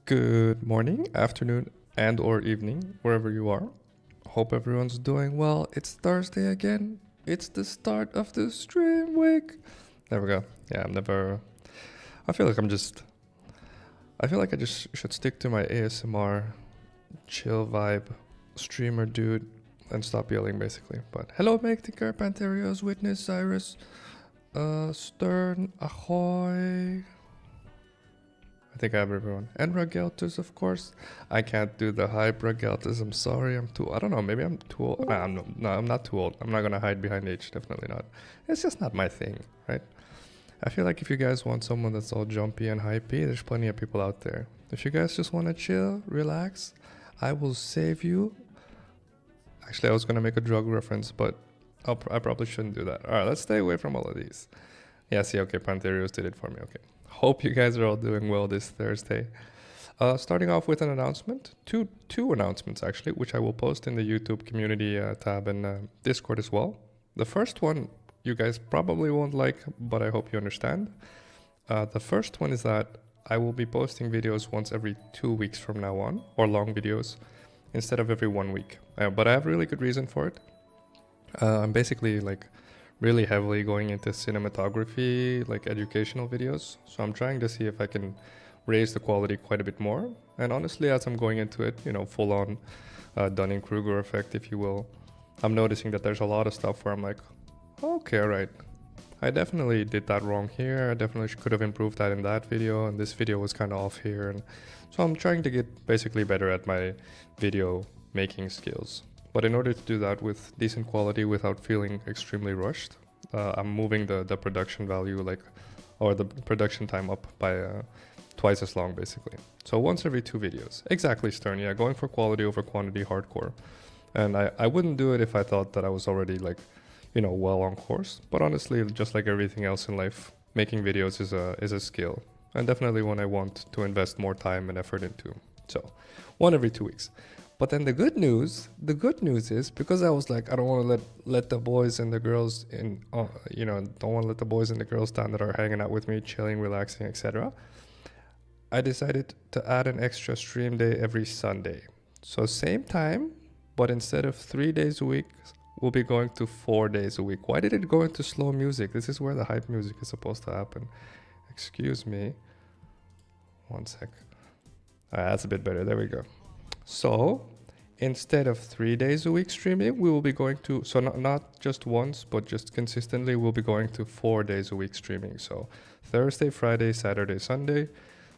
Good morning, afternoon, and or evening, wherever you are. Hope everyone's doing well. It's Thursday again. It's the start of the stream week. There we go. Yeah, I feel like I just should stick to my ASMR chill vibe streamer dude and stop yelling basically. But hello, Make the Pantherios, Witness, Cyrus, Stern, Ahoy. I think I have everyone. And Rageltus, of course. I can't do the hype Rageltus. I'm sorry. I don't know. Maybe I'm too old. No, I'm not too old. I'm not going to hide behind age. Definitely not. It's just not my thing, right? I feel like if you guys want someone that's all jumpy and hypey, there's plenty of people out there. If you guys just want to chill, relax, I will save you. Actually, I was going to make a drug reference, but I probably shouldn't do that. All right, let's stay away from all of these. Yeah, see, okay, Pantherios did it for me. Okay. Hope you guys are all doing well this Thursday. Starting off with an announcement, two announcements actually, which I will post in the YouTube community tab and Discord as well. The first one you guys probably won't like, but I hope you understand. The first one is that I will be posting videos once every 2 weeks from now on, or long videos, instead of every 1 week. But I have a really good reason for it. I'm basically like really heavily going into cinematography, like educational videos. So I'm trying to see if I can raise the quality quite a bit more. And honestly, as I'm going into it, full on Dunning-Kruger effect, if you will, I'm noticing that there's a lot of stuff where I'm like, okay, right. I definitely did that wrong here. I definitely could have improved that in that video. And this video was kind of off here. And so I'm trying to get basically better at my video making skills. But in order to do that with decent quality without feeling extremely rushed, I'm moving the production value or the production time up by twice as long basically. So once every 2 videos. Exactly, Stern. Yeah, going for quality over quantity hardcore. And I wouldn't do it if I thought that I was already well on course. But honestly, just like everything else in life, making videos is a skill. And definitely one I want to invest more time and effort into. So one every 2 weeks. But then the good news is, because I was like, I don't want to let the boys and the girls don't want to let the boys and the girls down that are hanging out with me, chilling, relaxing, etc. I decided to add an extra stream day every Sunday. So same time, but instead of 3 days a week, we'll be going to 4 days a week. Why did it go into slow music? This is where the hype music is supposed to happen. Excuse me. 1 sec. That's a bit better. There we go. So instead of 3 days a week streaming, we will be going to, so not just once, but just consistently, we'll be going to 4 days a week streaming. So Thursday, Friday, Saturday, Sunday,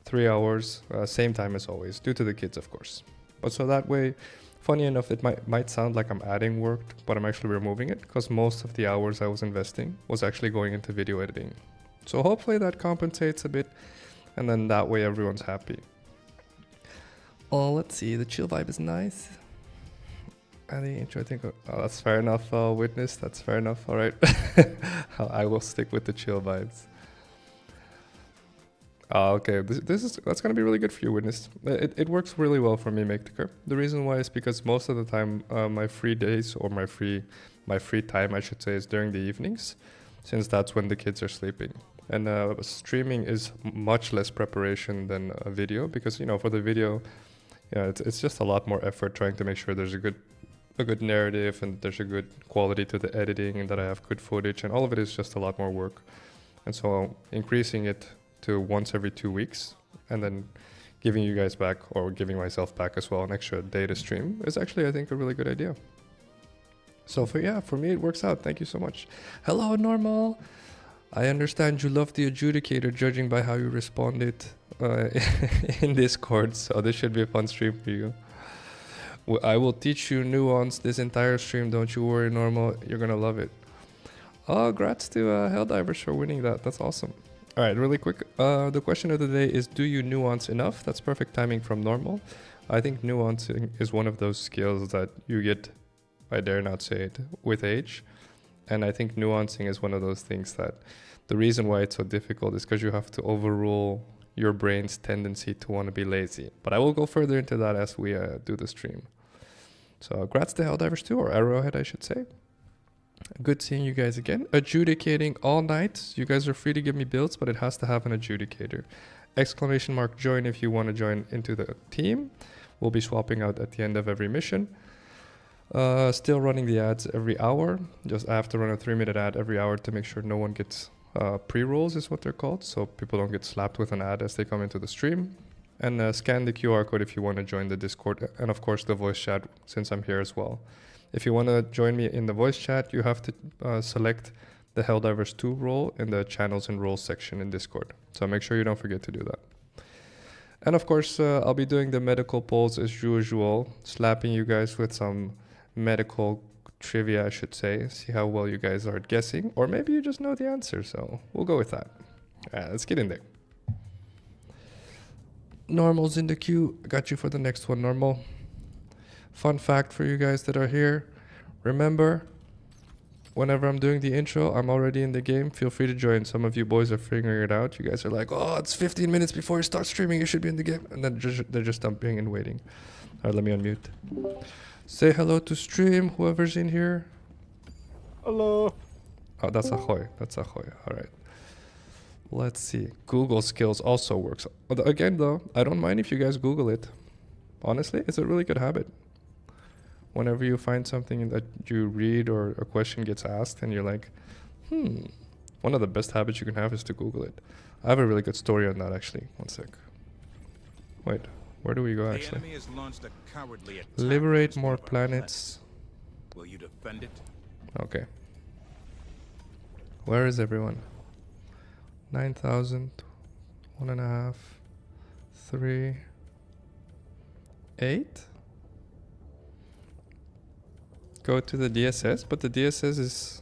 3 hours, same time as always, due to the kids, of course. But so that way, funny enough, it might sound like I'm adding work, but I'm actually removing it because most of the hours I was investing was actually going into video editing. So hopefully that compensates a bit, and then that way everyone's happy. Oh, let's see. The chill vibe is nice. And the intro, I think. Oh, that's fair enough, Witness. That's fair enough. All right. I will stick with the chill vibes. Okay. That's gonna be really good for you, Witness. It works really well for me, Maker. The reason why is because most of the time, my free days or my free time, I should say, is during the evenings, since that's when the kids are sleeping. And streaming is much less preparation than a video because for the video. Yeah, it's just a lot more effort trying to make sure there's a good narrative and there's a good quality to the editing and that I have good footage, and all of it is just a lot more work. And so increasing it to once every 2 weeks and then giving you guys back, or giving myself back as well, an extra day to stream is actually, I think, a really good idea. So for me it works out. Thank you so much. Hello, Normal. I understand you love the Adjudicator, judging by how you responded in Discord, so this should be a fun stream for you. I will teach you nuance this entire stream. Don't you worry, normal. You're gonna love it. Oh, congrats to Helldivers for winning that. That's awesome. All right, really quick. The question of the day is, do you nuance enough? That's perfect timing from normal. I think nuancing is one of those skills that you get, I dare not say it, with age. And I think nuancing is one of those things that the reason why it's so difficult is because you have to overrule your brain's tendency to want to be lazy. But I will go further into that as we do the stream. So congrats to Helldivers 2, or Arrowhead, I should say. Good seeing you guys again. Adjudicating all night. You guys are free to give me builds, but it has to have an adjudicator. Exclamation mark join if you want to join into the team. We'll be swapping out at the end of every mission. Still running the ads every hour. Just I have to run a 3-minute ad every hour to make sure no one gets pre-rolls is what they're called. So people don't get slapped with an ad as they come into the stream. And scan the QR code if you want to join the Discord. And of course the voice chat since I'm here as well. If you want to join me in the voice chat, you have to select the Helldivers 2 role in the channels and roles section in Discord. So make sure you don't forget to do that. And of course, I'll be doing the medical polls as usual, slapping you guys with some medical trivia, I should say. See how well you guys are at guessing, or maybe you just know the answer, so we'll go with that. Let's get in there. Normal's in the queue. I got you for the next one, Normal. Fun fact for you guys that are here. Remember, whenever I'm doing the intro, I'm already in the game. Feel free to join. Some of you boys are figuring it out. You guys are like, oh, it's 15 minutes before you start streaming. You should be in the game. And then they're just dumping and waiting. All right, let me unmute. Say hello to stream, whoever's in here. Hello. Oh, that's Ahoy. That's Ahoy. All right. Let's see. Google skills also works. Again, though, I don't mind if you guys Google it. Honestly, it's a really good habit. Whenever you find something that you read or a question gets asked and you're like, one of the best habits you can have is to Google it. I have a really good story on that, actually. One sec. Wait, where do we go, actually? Liberate more planets. Will you defend it? Okay. Where is everyone? 9,000, 1.5, 3, 8. Go to the DSS, but the DSS is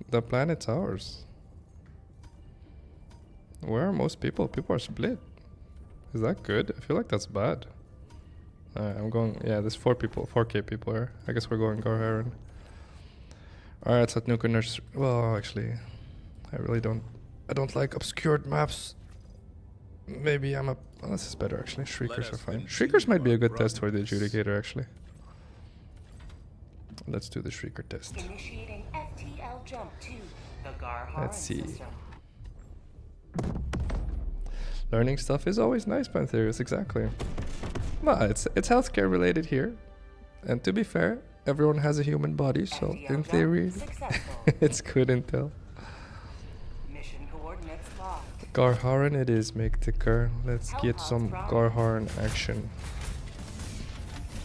the planet's ours. Where are most people? People are split. Is that good? I feel like that's bad. Alright, I'm going. Yeah, there's 4 people, 4K people here. I guess we're going Garharan. Alright, so Nuka Nurse. Well, actually, I really don't. I don't like obscured maps. Maybe I'm a. Oh, this is better actually. Shriekers are fine. Shriekers might be a good test for the adjudicator actually. Let's do the Shrieker test. Initiating FTL jump to the Garharan Let's see. system. Learning stuff is always nice, Pantherius, exactly. Well, it's healthcare related here. And to be fair, everyone has a human body, so FTL in theory, it's good intel. Mission coordinates locked. Garharan it is, make ticker. Let's get some Garharan action.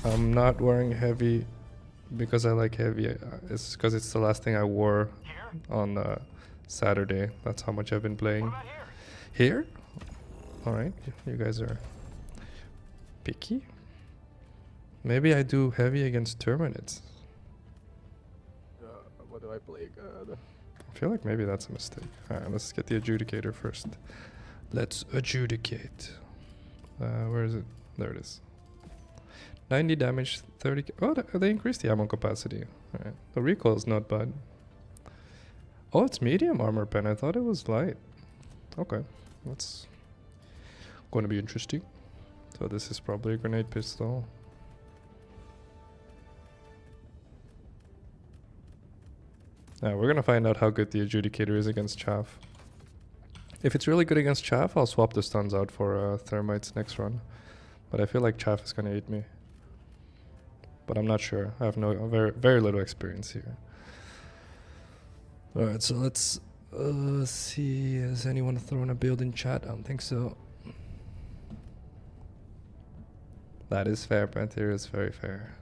I'm not wearing heavy because I like heavy. It's because it's the last thing I wore on Saturday. That's how much I've been playing. Here? Alright, you guys are picky. Maybe I do heavy against Terminids. What do I play? I feel like maybe that's a mistake. Alright, let's get the adjudicator first. Let's adjudicate. Where is it? There it is. 90 damage, 30. Oh, they increased the ammo capacity. Alright. The recoil is not bad. Oh, it's medium armor pen. I thought it was light. Okay. That's going to be interesting. So this is probably a grenade pistol. Now we're going to find out how good the adjudicator is against chaff. If it's really good against chaff, I'll swap the stuns out for thermites next run. But I feel like chaff is going to eat me. But I'm not sure. I have very little experience here. Alright, so let's see. Has anyone thrown a build in chat? I don't think so. That is fair, Panther is very fair.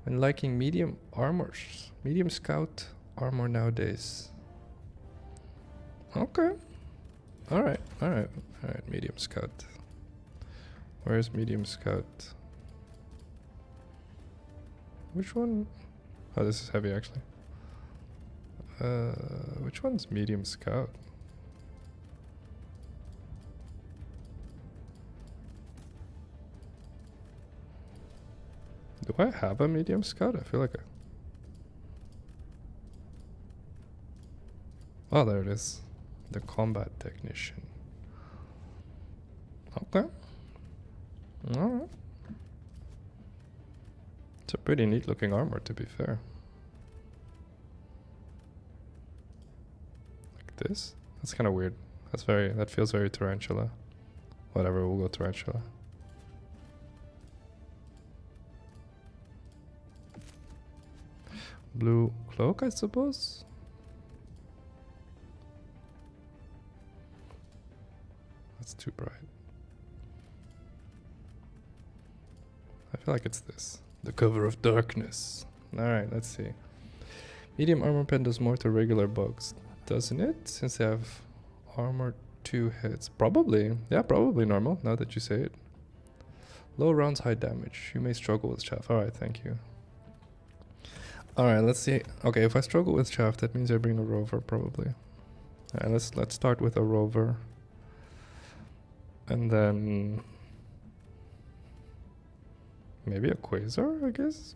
When liking medium armors, medium scout armor nowadays. Okay. Alright, alright. Alright, medium scout. Where's medium scout? Which one? Oh, this is heavy actually. Which one's medium scout? Do I have a medium scout? I feel like oh, there it is. The combat technician. Okay. Alright. It's a pretty neat looking armor, to be fair. Like this? That's kind of weird. That feels very tarantula. Whatever, we'll go tarantula. Blue cloak, I suppose? That's too bright. I feel like it's this. The cover of darkness. Alright, let's see. Medium armor pen does more to regular bugs, doesn't it? Since they have armor 2 hits. Probably. Yeah, probably normal, now that you say it. Low rounds, high damage. You may struggle with chaff. Alright, thank you. Alright, let's see. Okay, if I struggle with chaff, that means I bring a rover, probably. Alright, let's start with a rover. And then maybe a quasar, I guess?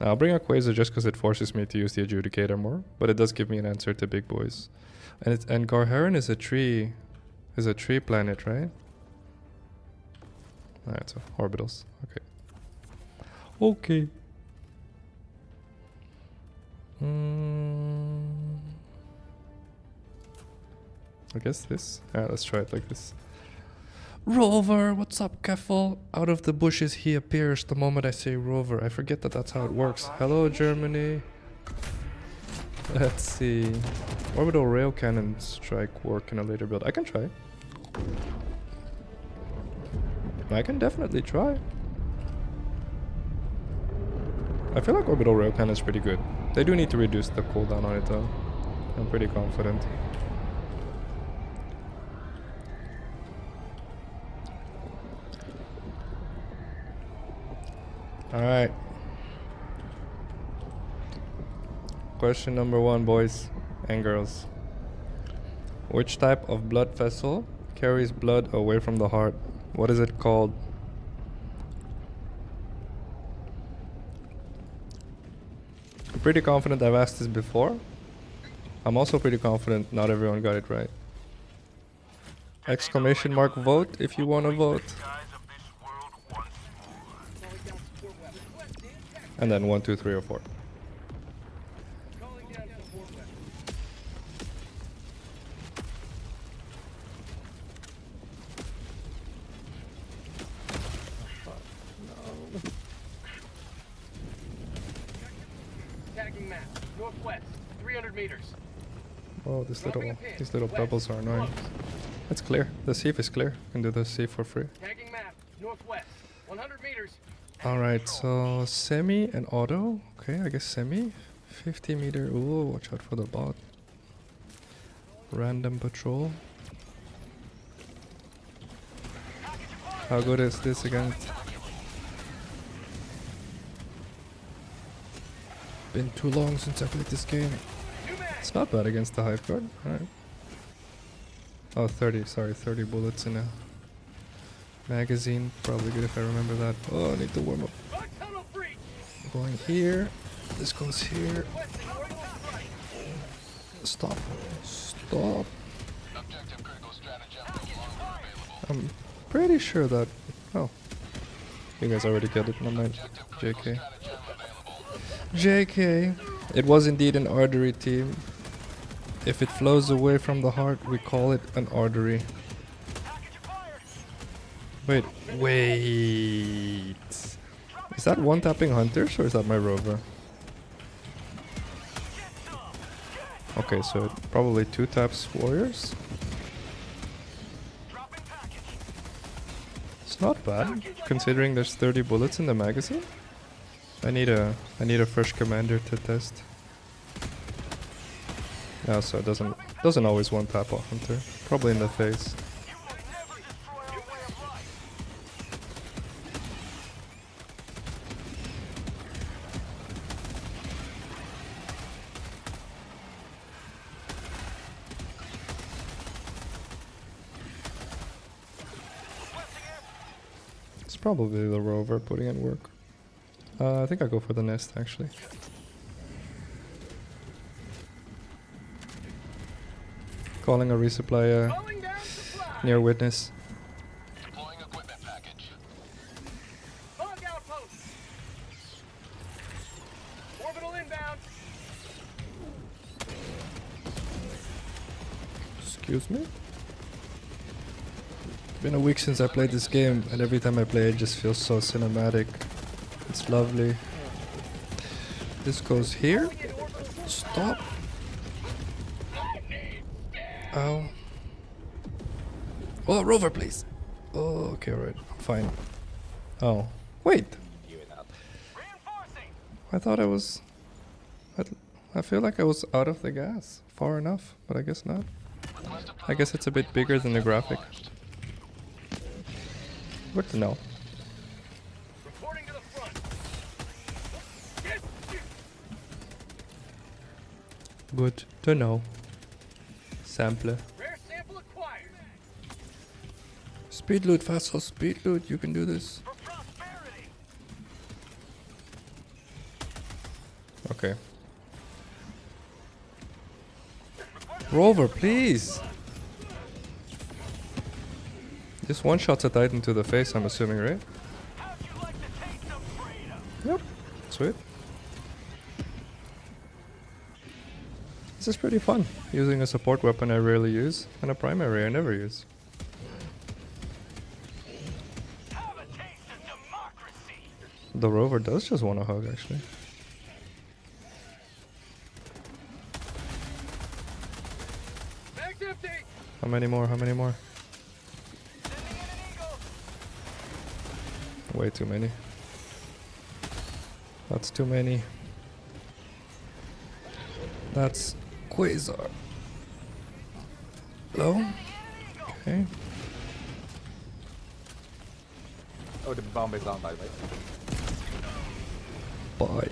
I'll bring a quasar just because it forces me to use the adjudicator more, but it does give me an answer to big boys. And Garheron is a tree planet, right? Alright, so orbitals. Okay. Okay. I guess this. Alright, let's try it like this. Rover, what's up, Keffel? Out of the bushes he appears the moment I say rover. I forget that that's how it works. Hello, Germany. Let's see. Orbital rail cannon strike work in a later build. I can try. I can definitely try. I feel like orbital rail cannon is pretty good. They do need to reduce the cooldown on it though. I'm pretty confident. Alright. Question number 1, boys and girls. Which type of blood vessel carries blood away from the heart? What is it called? I'm pretty confident I've asked this before. I'm also pretty confident not everyone got it right. Exclamation mark vote if you want to vote. And then 1, 2, 3, or 4. Tagging map, northwest, 300 meters. Oh, these little bubbles are annoying. It's clear. The sieve is clear. You can do the sieve for free. Tagging map, northwest, 100 meters. Alright, so semi and auto. Okay, I guess semi. 50 meter. Ooh, watch out for the bot. Random patrol. How good is this against? Been too long since I played this game. It's not bad against the hive guard. Alright. Oh, 30. Sorry, 30 bullets in a magazine. Probably good if I remember that. Oh, I need to warm up. Going here. This goes here. Stop. Stop. I'm pretty sure that... Oh. You guys already get it. Never mind. JK. JK. It was indeed an artery team. If it flows away from the heart, we call it an artery. Wait. Is that one tapping hunters or is that my rover? Okay, so it probably 2 taps warriors. It's not bad, considering there's 30 bullets in the magazine. I need a fresh commander to test. Yeah, so it doesn't Doesn't always one tap off hunter. Probably in the face. It's probably the rover putting in work. I think I go for the nest actually. Calling a resupply Calling down supply. near witness. Deploying equipment package. Fog outpost. Orbital inbound. Excuse me? Been a week since I played this game, and every time I play it just feels so cinematic. It's lovely. This goes here. Stop. Ow. Oh, rover, please. Oh, okay, alright. Fine. Oh. Wait. I thought I was... I feel like I was out of the gas. Far enough, but I guess not. I guess it's a bit bigger than the graphic. Good to know. Reporting to the front. Good to know. Sampler. Rare sample acquired. Speed loot, Phacil, speed loot. You can do this. For prosperity. Okay. Rover, please. Just one shot's a Titan to the face, I'm assuming, right? How'd you like to taste some freedom? Yep. Sweet. This is pretty fun. Using a support weapon I rarely use, and a primary I never use. Have a taste of democracy. The rover does just want a hug, actually. Bag's empty. How many more? How many more? Sending in an eagle. Way too many. That's too many. That's Quasar. Hello? Okay. Oh, the bomb is on, by the way. Bye.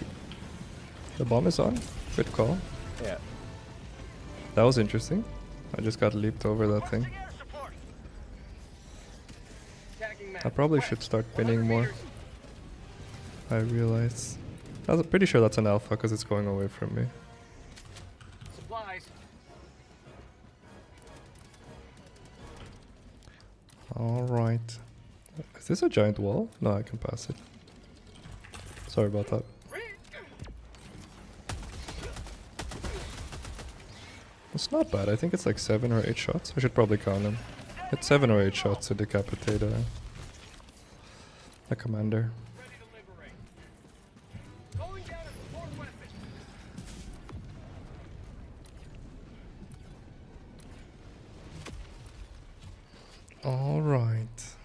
The bomb is on? Good call. Yeah. That was interesting. I just got leaped over that thing. Requesting air support. Tagging map. I probably should start pinning 100 more. meters. I realize. I was pretty sure that's an alpha because it's going away from me. Supplies. Alright. Is this a giant wall? No, I can pass it. Sorry about that. It's not bad. I think it's like 7 or 8 shots. I should probably count them. It's 7 or 8 shots to decapitate a commander. Ready to liberate. Calling down a support weapon. Alright.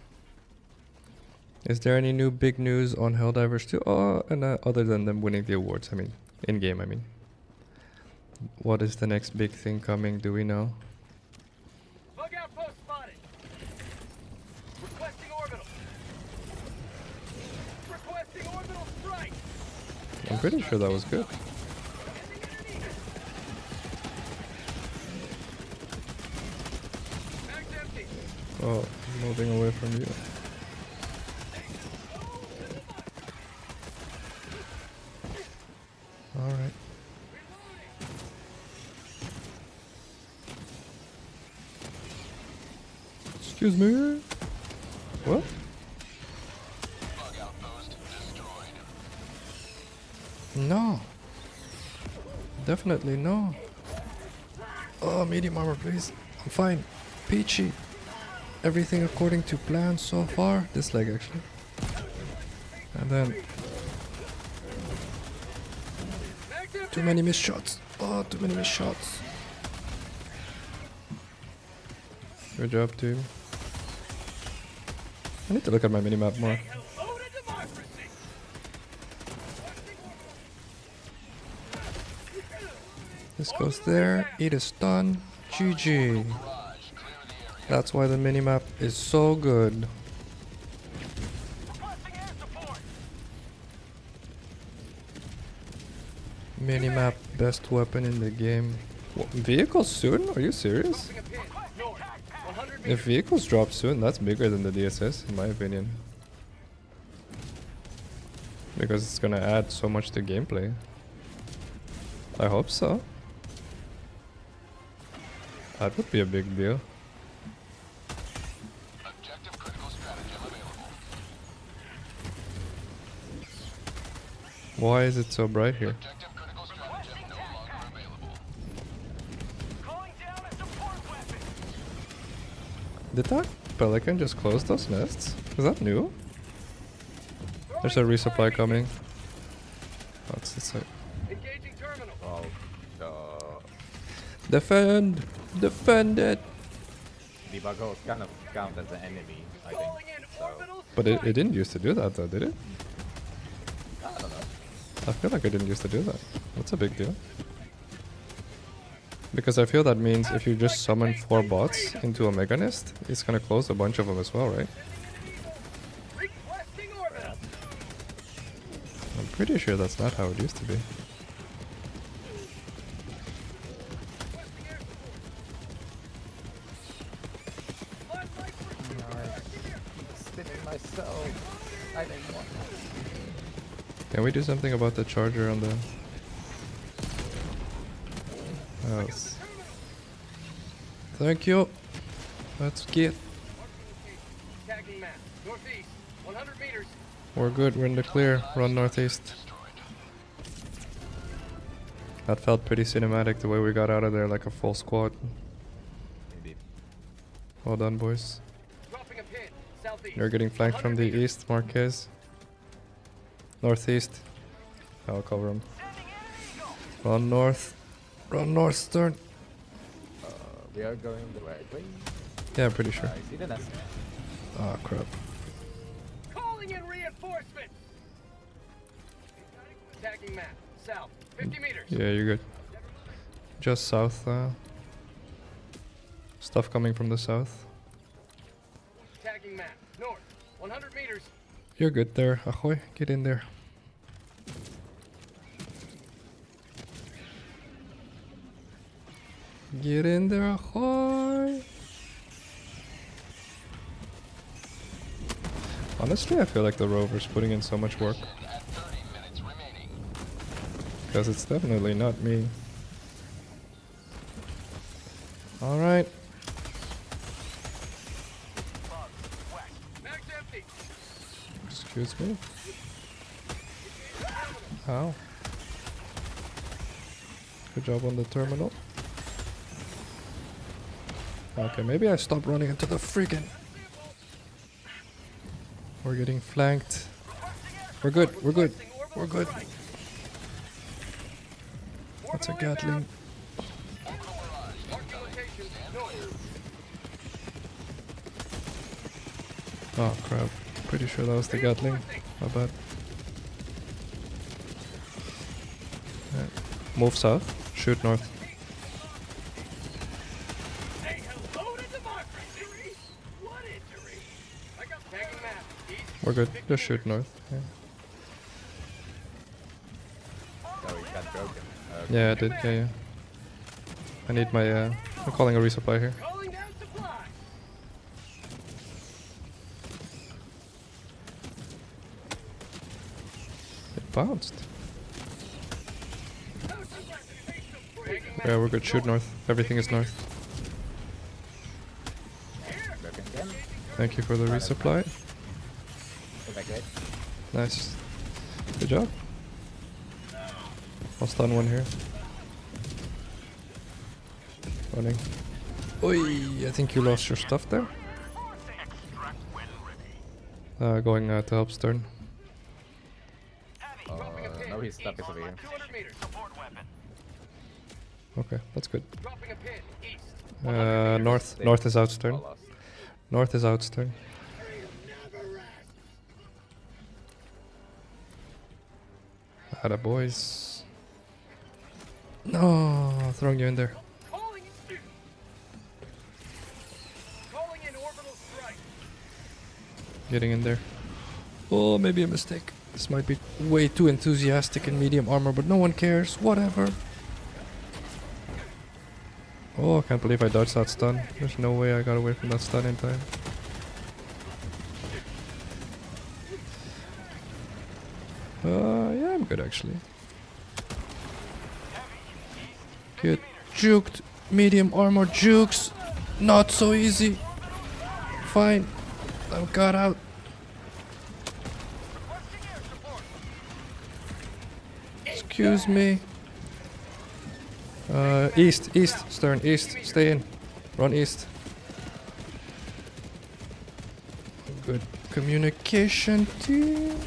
Is there any new big news on Helldivers 2? Oh, and other than them winning the awards, I mean. In-game, I mean. What is the next big thing coming? Do we know? Bug outpost spotted. Requesting orbital. Requesting orbital strike. I'm pretty sure that was good. Sending in an eagle. Bag's empty. Oh, moving away from you. Alright. Excuse me. What? Bug outpost destroyed. No. Definitely no. Oh, medium armor, please. I'm fine. Peachy. Everything according to plan so far. This leg, actually. And then... Bag's empty. too many missed shots. Oh, too many missed shots. Good job, team. I need to look at my minimap more. Hello to democracy. This goes there. Eat a stun. GG. That's why the minimap is so good. Requesting air support. Minimap, best weapon in the game. Vehicles soon? Are you serious? Dropping a pin. North. 100 meters. If vehicles drop soon, that's bigger than the DSS, in my opinion. Because it's gonna add so much to gameplay. I hope so. That would be a big deal. Objective critical stratagem available. Why is it so bright here? Objective critical stratagem no longer available. Calling down a support weapon. Did that pelican just close those nests? Is that new? There's a resupply coming. That's the site. Engaging terminal. Well, Defend! Defend it! the buggles kind of count as an enemy, I think. Calling in So, orbital But it strike. didn't used to do that though, did it? I don't know. I feel like it didn't used to do that. That's a big deal. Because I feel that means if you just summon 4 bots into a Mega Nest, it's gonna close a bunch of them as well, right? Requesting orbital. I'm pretty sure that's not how it used to be. Spinning myself. I didn't want Can we do something about the charger on the house? Thank you. Let's get. Tagging map. Northeast. 100 meters. We're good. We're in the clear. Run northeast. That felt pretty cinematic the way we got out of there like a full squad. Indeed. Well done, boys. Dropping a pin. Southeast. You're getting flanked from 100 the meters. east, Marquez. Northeast. I'll cover him. Run north. Run north, Stern. We are going the right way. Yeah, I'm pretty sure. I see the nest. Ah, crap. Calling in reinforcements. Tagging map. South. 50 meters. Yeah, you're good. Just south. Stuff coming from the south. Tagging map. North. 100 meters. You're good there, Ahoy. Get in there. Get in there, Ahoy. Honestly, I feel like the rover's putting in so much work. At 30 minutes remaining. Because it's definitely not me. Alright. Mag's empty. Excuse me. How? Good job on the terminal. Okay, maybe I stop running into the freaking. We're getting flanked. We're good, we're good, we're good. That's a Gatling. Marking location. North. Oh crap. Pretty sure that was the Gatling. My bad. Alright. Move south. Shoot north. Say hello to democracy. What injury? I got tagging map. East. We're good. Just shoot north. Yeah, So it got broken. yeah I did. Yeah, yeah. I need my. I'm calling a resupply here. Calling down supplies. It bounced. Tagging map. Yeah, we're good. Shoot north. Everything is north. Broken again. Thank you for the resupply. Evacuate. Nice. Good job. I'll stun one here. Running. Oi, I think you lost your stuff there. Going to help Stern. No, his stuff is over here. 200 meters. Support weapon. Okay, that's good. Dropping a pin. East. North. North is out, All Stern. lost. North is out, Stern. Atta boys. No, throwing you in there. Calling in. Getting in there. Oh, maybe a mistake. This might be way too enthusiastic in medium armor, but no one cares. Whatever. Oh, I can't believe I dodged that stun. There's no way I got away from that stun in time. Yeah, I'm good actually. Get juked. Medium armor jukes. Not so easy. Fine. I'm got out. Excuse me. East, Stern, east. Stay in. Run east. Good communication team.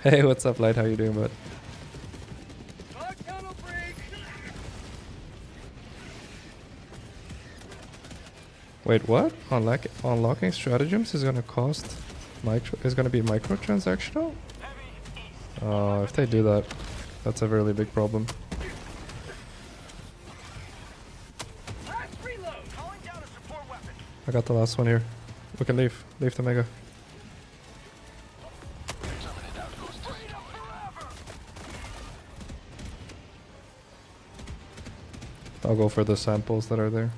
Hey, what's up, Light? How you doing, bud? Wait, what? Unlocking stratagems is gonna cost is gonna be microtransactional? If they do that, that's a really big problem. I got the last one here. We can leave. Leave the mega. I'll go for the samples that are there.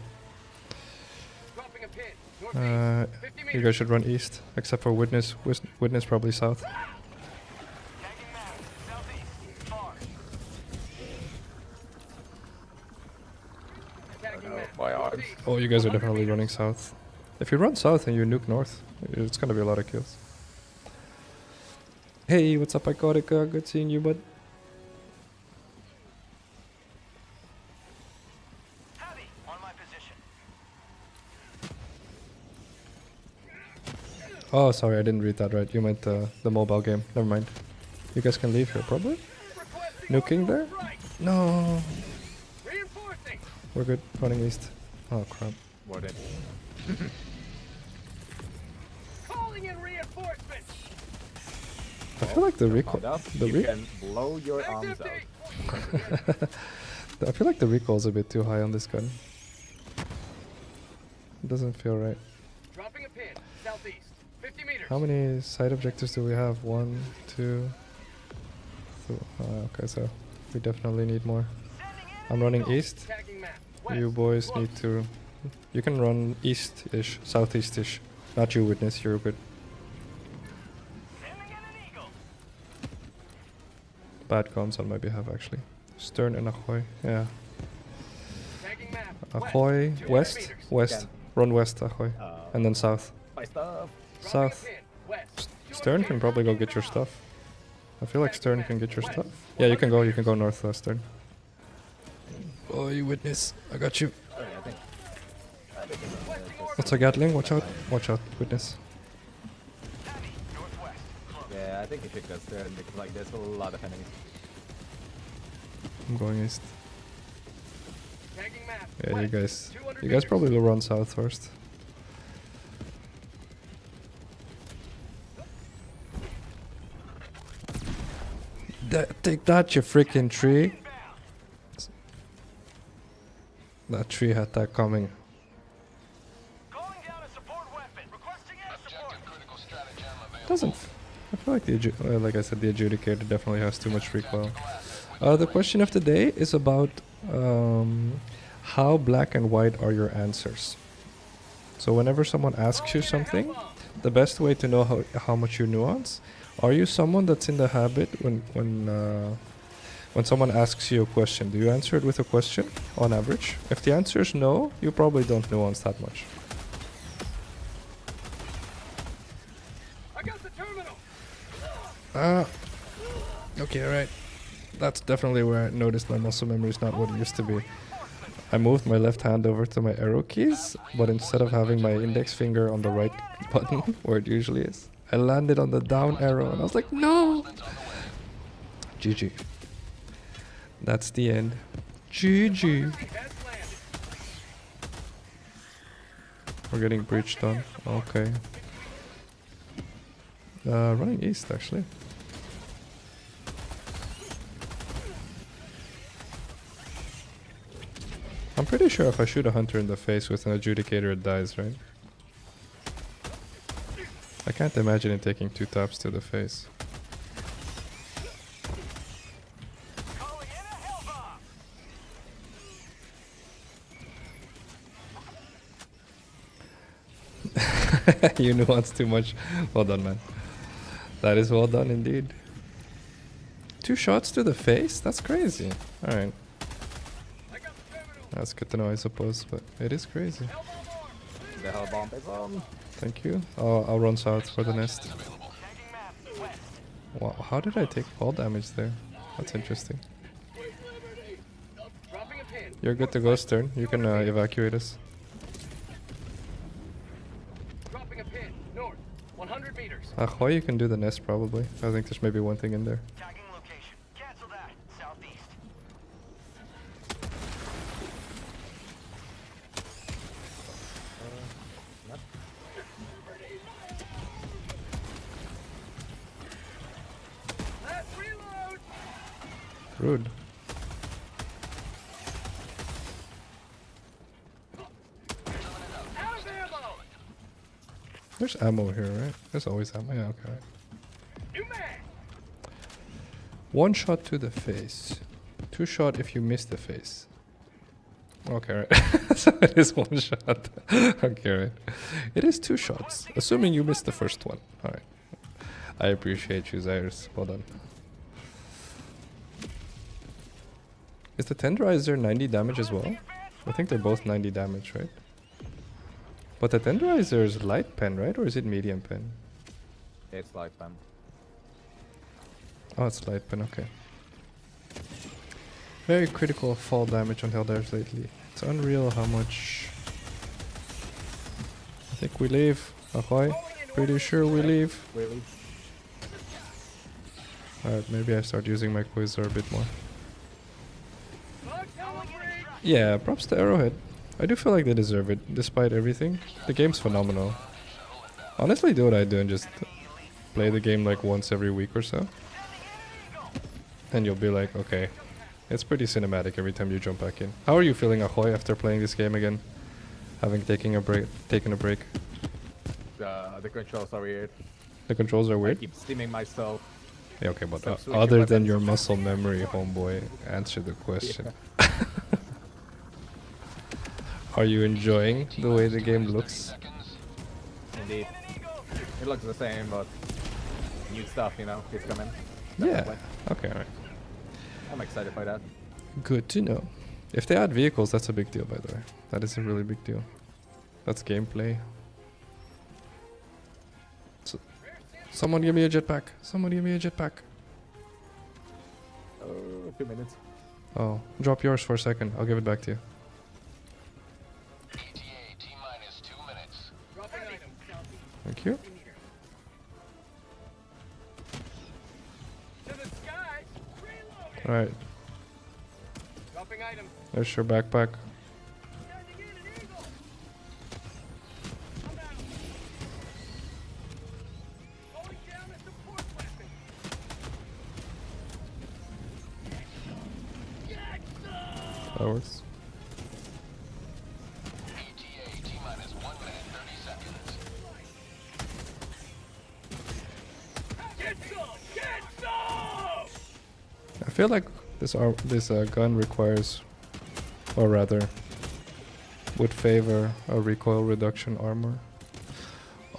You guys should run east, except for Witness. Witness probably south. My arms. Oh, you guys are definitely running south. If you run south and you nuke north, it's gonna be a lot of kills. Hey, what's up, Icodica? Good seeing you, bud. Oh, sorry, I didn't read that right. You meant the mobile game. Never mind. You guys can leave here, probably? Nuking there? No. We're good. Running east. Oh, crap. What it? Calling in reinforcements. I feel like the recoil... You can blow your arms out. I feel like the recoil's a bit too high on this gun. It doesn't feel right. Dropping a pin. Southeast. 50 meters. How many side objectives do we have? 1, 2... okay, so we definitely need more. I'm running east. Tagging map. You boys need to... You can run east-ish, southeast-ish. Not you, Witness, you're good. Bad comms on my behalf, actually. Stern and Ahoy, yeah. Tagging map. Ahoy, west, west. Run west, Ahoy. And then south. My stuff. South. Stern can probably go get your stuff. I feel like Stern can get your stuff. Yeah, you can go north, Stern. Oh, you Witness. I got you. What's a Gatling? Watch out, Witness. Yeah, I think you should go Stern because like there's a lot of enemies. I'm going east. Tagging map. Yeah, you guys probably will run south first. Take that, you freaking tree. That tree had that coming. Doesn't. I feel like like I said, the Adjudicator definitely has too much recoil. The question of the day is about how black and white are your answers. So whenever someone asks you something, the best way to know how much you nuance. Are you someone that's in the habit when someone asks you a question, do you answer it with a question on average? If the answer is no, you probably don't nuance that much. I got the terminal. Okay, right. That's definitely where I noticed my muscle memory is not what it used to be. I moved my left hand over to my arrow keys, but instead of having my index finger on the right button where it usually is, I landed on the down arrow and I was like, no! GG. That's the end. GG. We're getting breached on. Okay. Running east, actually. I'm pretty sure if I shoot a hunter in the face with an adjudicator, it dies, right? I can't imagine it taking 2 taps to the face. Calling in a hell bomb. You nuance too much. Well done, man. That is well done indeed. 2 shots to the face? That's crazy. Alright. I got the terminal. That's good to know, I suppose, but it is crazy. Hell bomb armed. The hell bomb is on. Thank you. I'll run south for the nest. Available. Tagging map west. Wow, how did I take fall damage there? That's interesting. With liberty. Nope. Dropping a pin. You're good to go, Stern. You can evacuate us. Dropping a pin. North. 100 meters. Ahoy, you can do the nest probably. I think there's maybe one thing in there. Tagging location. Cancel that. Southeast. Last reload. Rude. Out of ammo. There's ammo here, right? There's always ammo. Yeah, okay. New mag. 1 shot to the face. 2 shot if you miss the face. Okay, right. So it is 1 shot. Okay, right. It is 2 shots. Assuming you missed the first one. Alright. I appreciate you, Zyrus. Well done. Is the tenderizer 90 damage as well? I think they're both 90 damage, right? But the tenderizer is light pen, right? Or is it medium pen? It's like them. Oh, it's light pen, okay. Very critical fall damage on Helldivers lately. It's unreal how much... I think we leave. Ahoy. Pretty sure we leave. Really? Alright, maybe I start using my Quasar a bit more. Bug calibrate. Yeah, props to Arrowhead. I do feel like they deserve it, despite everything. The game's phenomenal. Honestly, do what I do and just play the game like once every week or so. And you'll be like, okay, it's pretty cinematic every time you jump back in. How are you feeling, Ahoy, after playing this game again? Having taken a break? The controls are weird. The controls are I weird? keep steaming myself. Yeah, okay, but Some switching other than weapons. your muscle memory, homeboy, answer the question. Are you enjoying the way the game looks? Seconds. Indeed. It looks the same, but new stuff, you know, is coming. Yeah. Definitely. Okay, alright. I'm excited by that. Good to know. If they add vehicles, that's a big deal, by the way. That is a really big deal. That's gameplay. So, someone give me a jetpack. Someone give me a jetpack. Oh, 2 minutes. Oh, drop yours for a second. I'll give it back to you. ETA T-minus 2 minutes. Dropping item. Southeast. Thank you. 50 meters. To the sky. Reloading. Alright, Dropping item. there's your backpack. Sending in an eagle. I'm out. Holding down a support weapon. Get some. That works. ETA T-minus 1 minute 30 seconds. Get some. Get some. I feel like this gun requires, or rather, would favor a recoil reduction armor.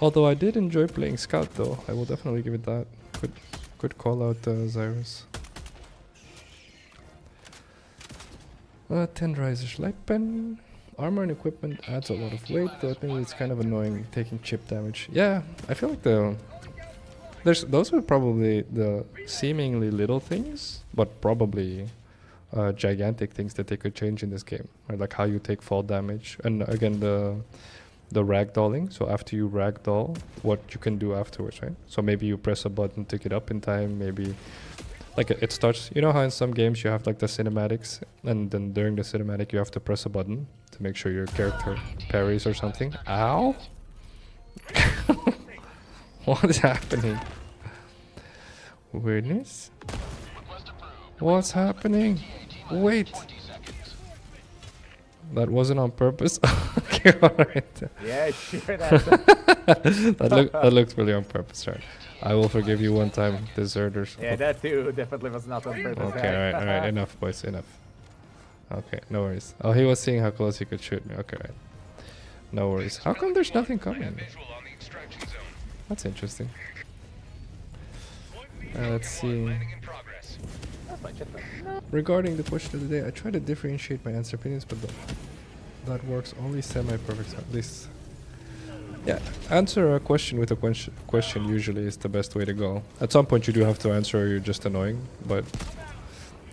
Although I did enjoy playing Scout, though, I will definitely give it that. Good call out, Zyrus. Tenderizer's light pen. Armor and equipment adds a lot of weight, though I think it's kind of annoying taking chip damage. Yeah, I feel like those are probably the seemingly little things, but probably gigantic things that they could change in this game. Right? Like how you take fall damage, and again the ragdolling. So after you ragdoll, what you can do afterwards, right? So maybe you press a button to get up in time. Maybe like it starts. You know how in some games you have like the cinematics, and then during the cinematic you have to press a button to make sure your character parries or something. Ow! What is happening? Weirdness? Request approved. What's happening? ETA T-minus Wait. 20 seconds. That wasn't on purpose. Okay. Okay, alright. Yeah, sure. That's That looks really on purpose, right? I will forgive you one time, deserters. yeah, that too definitely was not on purpose. Okay, alright, enough, boys, enough. Okay, no worries. Oh, he was seeing how close he could shoot me. Okay, right. No worries. How come there's nothing coming? That's interesting. Let's see. That's my chip. Regarding the question of the day, I try to differentiate my answer opinions, but that works only semi-perfect. At least, yeah. Answer a question with a question usually is the best way to go. At some point, you do have to answer, or you're just annoying. But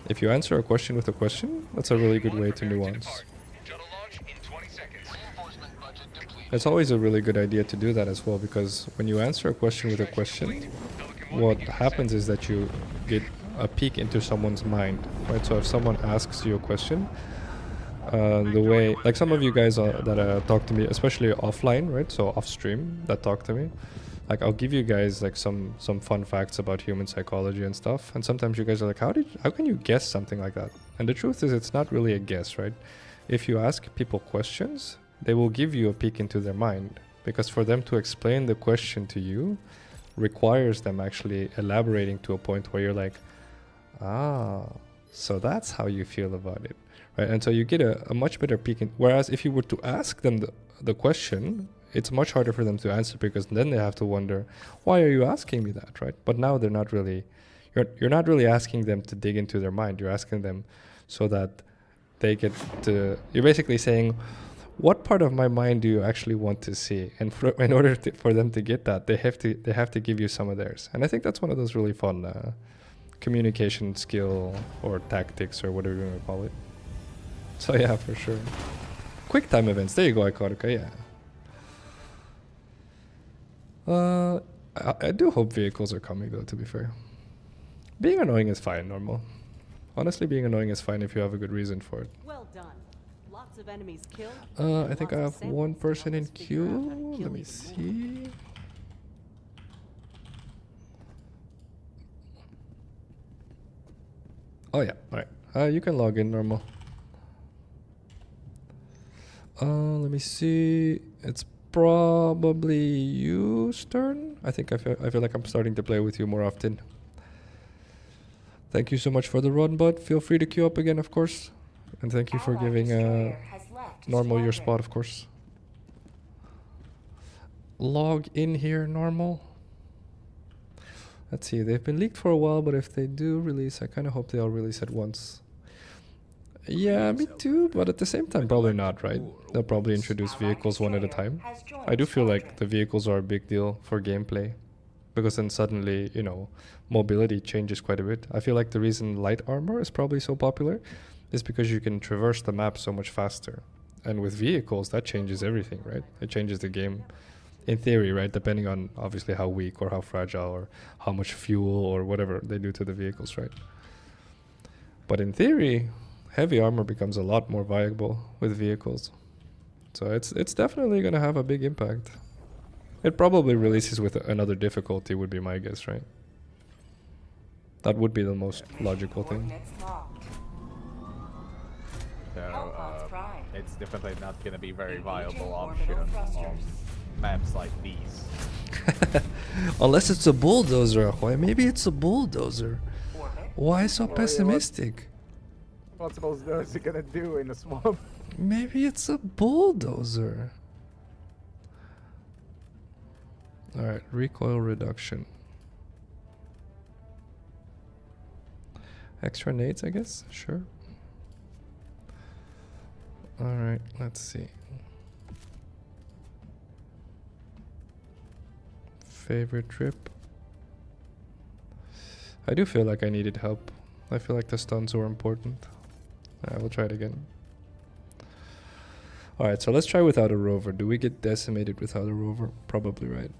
if you answer a question with a question, that's a really good way to nuance. It's always a really good idea to do that as well, because when you answer a question with a question, what happens is that you get a peek into someone's mind, right? So if someone asks you a question, the way, like some of you guys that talk to me, especially offline, right? So off stream, that talk to me, like I'll give you guys like some fun facts about human psychology and stuff. And sometimes you guys are like, how can you guess something like that? And the truth is, it's not really a guess, right? If you ask people questions, they will give you a peek into their mind, because for them to explain the question to you requires them actually elaborating to a point where you're like, ah, so that's how you feel about it, right? And so you get a much better peek in. Whereas if you were to ask them the question, it's much harder for them to answer, because then they have to wonder, why are you asking me that, right? But now they're not really, you're not really asking them to dig into their mind. You're asking them so that they get to, you're basically saying, what part of my mind do you actually want to see? And in order for them to get that, they have to give you some of theirs. And I think that's one of those really fun communication skill or tactics or whatever you want to call it. So yeah, for sure. Quick time events. There you go, Iconica. Yeah. I do hope vehicles are coming though, to be fair. Being annoying is fine, normal. Honestly, being annoying is fine if you have a good reason for it. Well done. Lots of enemies killed. I think I have one person in queue. Let me see. Oh yeah, alright. You can log in normal. Let me see. It's probably you, Stern. I think I feel like I'm starting to play with you more often. Thank you so much for the run, bud. Feel free to queue up again, of course. And thank you for giving normal your spot, of course. Log in here, normal. Let's see, they've been leaked for a while, but if they do release, I kind of hope they all release at once. Yeah, me too, but at the same time, probably not, right? They'll probably introduce vehicles one at a time. I do feel like the vehicles are a big deal for gameplay, because then suddenly, you know, mobility changes quite a bit. I feel like the reason light armor is probably so popular is because you can traverse the map so much faster. And with vehicles, that changes everything, right? It changes the game. In theory, right? Depending on obviously how weak or how fragile or how much fuel or whatever they do to the vehicles, right? But in theory, heavy armor becomes a lot more viable with vehicles. So it's definitely going to have a big impact. It probably releases with another difficulty, would be my guess, right? That would be the most logical thing. So, it's definitely not going to be very viable option on maps like these. Unless it's a bulldozer. Why? Maybe it's a bulldozer. Why so pessimistic? What's bulldozer gonna do in the swamp? Maybe it's a bulldozer. Alright, recoil reduction. Extra nades, I guess? Sure. Alright, let's see. Favorite trip. I do feel like I needed help. I feel like the stuns were important. I will try it again. Alright, so let's try without a rover. Do we get decimated without a rover? Probably, right?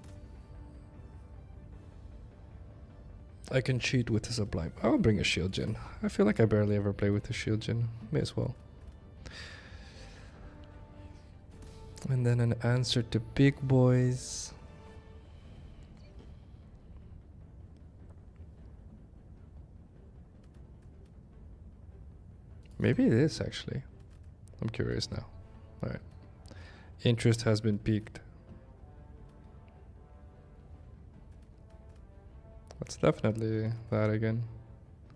I can cheat with the sublime. I'll bring a shield gen. I feel like I barely ever play with the shield gen. May as well. And then an answer to big boys. Maybe it is actually. I'm curious now. Alright. Interest has been piqued. That's definitely that again.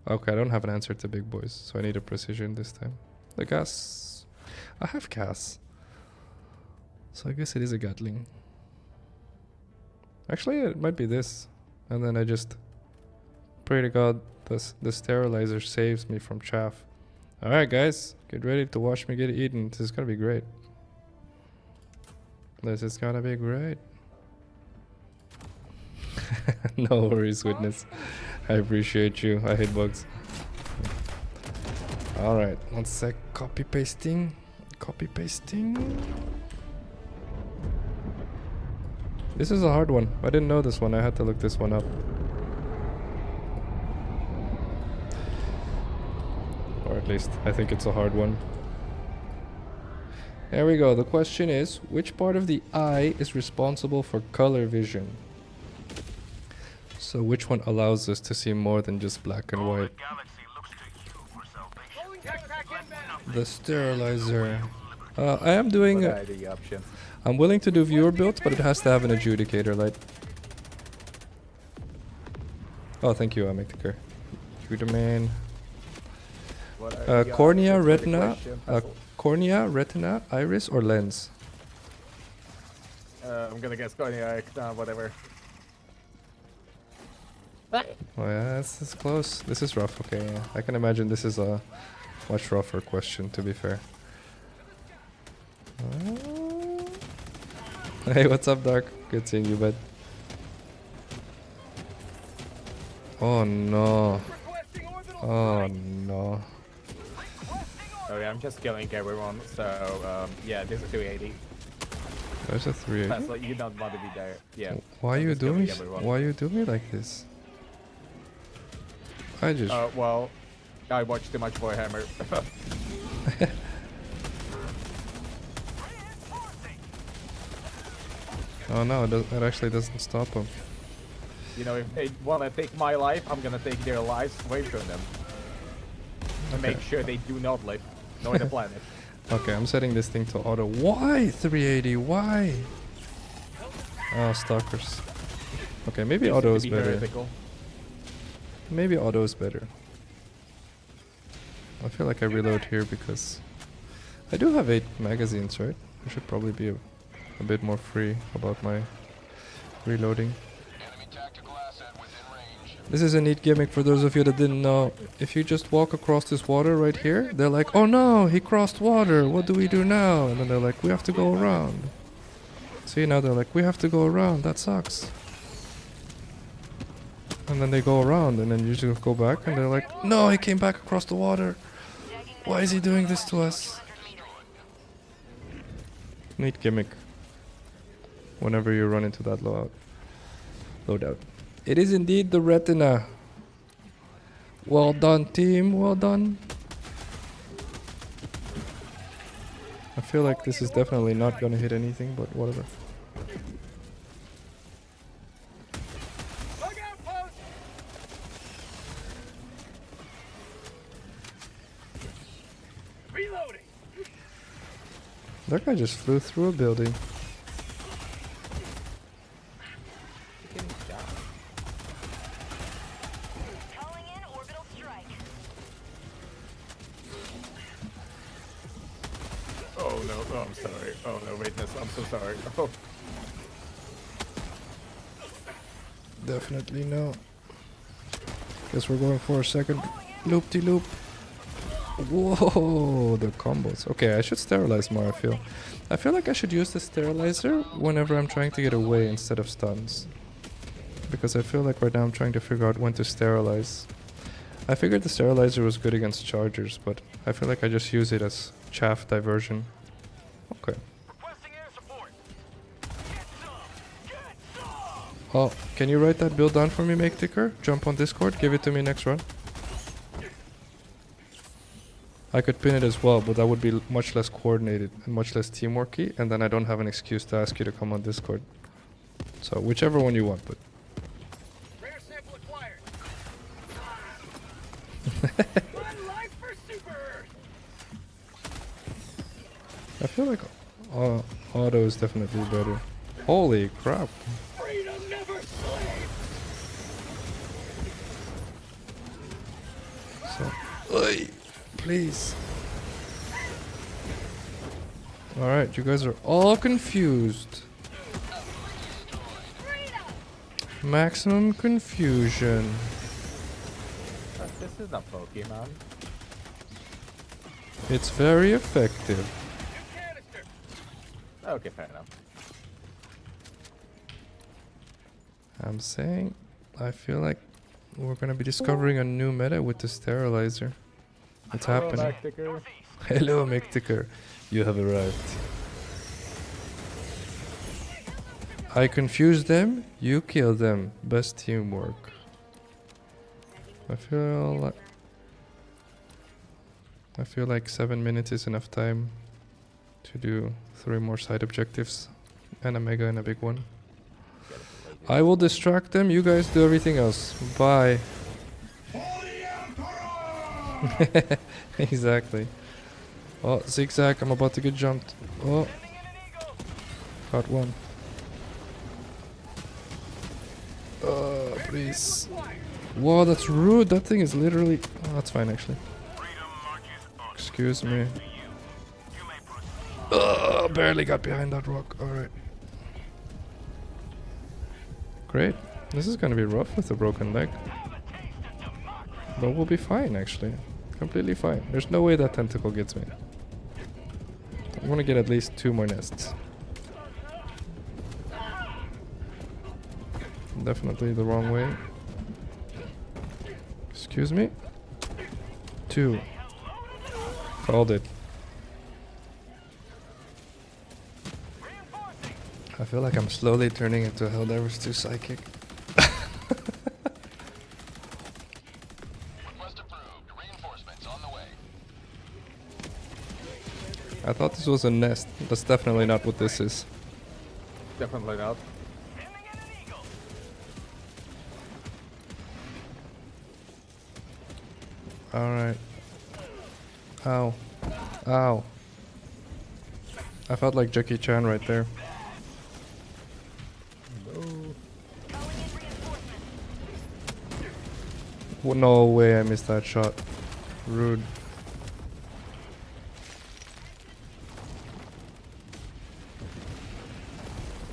Okay, I don't have an answer to big boys, so I need a precision this time. The gas. I have gas. So I guess it is a Gatling. Actually, it might be this. And then I just pray to God the sterilizer saves me from chaff. Alright guys, get ready to watch me get eaten. This is gonna be great. This is gonna be great. No worries, witness. I appreciate you. I hate bugs. Alright, 1 sec. Copy pasting. Copy pasting. This is a hard one. I didn't know this one. I had to look this one up. Or at least I think it's a hard one. There we go. The question is, which part of the eye is responsible for color vision? So which one allows us to see more than just black and white? The sterilizer. I am doing... What are the options? I'm willing to do viewer builds, but it has to have an adjudicator light. Oh, thank you, Amictiker. Domain. Cornea, retina, cornea, retina, iris, or lens? I'm gonna guess cornea, whatever. Oh yeah, this is close. This is rough. Okay, yeah. I can imagine this is a much rougher question, to be fair. Hey, what's up, Dark? Good seeing you, bud. Oh no. Oh no. Okay, I'm just killing everyone, so yeah, this is 280. There's a 380. That's like, you don't want to be there. Yeah. Why I'm you just do me? killing everyone. Why you do me like this? I just. Well, I watched too much Warhammer. Oh no, it actually doesn't stop him. You know, if they want to take my life, I'm gonna take their lives away from them. And make sure they do not live. Nor the planet. Okay, I'm setting this thing to auto. Why 380? Why? Oh, stalkers. Okay, maybe Seems auto to is be better. heretical. Maybe auto is better. I feel like I reload here because I do have 8 magazines, right? I should probably be a bit more free about my reloading. Enemy tactical asset within range. This is a neat gimmick for those of you that didn't know. If you just walk across this water right here, they're like, oh no, he crossed water, what do we do now? And then they're like, we have to go around. See, now they're like, we have to go around, that sucks. And then they go around, and then you just go back, and they're like, no, he came back across the water. Why is he doing this to us? Neat gimmick. Whenever you run into that loadout. It is indeed the retina. Well done, team. Well done. I feel like this is definitely not gonna hit anything, but whatever. Look out, post! Reloading. That guy just flew through a building. Calling in orbital strike. Oh no, oh, I'm sorry. Oh no, witness, I'm so sorry. Oh. Definitely no. Guess we're going for a second loop-de-loop. Whoa, the combos. Okay, I should sterilize more, I feel like I should use the sterilizer whenever I'm trying to get away instead of stuns. Because I feel like right now I'm trying to figure out when to sterilize. I figured the sterilizer was good against chargers, but I feel like I just use it as chaff diversion. Okay. Requesting air support. Get some. Get some. Oh, can you write that build down for me, Make Ticker? Jump on Discord, give it to me next run. I could pin it as well, but that would be much less coordinated and much less teamworky, and then I don't have an excuse to ask you to come on Discord. So whichever one you want, but Rare sample acquired. One life for Super Earth. I feel like Auto is definitely better. Holy crap. Freedom never sleeps. So, Oi, please. Alright, you guys are all confused. Maximum confusion. This is not Pokemon. It's very effective. Canister. Okay, fair enough. I'm saying, I feel like we're gonna be discovering a new meta with the sterilizer. It's happening. Tactical. Hello, Micticker. You have arrived. I confuse them, you kill them. Best teamwork. I feel like 7 minutes is enough time to do 3 more side objectives and a mega and a big one. I will distract them, you guys do everything else. Bye. Exactly. Oh, zigzag, I'm about to get jumped. Oh. Got one. Please. Whoa, that's rude. That thing is literally... Oh, that's fine, actually. Excuse me. Barely got behind that rock. Alright. Great. This is gonna be rough with a broken leg. But we'll be fine, actually. Completely fine. There's no way that tentacle gets me. I want to get at least 2 more nests. Definitely the wrong way. Excuse me? 2. Called it. I feel like I'm slowly turning into Helldivers 2 Psychic. Request approved. Reinforcements on the way. I thought this was a nest. That's definitely not what this is. Definitely not. Alright. Ow. Ow. I felt like Jackie Chan right there. No way I missed that shot. Rude.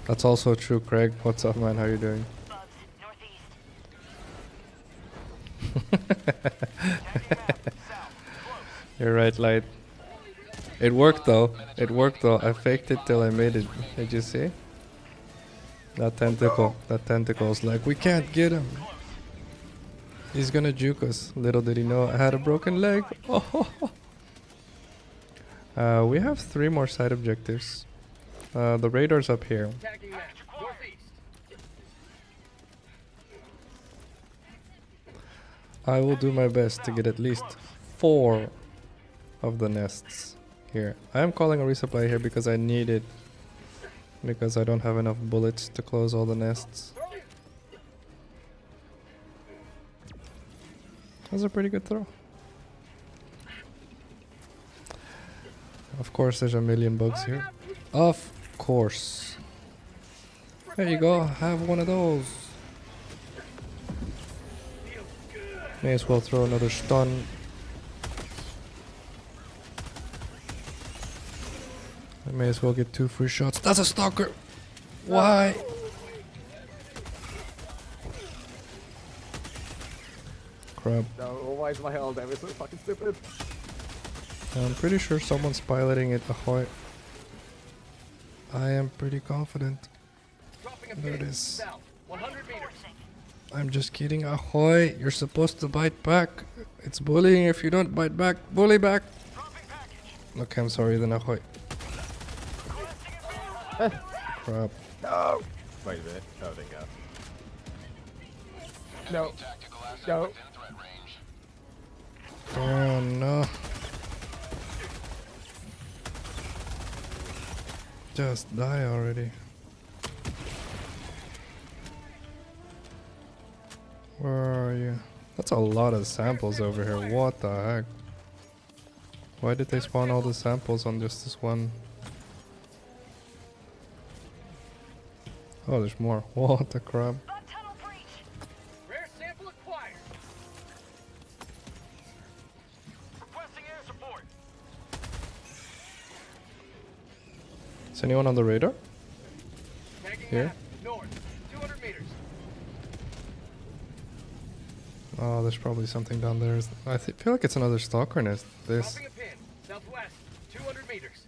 That's also true, Craig. What's up, man? How you doing? Bugs, northeast. You're right, Light. It worked though. It worked though. I faked it till I made it. Did you see? That tentacle. That tentacle's like, we can't get him. He's gonna juke us. Little did he know I had a broken leg. Oh. We have 3 more side objectives. The radar's up here. Attacking map. Northeast. I will do my best to get at least 4 of the nests here. I am calling a resupply here because I need it. Because I don't have enough bullets to close all the nests. That's a pretty good throw. Of course, there's a million bugs here. Of course. There you go. Have one of those. May as well throw another stun. I may as well get 2 free shots. That's a stalker! Why? Crap. No, why is my hell damage so fucking stupid? I'm pretty sure someone's piloting it. Ahoy. I am pretty confident. Dropping a There it pin. is. South. 100 meters. I'm just kidding. Ahoy. You're supposed to bite back. It's bullying if you don't bite back. Bully back. Okay, I'm sorry then. Ahoy. Crap. No! Wait a minute. Oh, thank God. No. Enemy tactical asset No. within threat range. Oh no. Just die already. Where are you? That's a lot of samples over here. What the heck? Why did they spawn all the samples on just this one? Oh, there's more. What the crap? Bug tunnel breach. Rare sample acquired. Requesting air support. Is anyone on the radar? Tagging Here? map. North. 200 meters. Oh, there's probably something down there. I feel like it's another stalker nest. This. Dropping a pin. Southwest. 200 meters.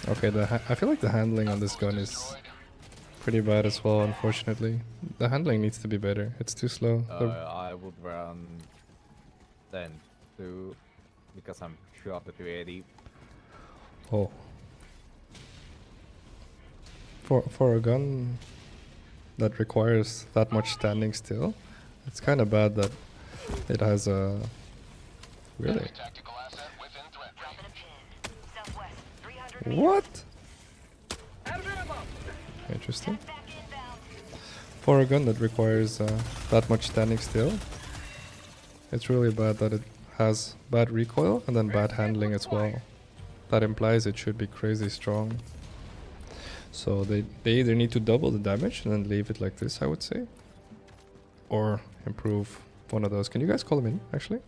Okay, I feel like the handling on this gun is pretty bad as well, unfortunately. The handling needs to be better. It's too slow. I would run 10 2 because I'm sure up to 280. Oh. For a gun that requires that much standing still, it's kind of bad that it has a... Really? Tactical asset within threat Dropping range. a pin. Southwest. 300 meters. What? Out of ammo. Interesting. Back inbound. For a gun that requires that much standing still, it's really bad that it has bad recoil and then bad handling as well. That implies it should be crazy strong. So they either need to double the damage and then leave it like this, I would say. Or improve one of those. Can you guys call them in, actually?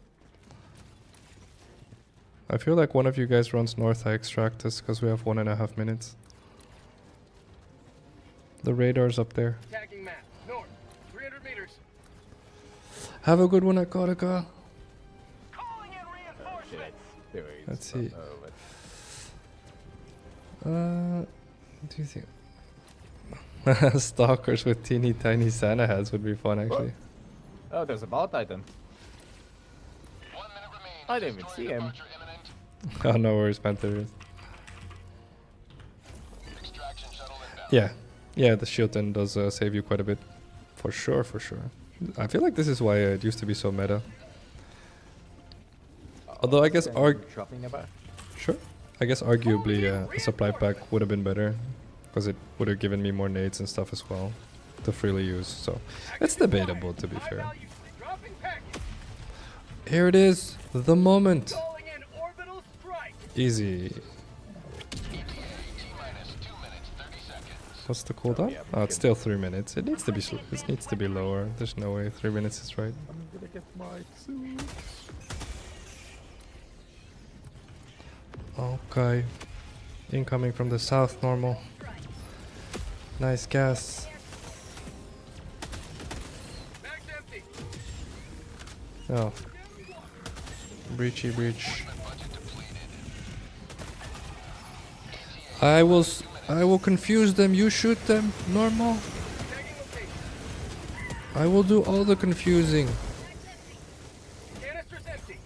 I feel like one of you guys runs north, I extract this because we have 1.5 minutes. The radar's up there. Tagging map. North. 300 meters. Have a good one, Akataka. Calling in reinforcements. Let's see. Do you think stalkers with teeny tiny Santa hats would be fun, actually? Oh, there's a ball titan. 1 minute remains. I didn't even Destroyer see him. departure imminent. Oh no worries, Panther is. Extraction shuttle inbound. Yeah, the shield then does save you quite a bit. For sure, for sure. I feel like this is why it used to be so meta. Although I guess dropping about. Sure. I guess arguably a supply pack would have been better. Because it would have given me more nades and stuff as well to freely use. So it's debatable, to be High fair. value. Dropping package. Here it is. The moment. Calling in orbital strike. Easy. ETA T-minus 2 minutes 30 seconds. What's the cooldown? yeah, Oh, it's still 3 minutes. It needs to be it needs to be lower. There's no way 3 minutes is right. I'm gonna get my suit. Okay. Incoming from the south, normal. Nice gas. Mag's empty. Oh. Breachy breach. I will confuse them. You shoot them. Normal. Tagging location. I will do all the confusing. Canister's empty.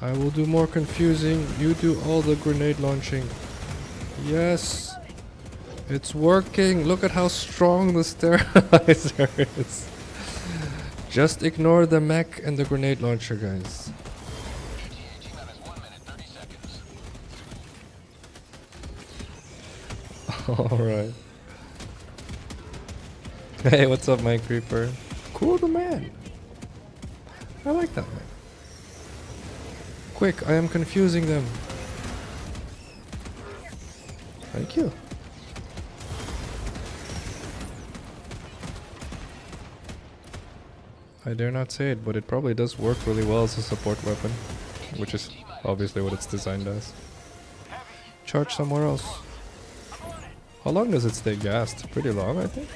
I will do more confusing. You do all the grenade launching. Yes. It's working. Look at how strong the sterilizer is. Just ignore the mech and the grenade launcher, guys. ETA T-minus 1 minute 30 seconds. Alright. Hey, what's up, my creeper? Cool the man. I like that man. Quick, I am confusing them. Thank you. I dare not say it, but it probably does work really well as a support weapon, which is obviously what it's designed as. Charge somewhere else. How long does it stay gassed? Pretty long, I think.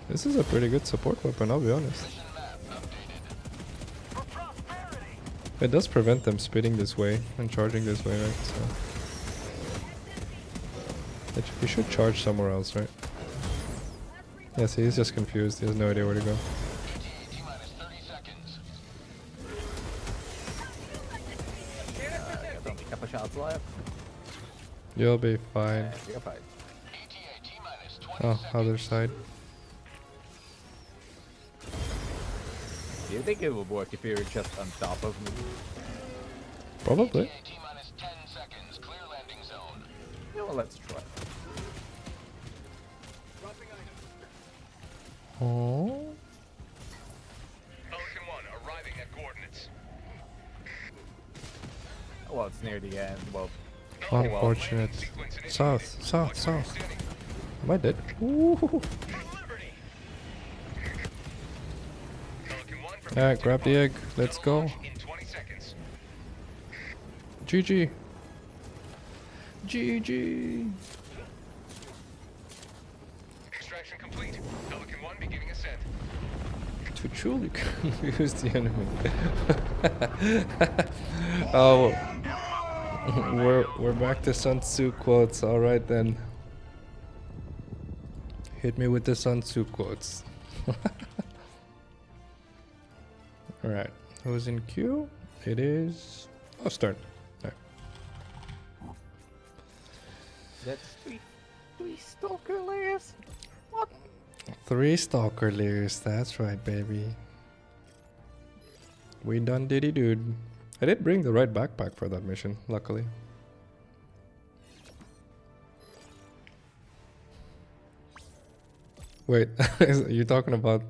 This is a pretty good support weapon, I'll be honest. It does prevent them spitting this way and charging this way, right? So you should charge somewhere else, right? Yeah, see, he's just confused. He has no idea where to go. ETA T-minus 30 seconds. Only a couple shots left. You'll be fine. You're fine. ETA T-minus 20 Oh, seconds. other side. Do you think it would work if you were just on top of me? Probably. ETA T-minus 10 seconds. Clear landing zone. Yeah, well, let's try. Dropping item. Oh. Well, it's near the end. Well, Unfortunate. South, south, south. Am I dead? Ooh. Alright, grab the egg. Let's go. In 20 seconds. GG. GG. Extraction complete. Pelican 1 beginning ascent. To truly confuse the enemy. Oh, we're back to Sun Tzu quotes. All right then. Hit me with the Sun Tzu quotes. All right, who's in queue? It is. Oh, start. All right. that's three stalker layers. What? 3 stalker layers. That's right, baby. We done diddy dude. I did bring the right backpack for that mission, luckily. Wait, are you talking about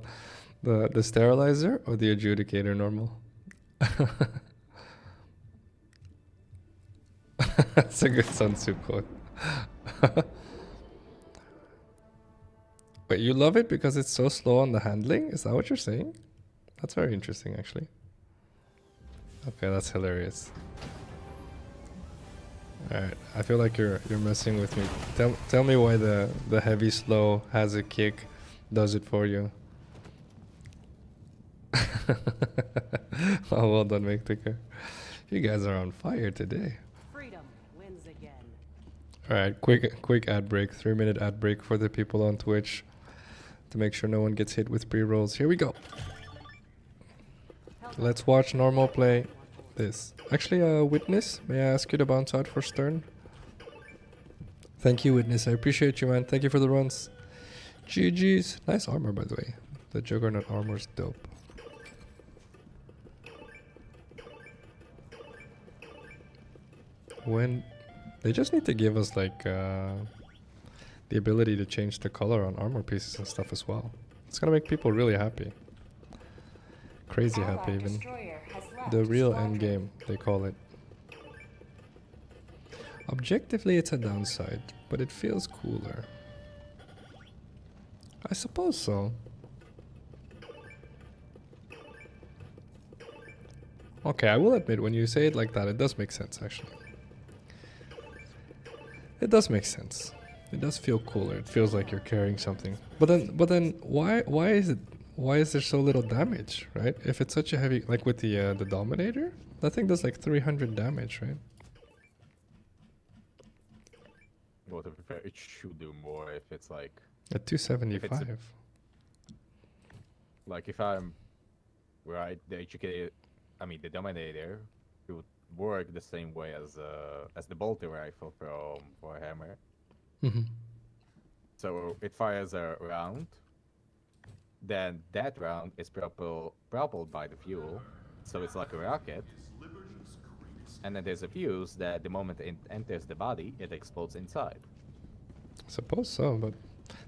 the sterilizer or the adjudicator normal? That's a good Sun Tzu quote. Wait, you love it because it's so slow on the handling? Is that what you're saying? That's very interesting, actually. Okay, that's hilarious. Alright, I feel like you're messing with me. Tell me why the heavy slow has a kick does it for you. Oh, well done, Victor. You guys are on fire today. Freedom wins again. Alright, quick ad break. 3-minute ad break for the people on Twitch to make sure no one gets hit with pre-rolls. Here we go. Let's watch normal play this. Actually, Witness, may I ask you to bounce out for Stern? Thank you, Witness. I appreciate you, man. Thank you for the runs. GG's. Nice armor, by the way. The Juggernaut armor's dope. When they just need to give us like the ability to change the color on armor pieces and stuff as well. It's gonna make people really happy. Crazy happy even. The real end game, they call it. Objectively, it's a downside, but it feels cooler. I suppose so. Okay, I will admit, when you say it like that, it does make sense, actually. It does make sense. It does feel cooler. It feels like you're carrying something. But then, why is there so little damage, right? If it's such a heavy, like with the Dominator, that thing does like 300 damage, right? Well, to be fair, it should do more if it's like... At 275. Like if I'm right, the educated, I mean the Dominator, it would work the same way as the bolter rifle from Warhammer. So it fires a round, then that round is propelled by the fuel, so it's like a rocket. And then there's a fuse that the moment it enters the body, it explodes inside. I suppose so, but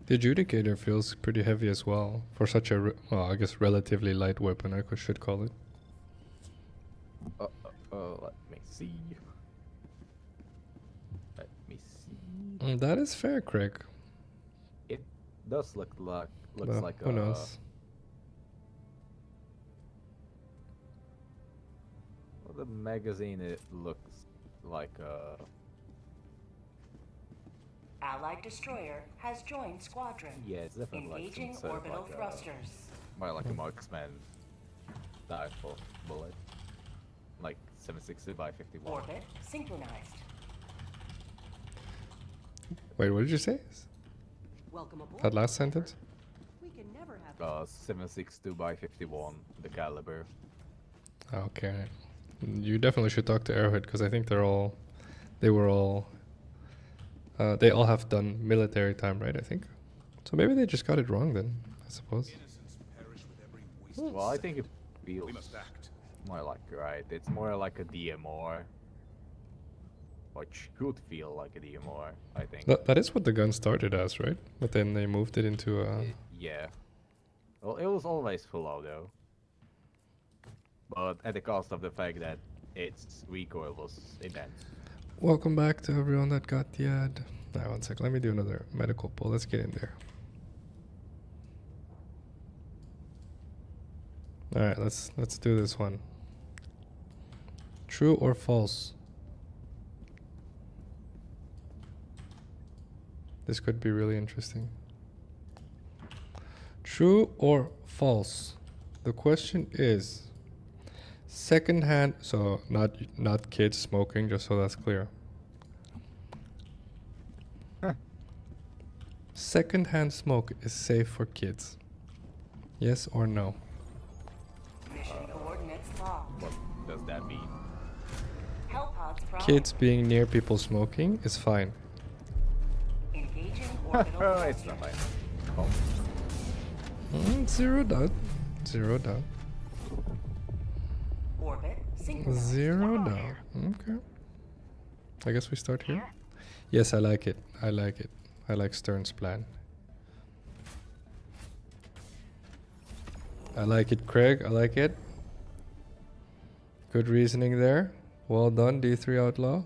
the Adjudicator feels pretty heavy as well for such a, well, I guess relatively light weapon, I should call it. Let me see. Let me see. That is fair, Craig. It does looks Well, like who knows? Well, the magazine, it looks like a... Allied destroyer has joined squadron. Yeah, it's definitely like Engaging some sort of orbital like thrusters. more like a marksman rifle bullet. Like 760 by 51. Orbit synchronized. Wait, what did you say? Welcome aboard. That last sentence? We can never have 762 by 51, the caliber. Okay. You definitely should talk to Arrowhead because I think they all have done military time, right? I think. So maybe they just got it wrong then, I suppose. Well, I think it feels more like, right, it's more like a DMR. Which could feel like a DMR, I think. That is what the gun started as, right? But then they moved it into a... Yeah. Well, it was always full auto. But at the cost of the fact that its recoil was immense. Welcome back to everyone that got the ad. Now, one sec. Let me do another medical poll. Let's get in there. All right, let's do this one. True or false? This could be really interesting. True or false? The question is secondhand, so not kids smoking, just so that's clear. Secondhand smoke is safe for kids. Yes or no? Mission coordinates locked. What does that mean? Hellpods prime. Kids being near people smoking is fine. Engaging orbital Oh, it's thrusters. not fine. Oh. Zero doubt. Zero doubt. Orbit synchronized. Zero doubt. Okay. I guess we start here. Yes, I like it. I like it. I like Stern's plan. I like it, Craig. I like it. Good reasoning there. Well done, D3 Outlaw.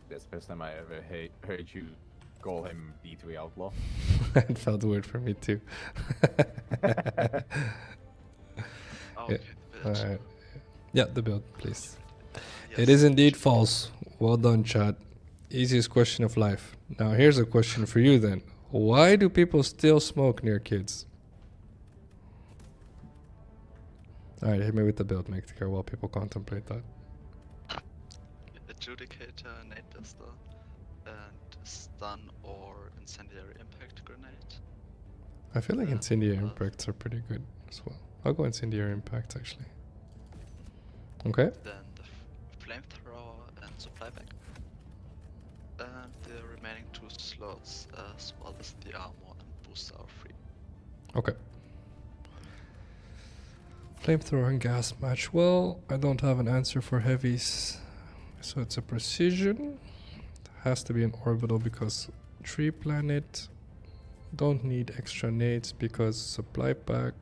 That's the first time I ever heard you call him D3 Outlaw. It felt weird for me too. Okay, Alright. Yeah, the build, please. yes. It is indeed false. Well done, chat. Easiest question of life. Now here's a question for you then. Why do people still smoke near kids? Alright, hit me with the build, make care while people contemplate that. Adjudicator, nade duster, and stun or incendiary impact grenade. I feel like Yeah, incendiary uh, impacts are pretty good as well. I'll go incendiary impacts actually. Okay. Then the flamethrower and supply bag. And the remaining 2 slots as well as the armor and booster are free. Okay. Flamethrower and gas match. Well, I don't have an answer for heavies. So it's a precision. Has to be an orbital because tree planet. Don't need extra nades because supply pack.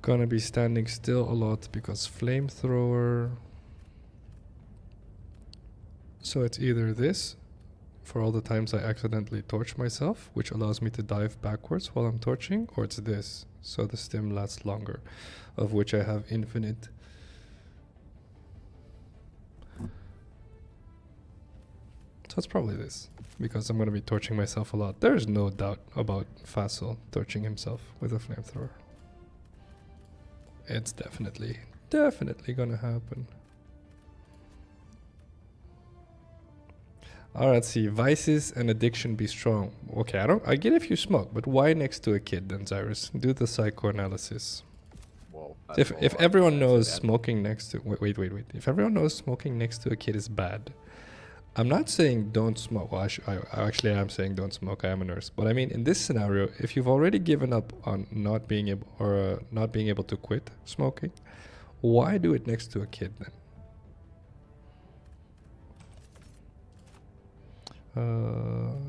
Gonna be standing still a lot because flamethrower. So it's either this, for all the times I accidentally torch myself, which allows me to dive backwards while I'm torching, or it's this, so the stim lasts longer, of which I have infinite. So it's probably this, because I'm going to be torching myself a lot. There's no doubt about Phacil torching himself with a flamethrower. It's definitely going to happen. Alright, let's see. Vices and addiction be strong. Okay, I get if you smoke, but why next to a kid then, Cyrus? Do the psychoanalysis. Well, If that's all everyone I can knows say to that. smoking next to wait. If everyone knows smoking next to a kid is bad, I'm not saying don't smoke. Well, I actually am saying don't smoke. I am a nurse, but I mean in this scenario, if you've already given up on not being able to quit smoking, why do it next to a kid then?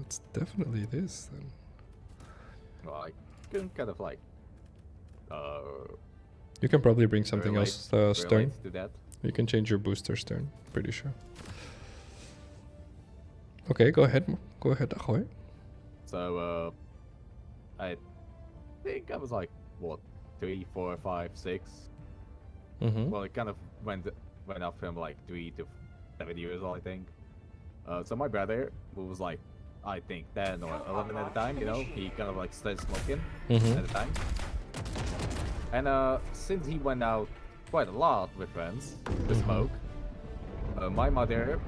It's definitely this then. Well, I can kind of like You can probably bring something else, Stern. relate to that. You can change your booster, Stern. Pretty sure. Okay, go ahead. Go ahead, Ahoy. So I think I was like what 3, 4, 5, 6. Mm-hmm. Well, it kind of went up from like 3 to 7 years old, I think. So my brother, who was like, I think 10 or 11 at the time, you know, he kind of like started smoking Mm-hmm. at the time. And since he went out quite a lot with friends to smoke, my mother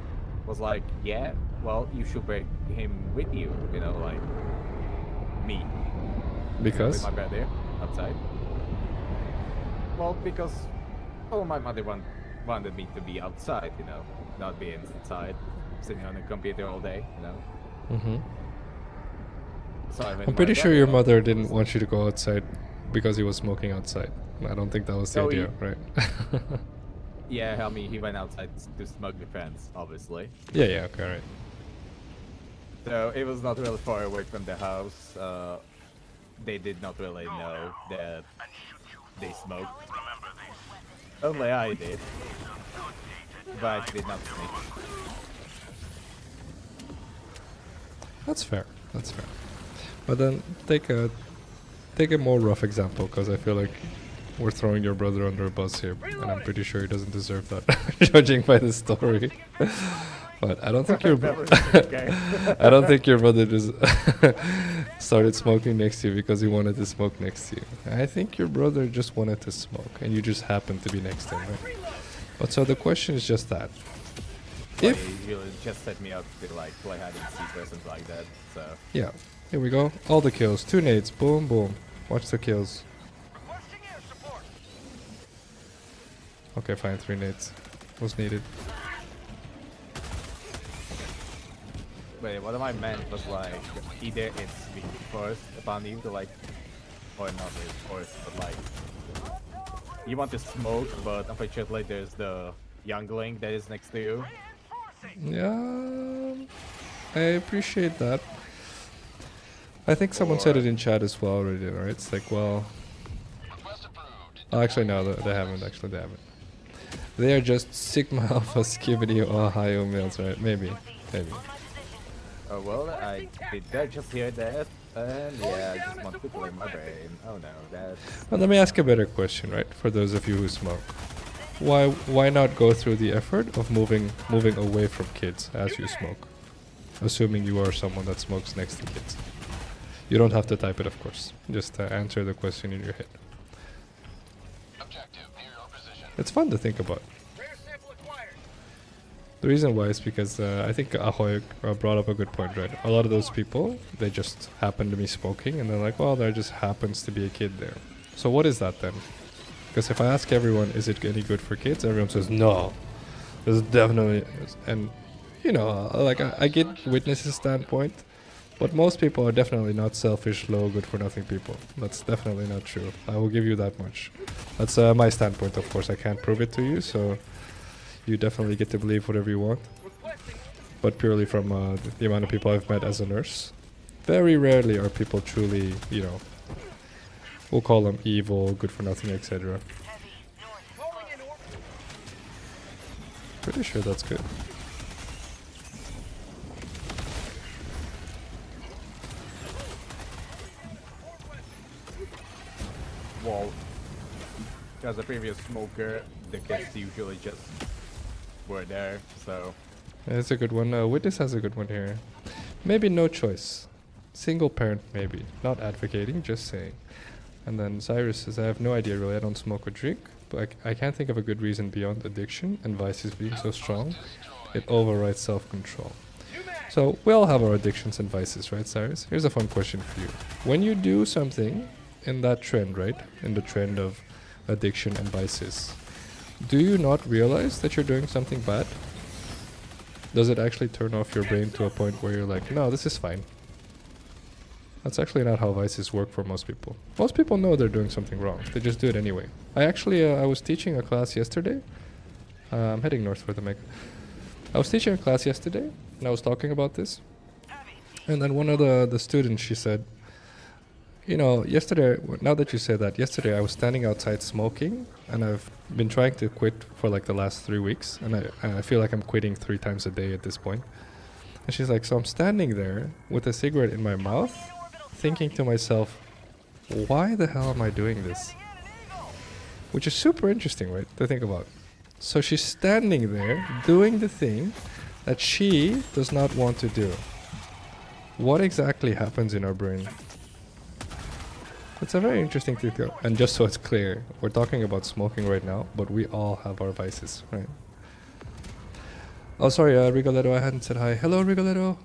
was like, yeah, well, you should bring him with you, you know, like me. Because? With my brother outside. Well, because my mother wanted me to be outside, you know, not be inside, sitting on the computer all day, you know. Mm-hmm. So I I'm pretty sure your mother didn't want you to go outside because he was smoking outside. I don't think that was the No, idea, right? Yeah, I mean, he went outside to smoke with friends, obviously. Yeah, okay, right. So it was not really far away from the house. they did not really know that they smoked. Only I did, but did not sneak. That's fair. That's fair. But then take a more rough example, because I feel like we're throwing your brother under a bus here, and I'm pretty sure he doesn't deserve that, judging by the story. But I don't think your I don't think your brother just started smoking next to you because he wanted to smoke next to you. I think your brother just wanted to smoke, and you just happened to be next to him, right? But so the question is just that. If you just set me up to like play hide and seek or something like that, so Yeah, here we go. All the kills. 2 nades. Boom, boom. Watch the kills. Okay, fine. 3 nades. Was needed. wait, what I meant was like either it's being forced upon you to like, or not really forced, but like you want to smoke, but unfortunately there's the youngling that is next to you. Yeah, I appreciate that. I think someone said it in chat as well already, right? It's like, well... Oh, actually, no, they haven't. Actually, they haven't. They are just Sigma Alpha Skibidi Ohio males, right? Maybe. Maybe. Oh well, I did just hear that, and yeah, I just want to play my brain. Oh no, that's... Well, let me ask a better question, right? For those of you who smoke. Why not go through the effort of moving away from kids as you smoke? Assuming you are someone that smokes next to kids. You don't have to type it, of course. Just answer the question in your head. It's fun to think about. The reason why is because I think Ahoy brought up a good point, right? A lot of those people, they just happen to be smoking, and they're like, well, there just happens to be a kid there. So what is that then? Because if I ask everyone, is it any good for kids? Everyone says, no. There's definitely... And, you know, like, I get Witness's standpoint, but most people are definitely not selfish, low, good-for-nothing people. That's definitely not true. I will give you that much. That's my standpoint, of course. I can't prove it to you, so you definitely get to believe whatever you want. But purely from the amount of people I've met as a nurse, very rarely are people truly, you know, we'll call them evil, good for nothing, etc. Pretty sure that's good. Well, as a previous smoker, the kids usually just were there, so... That's a good one. Witness has a good one here. Maybe no choice. Single parent, maybe. Not advocating, just saying. And then Cyrus says, I have no idea really, I don't smoke or drink, but I can't think of a good reason beyond addiction and vices being so strong, it overrides self-control. So we all have our addictions and vices, right, Cyrus? Here's a fun question for you. When you do something in that trend, right, in the trend of addiction and vices, do you not realize that you're doing something bad? Does it actually turn off your brain to a point where you're like, no, this is fine? That's actually not how vices work for most people. Most people know they're doing something wrong. They just do it anyway. I was teaching a class yesterday. I'm heading north for the mega. I was teaching a class yesterday, and I was talking about this. And then one of the students, she said, you know, yesterday, now that you say that, yesterday I was standing outside smoking, and I've been trying to quit for like the last 3 weeks, and I feel like I'm quitting 3 times a day at this point. And she's like, so I'm standing there with a cigarette in my mouth, thinking to myself, why the hell am I doing this? Which is super interesting, right, to think about. So she's standing there doing the thing that she does not want to do. What exactly happens in our brain? It's a very interesting thing to go. And just so it's clear, we're talking about smoking right now, but we all have our vices, right? Oh, sorry, Rigoletto, I hadn't said hi. Hello, Rigoletto.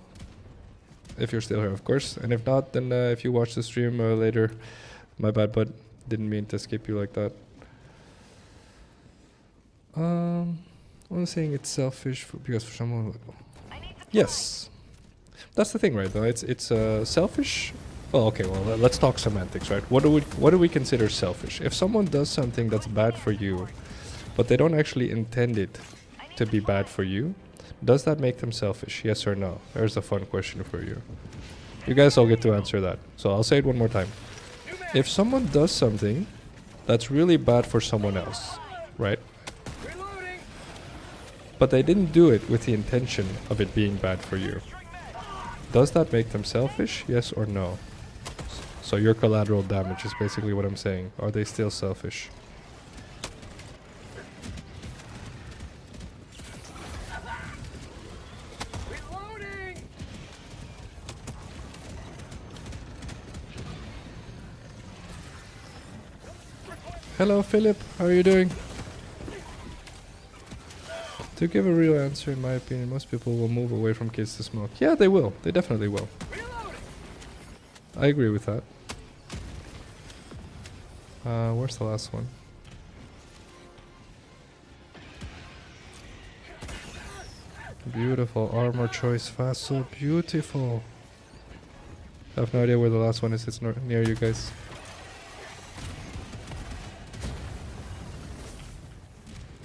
If you're still here, of course. And if not, then if you watch the stream later, my bad, but didn't mean to skip you like that. I'm saying it's selfish because for someone... Yes. That's the thing, right, though. It's selfish. Oh, okay, well, let's talk semantics, right? What do we consider selfish? If someone does something that's bad for you, but they don't actually intend it to be bad for you, does that make them selfish? Yes or no? There's a fun question for you. You guys all get to answer that. So I'll say it one more time. if someone does something that's really bad for someone else, right? Reloading. But they didn't do it with the intention of it being bad for you. Does that make them selfish? Yes or no? So your collateral damage is basically what I'm saying. Are they still selfish? Reloading. Hello, Philip. How are you doing? To give a real answer, in my opinion, most people will move away from kids to smoke. Yeah, they will. They definitely will. Reloading. I agree with that. Where's the last one? Beautiful armor choice, Phacil. Beautiful. I have no idea where the last one is. It's near you guys.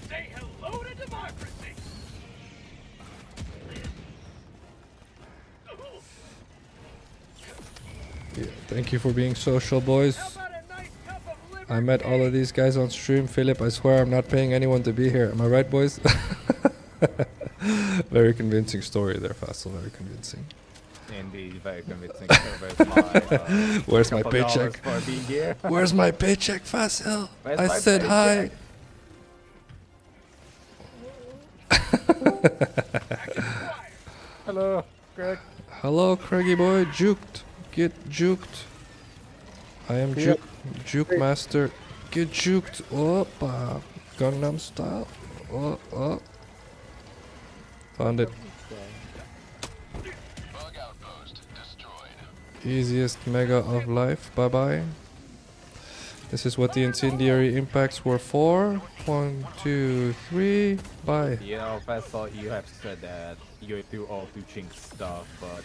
Say hello to democracy. Yeah, thank you for being social, boys. How about a nice cup of liver? I met all of these guys on stream. Philip, I swear I'm not paying anyone to be here. Am I right, boys? Very convincing story there, Phacil. Very convincing. Indeed, very convincing. So Where's my couple dollars paycheck? for being here. Where's my paycheck, Phacil? Where's I my said hi. Hello, Greg. Hello, Craigie boy. Juked. Get juked. I am juke master. Get juked. Oppa. Gangnam style. Oh, oh. Found it. Bug outpost destroyed. Easiest mega of life. Bye bye. This is what the incendiary impacts were for. 1, 2, 3. Bye. You know, Phacil, you have said that you do all to jinx stuff, but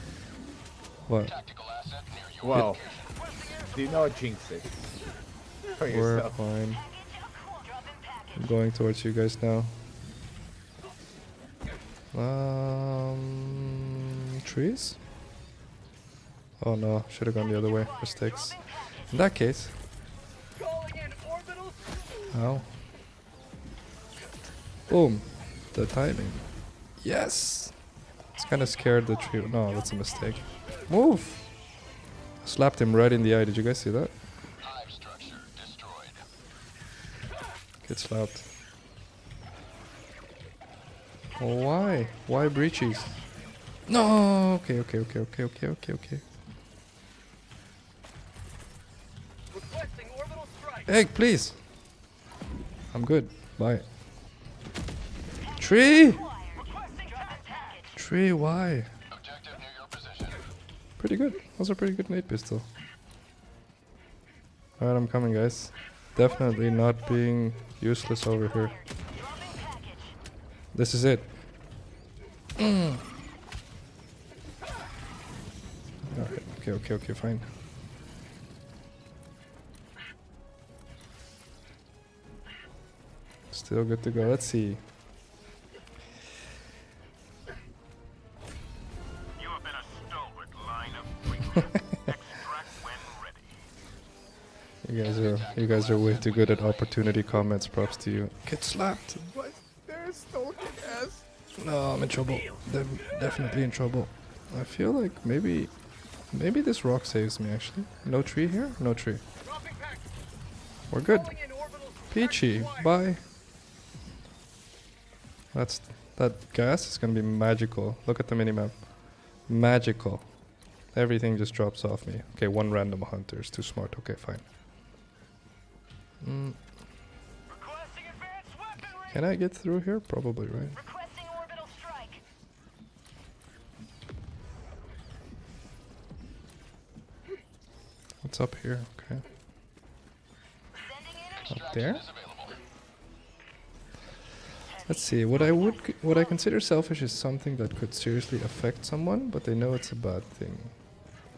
What? Tactical asset near you. well, do not jinx it for We're yourself. fine. I'm going towards you guys now. Trees? Oh no, should have gone the other way. Mistakes. In that case, Calling in orbital. ow. Boom. The timing. Yes! It's kind of scared the tree. No, that's a mistake. Move! Slapped him right in the eye. Did you guys see that? Hive structure destroyed. Get slapped. Why? Why breaches? No! Okay. Requesting orbital strike. Egg, please! I'm good. Bye. Tree! Tree, why? Objective near your position. Pretty good. That was a pretty good nade pistol. Alright, I'm coming, guys. Definitely not being useless over here. This is it. Alright, okay, fine. Still good to go. Let's see. You have been a stalwart line of frequent. Extract when ready. You guys are way too good at opportunity comments. Props to you. Get slapped. What? There's stalking ass. No, I'm in trouble. Definitely in trouble. I feel like maybe this rock saves me actually. No tree here? No tree. Dropping package. We're good. Calling in orbital strike Peachy, required. bye. That gas is gonna be magical. Look at the minimap. Magical. Everything just drops off me. Okay, one random hunter is too smart. Okay, fine. Requesting advanced weaponry. Can I get through here? Probably, right? Requesting orbital strike. What's up here? Okay. Sending in Up there? Is available. Let's see. What I consider selfish is something that could seriously affect someone, but they know it's a bad thing.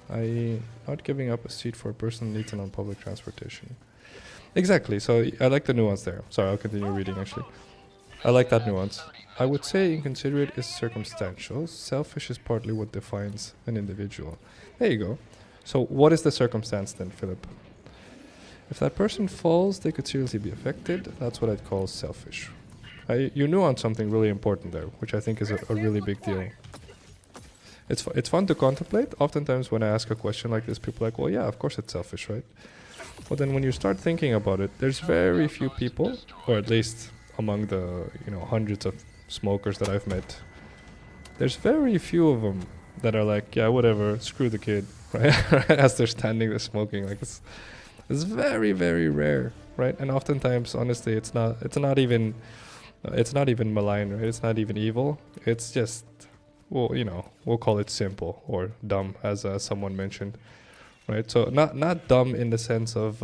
I.e., not giving up a seat for a person needs on public transportation. Exactly. So I like the nuance there. Sorry, I'll continue reading actually. I like that nuance. I would say inconsiderate is circumstantial. Selfish is partly what defines an individual. There you go. So what is the circumstance then, Philip? If that person falls, they could seriously be affected. That's what I'd call selfish. You nuance something really important there, which I think is a really big deal. It's fun to contemplate. Oftentimes when I ask a question like this, people are like, well, yeah, of course it's selfish, right? But then when you start thinking about it, there's very few people, or at least among the hundreds of smokers that I've met, there's very few of them that are like, yeah, whatever, screw the kid, right? As they're standing there smoking, like it's very, very rare, right? And oftentimes, honestly, it's not even malign, right? It's not even evil. It's just, well, we'll call it simple or dumb, as someone mentioned, right? So not dumb in the sense of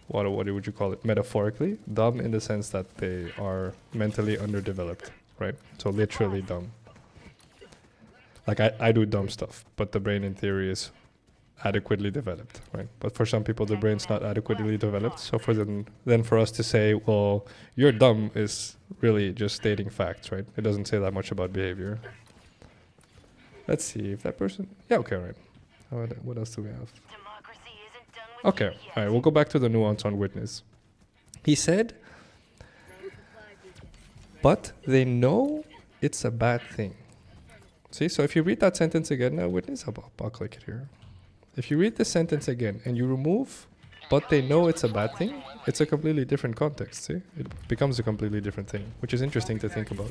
what would you call it? Metaphorically, dumb in the sense that they are mentally underdeveloped, right? So literally dumb. Like I do dumb stuff, but the brain in theory is adequately developed, right? But for some people, the brain's not adequately developed. So for then for us to say, well, you're dumb is really just stating facts, right? It doesn't say that much about behavior. Let's see if that person. Yeah, okay, right. What else do we have? Democracy isn't done with Okay, you yet. all right. We'll go back to the nuance on witness. He said, but they know it's a bad thing. See, so if you read that sentence again, now witness, I'll click it here. If you read the sentence again and you remove, but they know it's a bad thing, it's a completely different context, see? It becomes a completely different thing, which is interesting to think about.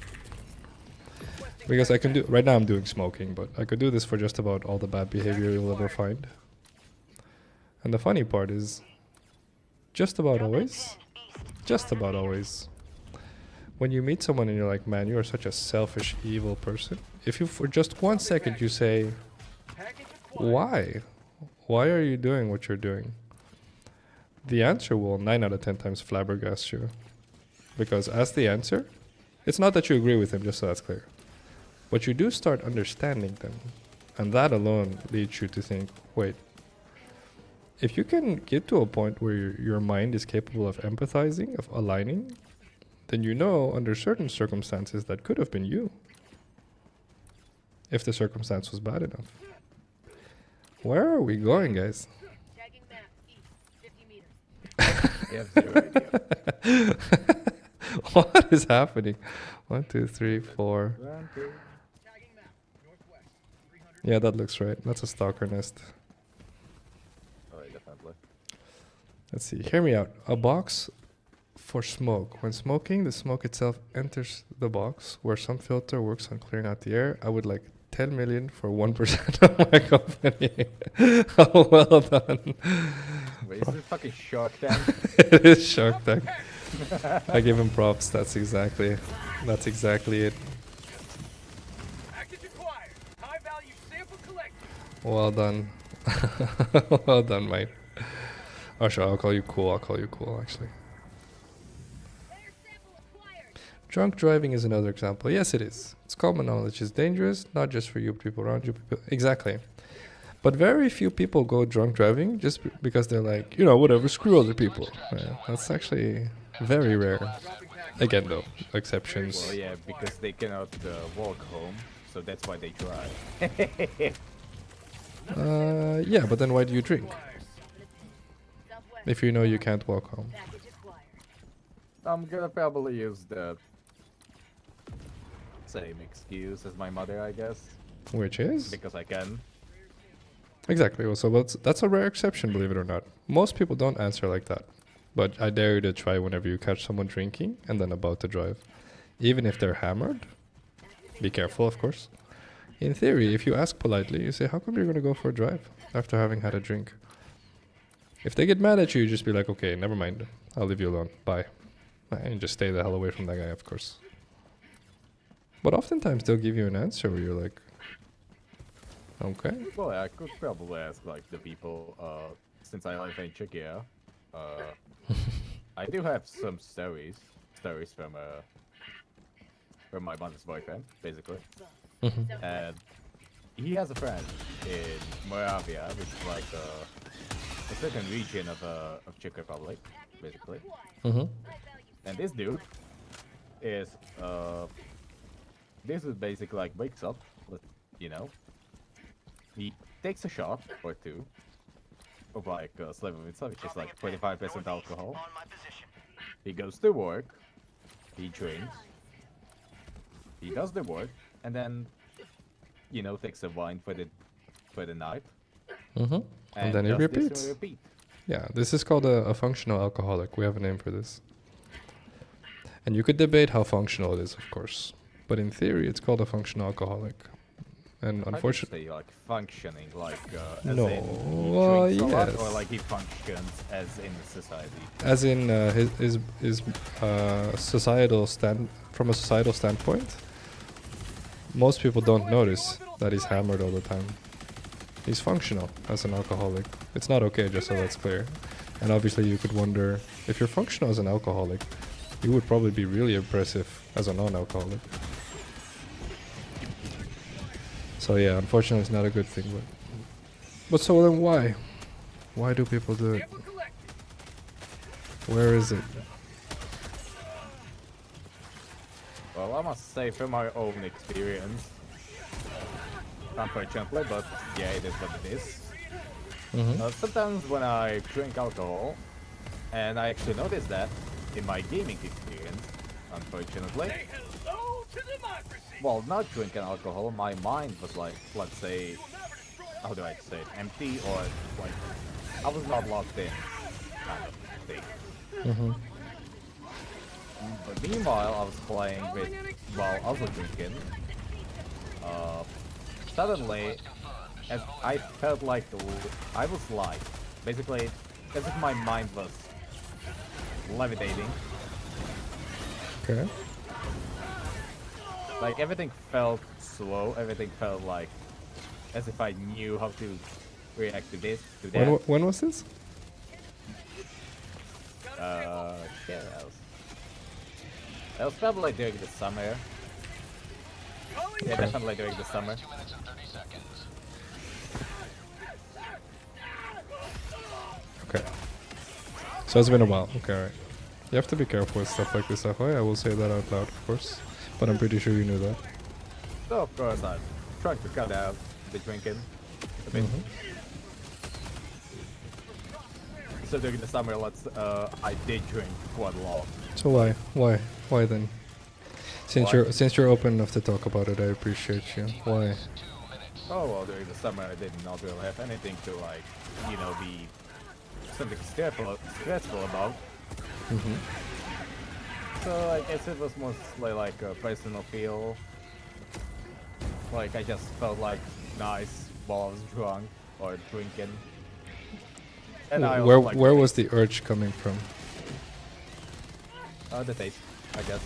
Because I can do, right now I'm doing smoking, but I could do this for just about all the bad behavior you'll ever find. And the funny part is, just about always, when you meet someone and you're like, man, you are such a selfish, evil person, if you for just 1 second you say, why? Why are you doing what you're doing? The answer will 9 out of 10 times flabbergast you. Because as the answer, it's not that you agree with him, just so that's clear. But you do start understanding them. And that alone leads you to think, wait, if you can get to a point where your mind is capable of empathizing, of aligning, then you know under certain circumstances that could have been you. If the circumstance was bad enough. Where are we going, guys? Tagging map, east, 50 meters. I have 0 idea. What is happening? 1, 2, 3, 4. Tagging map, northwest, 300. Yeah, that looks right. That's a stalker nest. Oh, yeah, definitely. Let's see. Hear me out. A box for smoke. When smoking, the smoke itself enters the box where some filter works on clearing out the air. I would like 10 million for 1% of my company. Oh, well done. Wait, is this fucking Shark Tank? It is Shark Tank. I give him props. That's exactly it. Package acquired. High value sample collected. Well done. Well done, mate. Oh, sure. I'll call you cool, actually. Player sample acquired. Drunk driving is another example. Yes, it is. It's common knowledge. It's dangerous, not just for you, people around you. Exactly. But very few people go drunk driving just because they're like, whatever, screw other people. Yeah, that's actually very rare. Again, though, exceptions. Well, yeah, because they cannot walk home, so that's why they drive. Yeah, but then why do you drink? If you know you can't walk home. Package acquired. I'm gonna probably use the same excuse as my mother, I guess, Which is? because I can. Exactly. Well, so that's a rare exception, believe it or not. Most people don't answer like that. But I dare you to try whenever you catch someone drinking and then about to drive. Even if they're hammered, be careful, of course. In theory, if you ask politely, you say, how come you're going to go for a drive after having had a drink? If they get mad at you, just be like, okay, never mind. I'll leave you alone. Bye. And just stay the hell away from that guy, of course. But oftentimes they'll give you an answer where you're like, okay. Well, I could probably ask like the people, since I live in Czechia, I do have some stories from my mother's boyfriend, basically. And he has a friend in Moravia, which is like a certain region of Czech Republic, basically. And this dude is basically like wakes up, he takes a shot or two, of like Slivovica, which is like 25% alcohol. He goes to work, he drinks, he does the work, and then, you know, takes a wine for the night. And then he does this repeats. and repeat. Yeah, this is called a functional alcoholic. We have a name for this. And you could debate how functional it is, of course. But in theory, it's called a functional alcoholic. And unfortunately, Say like functioning, like as No, in well, he drinks a lot, or yes. like he functions as in society. as in his societal from a societal standpoint, most people don't notice that he's hammered all the time. He's functional as an alcoholic. It's not okay, just so that's clear. And obviously you could wonder, if you're functional as an alcoholic, you would probably be really impressive as a non-alcoholic. So yeah, unfortunately it's not a good thing, but so then why? Why do people do it? Where is it? Well, I must say from my own experience, unfortunately, but yeah, it is what it is. Sometimes when I drink alcohol, and I actually noticed that in my gaming experience, unfortunately, Say hello to democracy. while not drinking alcohol, my mind was like, let's say, how do I say it, empty, or like, I was not locked in, kind of thing. But meanwhile, I was playing with, while also drinking, suddenly, as I felt like I was light, basically, as if my mind was levitating. Okay. Like everything felt slow, everything felt like as if I knew how to react to this, to that. When was this? Yeah, that was probably during the summer. Yeah, definitely during the summer. Okay. So it's been a while. Okay, alright. You have to be careful with stuff like this, Ahoy. I will say that out loud, of course. But I'm pretty sure you knew that. So of course I tried to cut out the drinking a bit. So during the summer, I did drink quite a lot. So why? Why then? Since you're open enough to talk about it, I appreciate you. Why? Oh well, during the summer I did not really have anything to like, you know, be something stressful about. So I guess it was mostly like a personal feel. Like I just felt like nice while I was drunk or drinking. And I Where also like where was the urge coming from? the taste, I guess.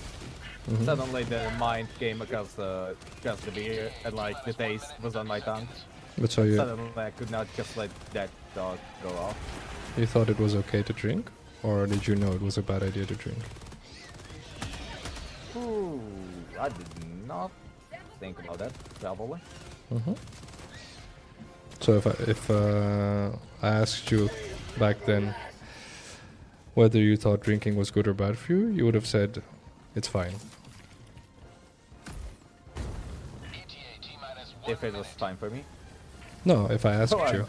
Suddenly the mind came across the beer and like the taste was on my tongue. But so you Suddenly I could not just let that thought go off. you thought it was okay to drink, or did you know it was a bad idea to drink? Ooh, I did not think about that, probably. So if I asked you back then whether you thought drinking was good or bad for you, you would have said it's fine. If it was fine for me. No, if I asked you,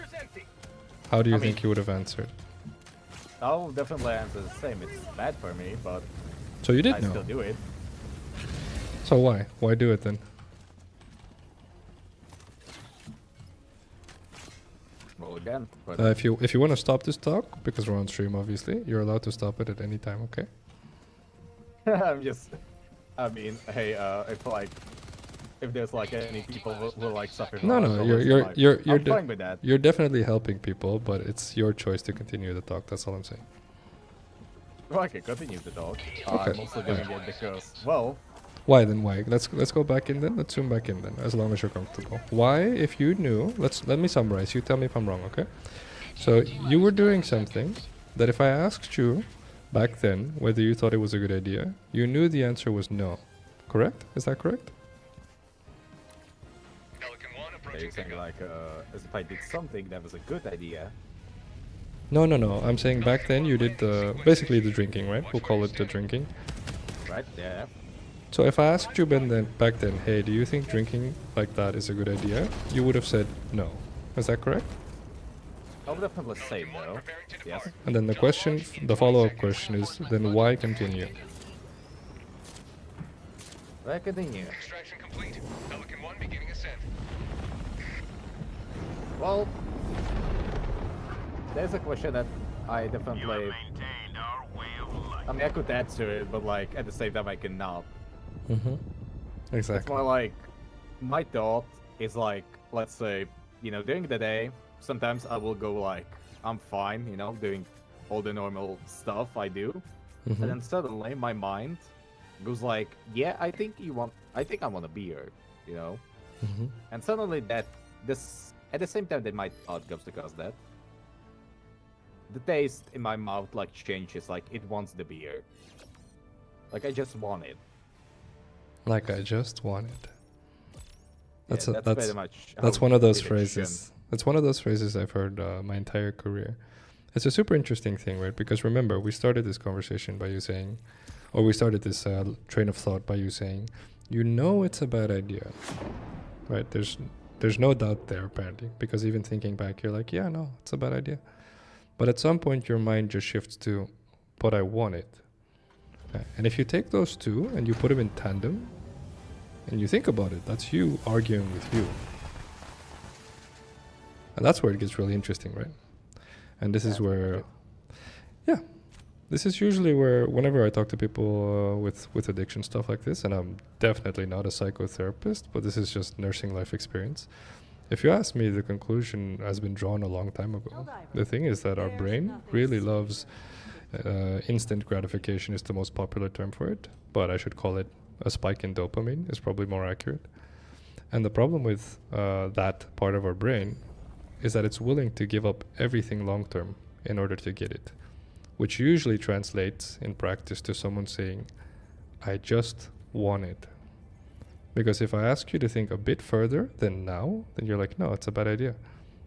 how do you I mean- think you would have answered? I'll definitely answer the same. It's bad for me, but So you did I know. still do it. So why? Why do it then? Well, again, but If you want to stop this talk, because we're on stream, obviously, you're allowed to stop it at any time. Okay? I'm just. I mean, hey, if there's like any people who like suffer. No, from no, alcoholism, you're I'm fine with that. You're definitely helping people, but it's your choice to continue the talk. That's all I'm saying. Well, I can continue the talk. Okay. I'm also doing it because, well, Why then? Why? Let's go back in then. Let's zoom back in then, as long as you're comfortable. Why, if you knew? Let me summarize. You tell me if I'm wrong, okay? So you were doing something that if I asked you back then whether you thought it was a good idea, you knew the answer was no. Correct? Is that correct? Pelican 1 they're approaching saying pickup. like, as if I did something that was a good idea. No. I'm saying back then you did basically the drinking, right? We'll call it the drinking. Right? Yeah. So if I asked you back then, hey, do you think drinking like that is a good idea? You would have said no. Is that correct? I would definitely say no. Yes. And then the follow-up question is, then why continue? Let's continue. Extraction complete. Pelican 1 beginning ascent. Well, there's a question that I definitely. I mean, I could answer it, but like at the same time, I cannot. Mm-hmm. It's Exactly. more like my thought is like, let's say, during the day, sometimes I will go like, I'm fine, doing all the normal stuff I do, Mm-hmm. and then suddenly my mind goes like, yeah, I think I want a beer, Mm-hmm. and suddenly this at the same time that my thought goes to cause that, the taste in my mouth like changes, like it wants the beer, like I just want it. Like I just want it. That's Yeah, pretty much that's how one of those addiction- phrases. That's one of those phrases I've heard my entire career. It's a super interesting thing, right? Because remember, we started this conversation by you saying, or we started this train of thought by you saying, it's a bad idea, right? There's no doubt there apparently, because even thinking back, you're like, yeah, no, it's a bad idea. But at some point, your mind just shifts to, but I want it. And if you take those two and you put them in tandem, and you think about it, that's you arguing with you. And that's where it gets really interesting, right? And this is where, this is usually where, whenever I talk to people with addiction stuff like this, and I'm definitely not a psychotherapist, but this is just nursing life experience. If you ask me, the conclusion has been drawn a long time ago. The thing is that our brain really loves instant gratification is the most popular term for it, but I should call it a spike in dopamine is probably more accurate. And the problem with that part of our brain is that it's willing to give up everything long term in order to get it, which usually translates in practice to someone saying, I just want it. Because if I ask you to think a bit further than now, then you're like, no, it's a bad idea.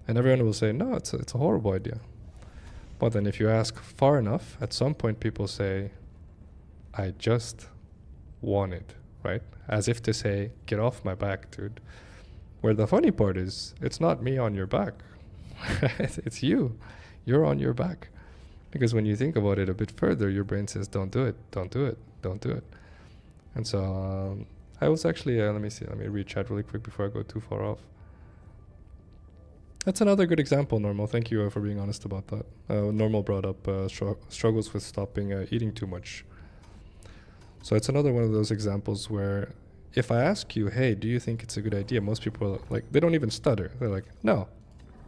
And everyone will say, no, it's a horrible idea. But then if you ask far enough, at some point people say, I just want it, right? As if to say, get off my back, dude. Where the funny part is, it's not me on your back. It's you. You're on your back. Because when you think about it a bit further, your brain says, don't do it, don't do it, don't do it. And so I was actually, let me read chat really quick before I go too far off. That's another good example, Normal. Thank you for being honest about that. Normal brought up struggles with stopping eating too much. So it's another one of those examples where if I ask you, hey, do you think it's a good idea? Most people are like, they don't even stutter. They're like, no,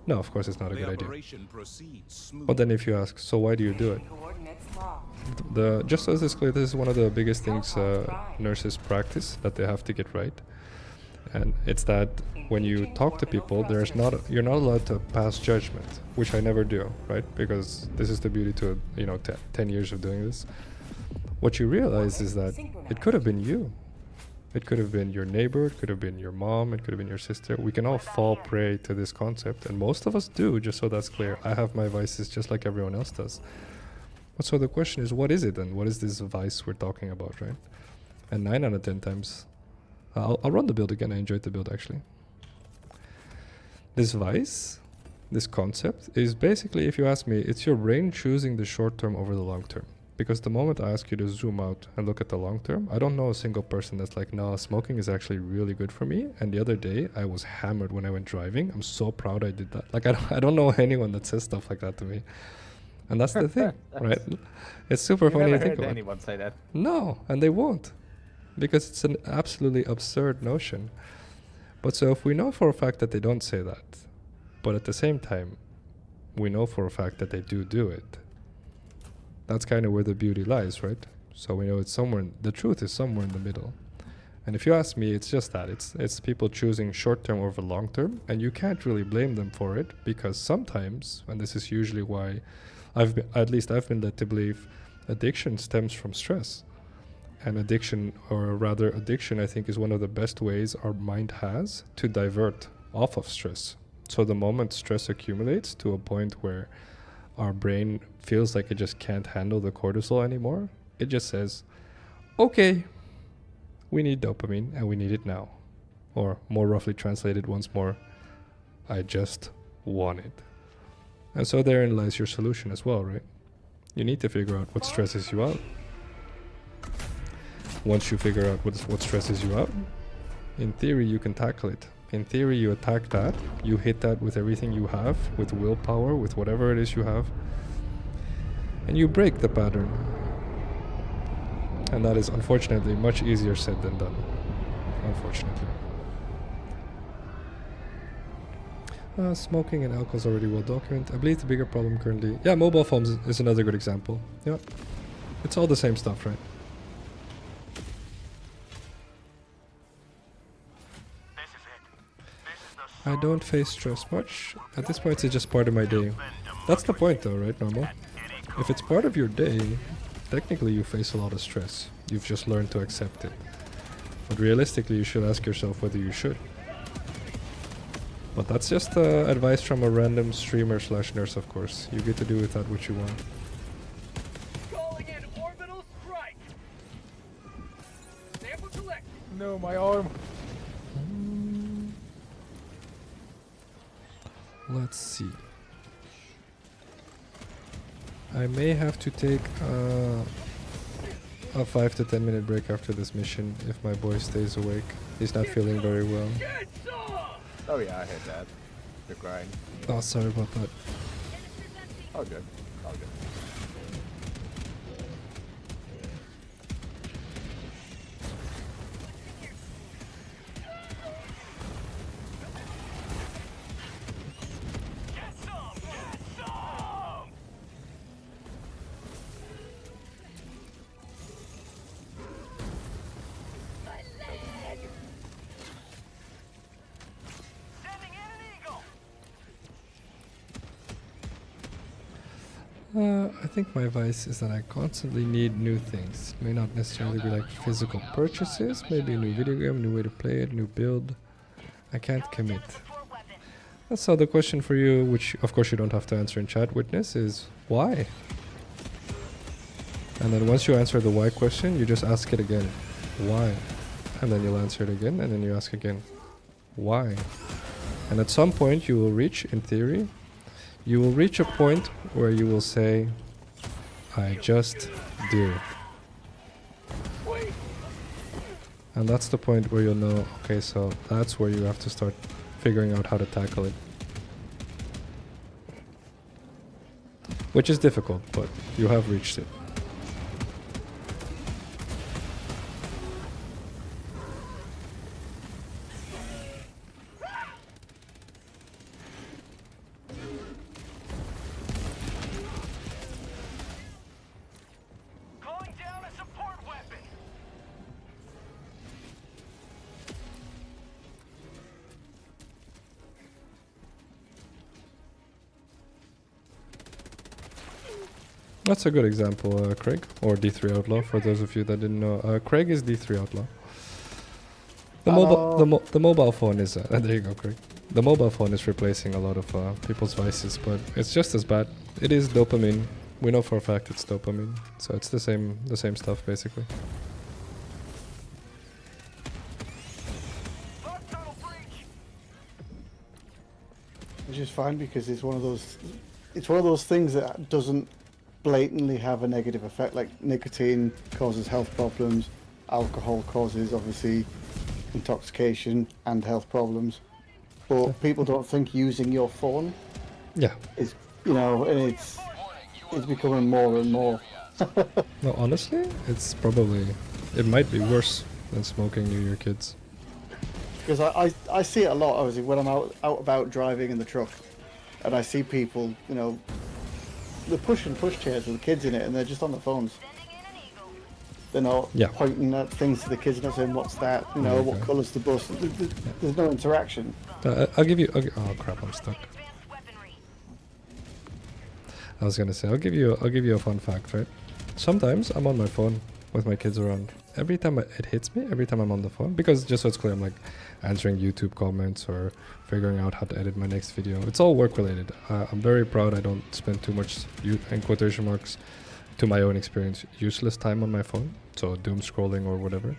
of course it's not a good idea. But then if you ask, so why do you do it? Coordinates locked. Just as it's clear, this is one of the biggest things nurses practice that they have to get right. And it's that when you talk to people, you're not allowed to pass judgment, which I never do, right? Because this is the beauty to 10 years of doing this. What you realize is that it could have been you. It could have been your neighbor, it could have been your mom, it could have been your sister. We can all fall prey to this concept, and most of us do, just so that's clear. I have my vices just like everyone else does. But so the question is, what is it then? What is this vice we're talking about, right? And 9 out of 10 times, I'll run the build again. I enjoyed the build, actually. This vice, this concept, is basically, if you ask me, it's your brain choosing the short term over the long term. Because the moment I ask you to zoom out and look at the long term, I don't know a single person that's like, no, smoking is actually really good for me. And the other day, I was hammered when I went driving. I'm so proud I did that. Like, I don't know anyone that says stuff like that to me. And that's the thing, right? It's super funny to think about. Anyone say that? No, and they won't. Because it's an absolutely absurd notion. But so if we know for a fact that they don't say that, but at the same time, we know for a fact that they do it, that's kind of where the beauty lies, right? So we know it's somewhere, the truth is somewhere in the middle. And if you ask me, it's just that. It's people choosing short term over long term, and you can't really blame them for it, because sometimes, and this is usually why I've been led to believe addiction stems from stress. And addiction, I think, is one of the best ways our mind has to divert off of stress. So the moment stress accumulates to a point where our brain feels like it just can't handle the cortisol anymore, it just says, okay, we need dopamine and we need it now. Or more roughly translated once more, I just want it. And so therein lies your solution as well, right? You need to figure out what stresses you out. Once you figure out what stresses you out, in theory you can tackle it. In theory you attack that, you hit that with everything you have, with willpower, with whatever it is you have, and you break the pattern. And that is unfortunately much easier said than done. Unfortunately. Smoking and alcohol is already well documented. I believe the bigger problem currently... Yeah, mobile phones is another good example. Yeah. It's all the same stuff, right? I don't face stress much. At this point, it's just part of my day. That's the point though, right, Normal? If it's part of your day, technically you face a lot of stress. You've just learned to accept it. But realistically, you should ask yourself whether you should. But that's just advice from a random streamer / nurse, of course. You get to do with that what you want. Calling in orbital strike. Sample collect. No, my arm. Let's see. I may have to take a 5 to 10 minute break after this mission if my boy stays awake. He's not feeling very well. Get some. Oh yeah, I heard that. The grind. Oh, sorry about that. All good. All good. I think my vice is that I constantly need new things. May not necessarily be like physical purchases, maybe a new video game, new way to play it, new build. I can't commit. So the question for you, which of course you don't have to answer in chat, Witness, is why? And then once you answer the why question, you just ask it again. Why? And then you'll answer it again, and then you ask again. Why? And at some point you will reach, in theory, you will reach a point where you will say, I just do. And that's the point where you'll know, okay, so that's where you have to start figuring out how to tackle it. Which is difficult, but you have reached it. That's a good example, Craig, or D3 Outlaw, for those of you that didn't know. Craig is D3 Outlaw. The mobile phone is, there you go, Craig. The mobile phone is replacing a lot of people's vices, but it's just as bad. It is dopamine. We know for a fact it's dopamine, so it's the same stuff, basically. Which is fine because it's one of those things that doesn't blatantly have a negative effect. Like nicotine causes health problems, alcohol causes obviously intoxication and health problems, but people don't think using your phone is, you know, and it's becoming more and more. No, honestly, it might be worse than smoking near your kids. Because I see it a lot, obviously, when I'm out about driving in the truck, and I see people, you know, they're pushing pushchairs with the kids in it, and they're just on their phones. They're not pointing at things to the kids, not saying, what's that, you know, what colour's the bus. There's no interaction. I'll give you... oh crap, I'm stuck. I was gonna say, I'll give you a fun fact, right? Sometimes I'm on my phone with my kids around. Every time it hits me, every time I'm on the phone, because just so it's clear, I'm like answering YouTube comments or figuring out how to edit my next video. It's all work related. I'm very proud I don't spend too much, in quotation marks, to my own experience, useless time on my phone. So doom scrolling or whatever.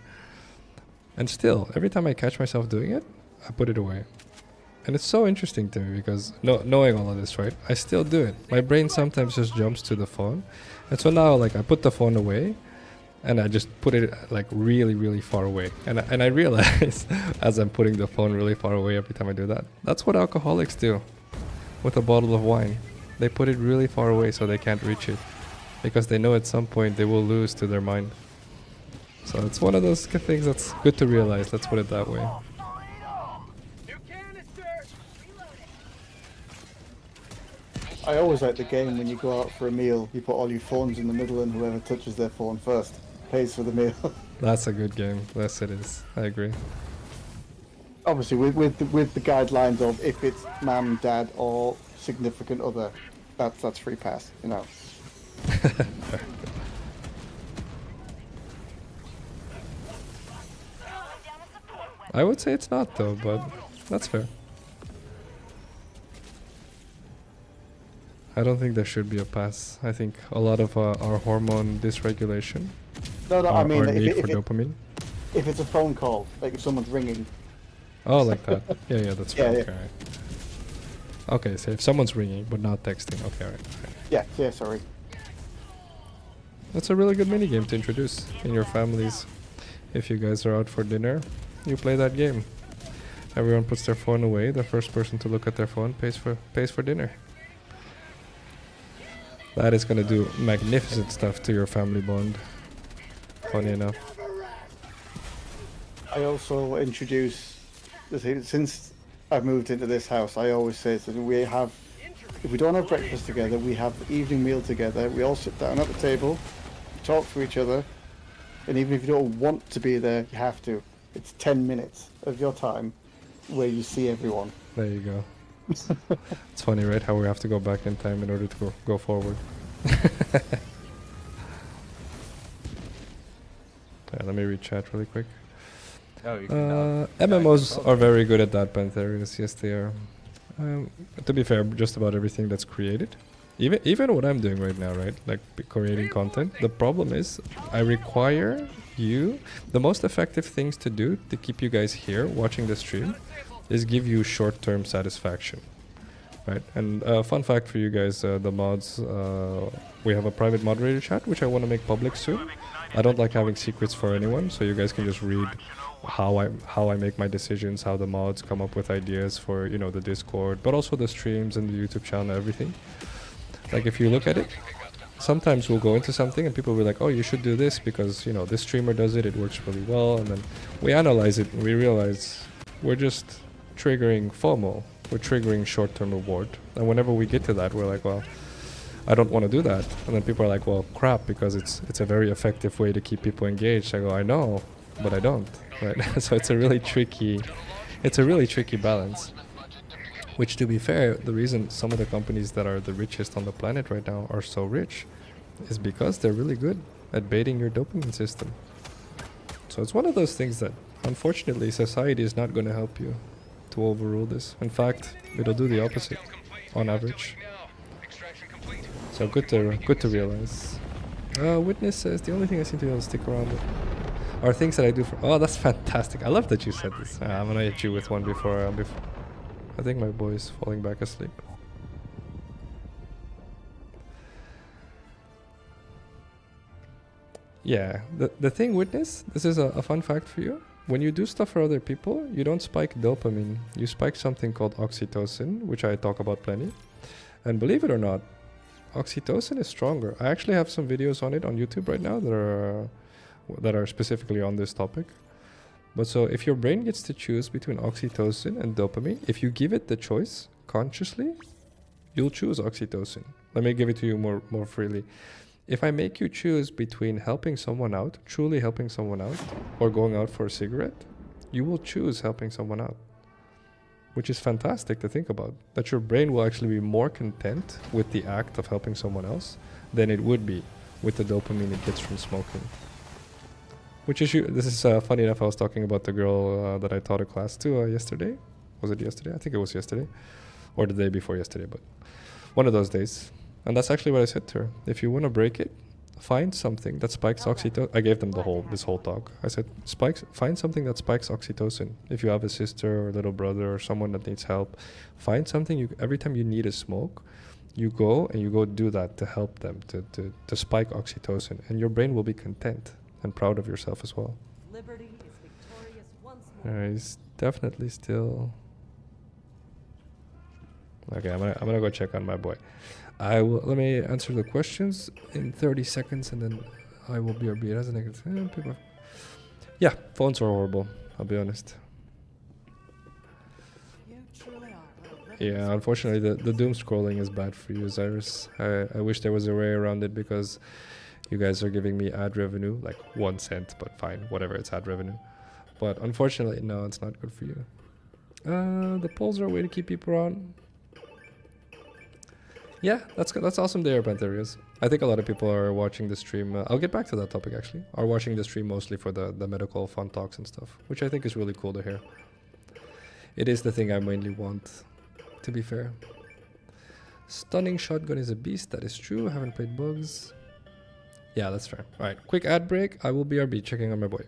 And still, every time I catch myself doing it, I put it away. And it's so interesting to me because knowing all of this, right? I still do it. My brain sometimes just jumps to the phone. And so now, like, I put the phone away and I just put it, like, really, really far away. And I realize as I'm putting the phone really far away every time I do that, that's what alcoholics do with a bottle of wine. They put it really far away so they can't reach it because they know at some point they will lose to their mind. So it's one of those things that's good to realize. Let's put it that way. New canister! I always like the game when you go out for a meal, you put all your phones in the middle and whoever touches their phone first pays for the meal. That's a good game. Yes, it is. I agree. Obviously, with the guidelines of if it's mum, dad, or significant other, that's free pass, you know. I would say it's not though, but that's fair. I don't think there should be a pass. I think a lot of our hormone dysregulation, No, I mean, our need for if dopamine. it's a phone call, like if someone's ringing. Oh, like that. Yeah, that's Yeah, fair. yeah. Okay, right. Okay, so if someone's ringing but not texting, okay, right. Yeah, sorry. That's a really good mini game to introduce in your families. If you guys are out for dinner, you play that game. Everyone puts their phone away. The first person to look at their phone pays for dinner. That is gonna do magnificent stuff to your family bond. Funny enough. I also introduce, since I've moved into this house, I always say that if we don't have breakfast together, we have the evening meal together. We all sit down at the table, talk to each other, and even if you don't want to be there, you have to. It's 10 minutes of your time where you see everyone. There you go. It's funny, right? How we have to go back in time in order to go forward. Yeah, let me read chat really quick. Oh, you can MMOs are very good at that, Pantherius. Yes, they are. To be fair, just about everything that's created. Even what I'm doing right now, right? Like creating content. The problem is I require you... The most effective things to do to keep you guys here watching the stream is give you short-term satisfaction. Right? And fun fact for you guys, the mods, we have a private moderator chat, which I want to make public soon. I don't like having secrets for anyone, so you guys can just read how I make my decisions, how the mods come up with ideas for, you know, the Discord, but also the streams and the YouTube channel and everything. Like if you look at it, sometimes we'll go into something and people will be like, oh, you should do this because, you know, this streamer does it, it works really well. And then we analyze it and we realize we're just triggering FOMO. We're triggering short-term reward. And whenever we get to that, we're like, well, I don't want to do that. And then people are like, well, crap, because it's a very effective way to keep people engaged. I go, I know, but I don't. Right? So it's a really tricky balance. Which, to be fair, the reason some of the companies that are the richest on the planet right now are so rich is because they're really good at baiting your dopamine system. So it's one of those things that, unfortunately, society is not going to help you to overrule this. In fact, it'll do the opposite, on average. So good to realize. Witness says the only thing I seem to be able to stick around with are things that I do for... Oh, that's fantastic. I love that you said this. I'm gonna hit you with one before... I think my boy is falling back asleep. Yeah, the thing, Witness, this is a fun fact for you. When you do stuff for other people, you don't spike dopamine. You spike something called oxytocin, which I talk about plenty. And believe it or not, oxytocin is stronger. I actually have some videos on it on YouTube right now that are specifically on this topic. But so if your brain gets to choose between oxytocin and dopamine, if you give it the choice consciously, you'll choose oxytocin. Let me give it to you more freely. If I make you choose between helping someone out, truly helping someone out, or going out for a cigarette, you will choose helping someone out. Which is fantastic to think about. That your brain will actually be more content with the act of helping someone else than it would be with the dopamine it gets from smoking. Which is, this is funny enough, I was talking about the girl that I taught a class to yesterday. Was it yesterday? I think it was yesterday. Or the day before yesterday, but one of those days. And that's actually what I said to her. If you want to break it, find something that spikes oxytocin. I gave them this whole talk. I said, find something that spikes oxytocin. If you have a sister or little brother or someone that needs help, find something. Every time you need a smoke, you go do that to help them to spike oxytocin, and your brain will be content and proud of yourself as well. Liberty is victorious once more. He's definitely still. Okay, I'm gonna go check on my boy. Let me answer the questions in 30 seconds, and then I will BRB. It has a negative. Yeah, phones are horrible. I'll be honest. You truly are. Yeah, unfortunately, the doom scrolling is bad for you, Zyrus. I wish there was a way around it, because you guys are giving me ad revenue, like 1 cent, but fine, whatever, it's ad revenue. But unfortunately, no, it's not good for you. The polls are a way to keep people on. Yeah, that's awesome there, Pantherias. I think a lot of people are watching the stream. I'll get back to that topic, actually. Are watching the stream mostly for the medical fun talks and stuff, which I think is really cool to hear. It is the thing I mainly want, to be fair. Stunning shotgun is a beast. That is true. I haven't played bugs. Yeah, that's fair. All right, quick ad break. I will BRB checking on my boy.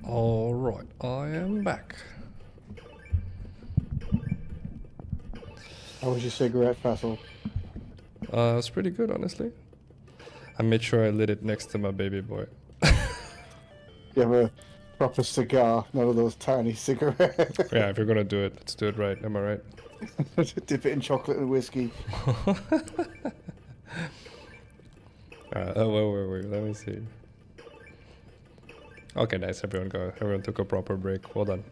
Alright, I am back. How was your cigarette, Phacil? It's pretty good, honestly. I made sure I lit it next to my baby boy. You have a proper cigar, none of those tiny cigarettes. Yeah, if you're gonna do it, let's do it right. Am I right? Dip it in chocolate and whiskey. Wait, let me see. Okay, nice. Everyone took a proper break. Well done.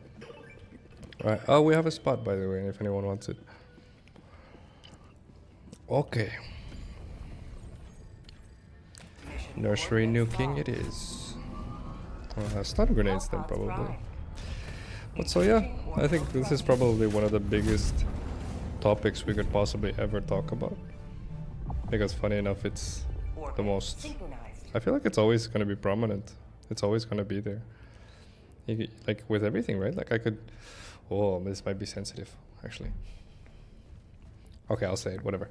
Alright. Oh, we have a spot, by the way, if anyone wants it. Okay. Nursery nuking it is. Stun grenades then, probably. But so yeah, I think this is probably one of the biggest topics we could possibly ever talk about. Because funny enough, it's the most... I feel like it's always going to be prominent. It's always going to be there. Like with everything, right? Like I could... Oh, this might be sensitive, actually. Okay, I'll say it, whatever.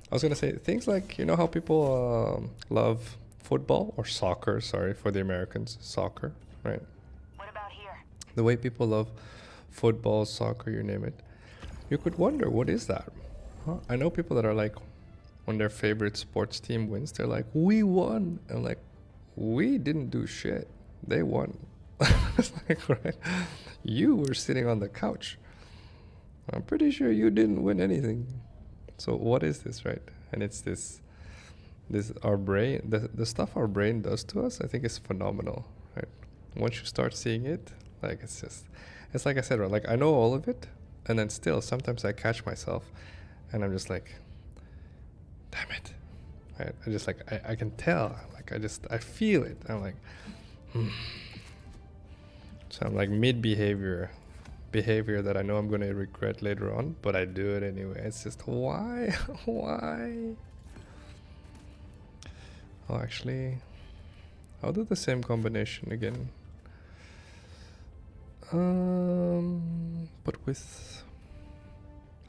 I was going to say things like, you know how people love football or soccer, sorry, for the Americans, soccer, right? What about here? The way people love football, soccer, you name it. You could wonder, what is that? Huh? I know people that are like, when their favorite sports team wins, they're like, we won. I'm like, we didn't do shit. They won. It's like, right? You were sitting on the couch. I'm pretty sure you didn't win anything. So what is this, right? And it's this our brain, the stuff our brain does to us, I think is phenomenal, right? Once you start seeing it, like it's like I said, right? Like I know all of it, and then still sometimes I catch myself, and I'm just like, damn it, right? I just like I can tell, like I feel it. I'm like, So I'm like mid behavior that I know I'm gonna regret later on, but I do it anyway. It's just why? Why? Oh, actually, I'll do the same combination again. But with,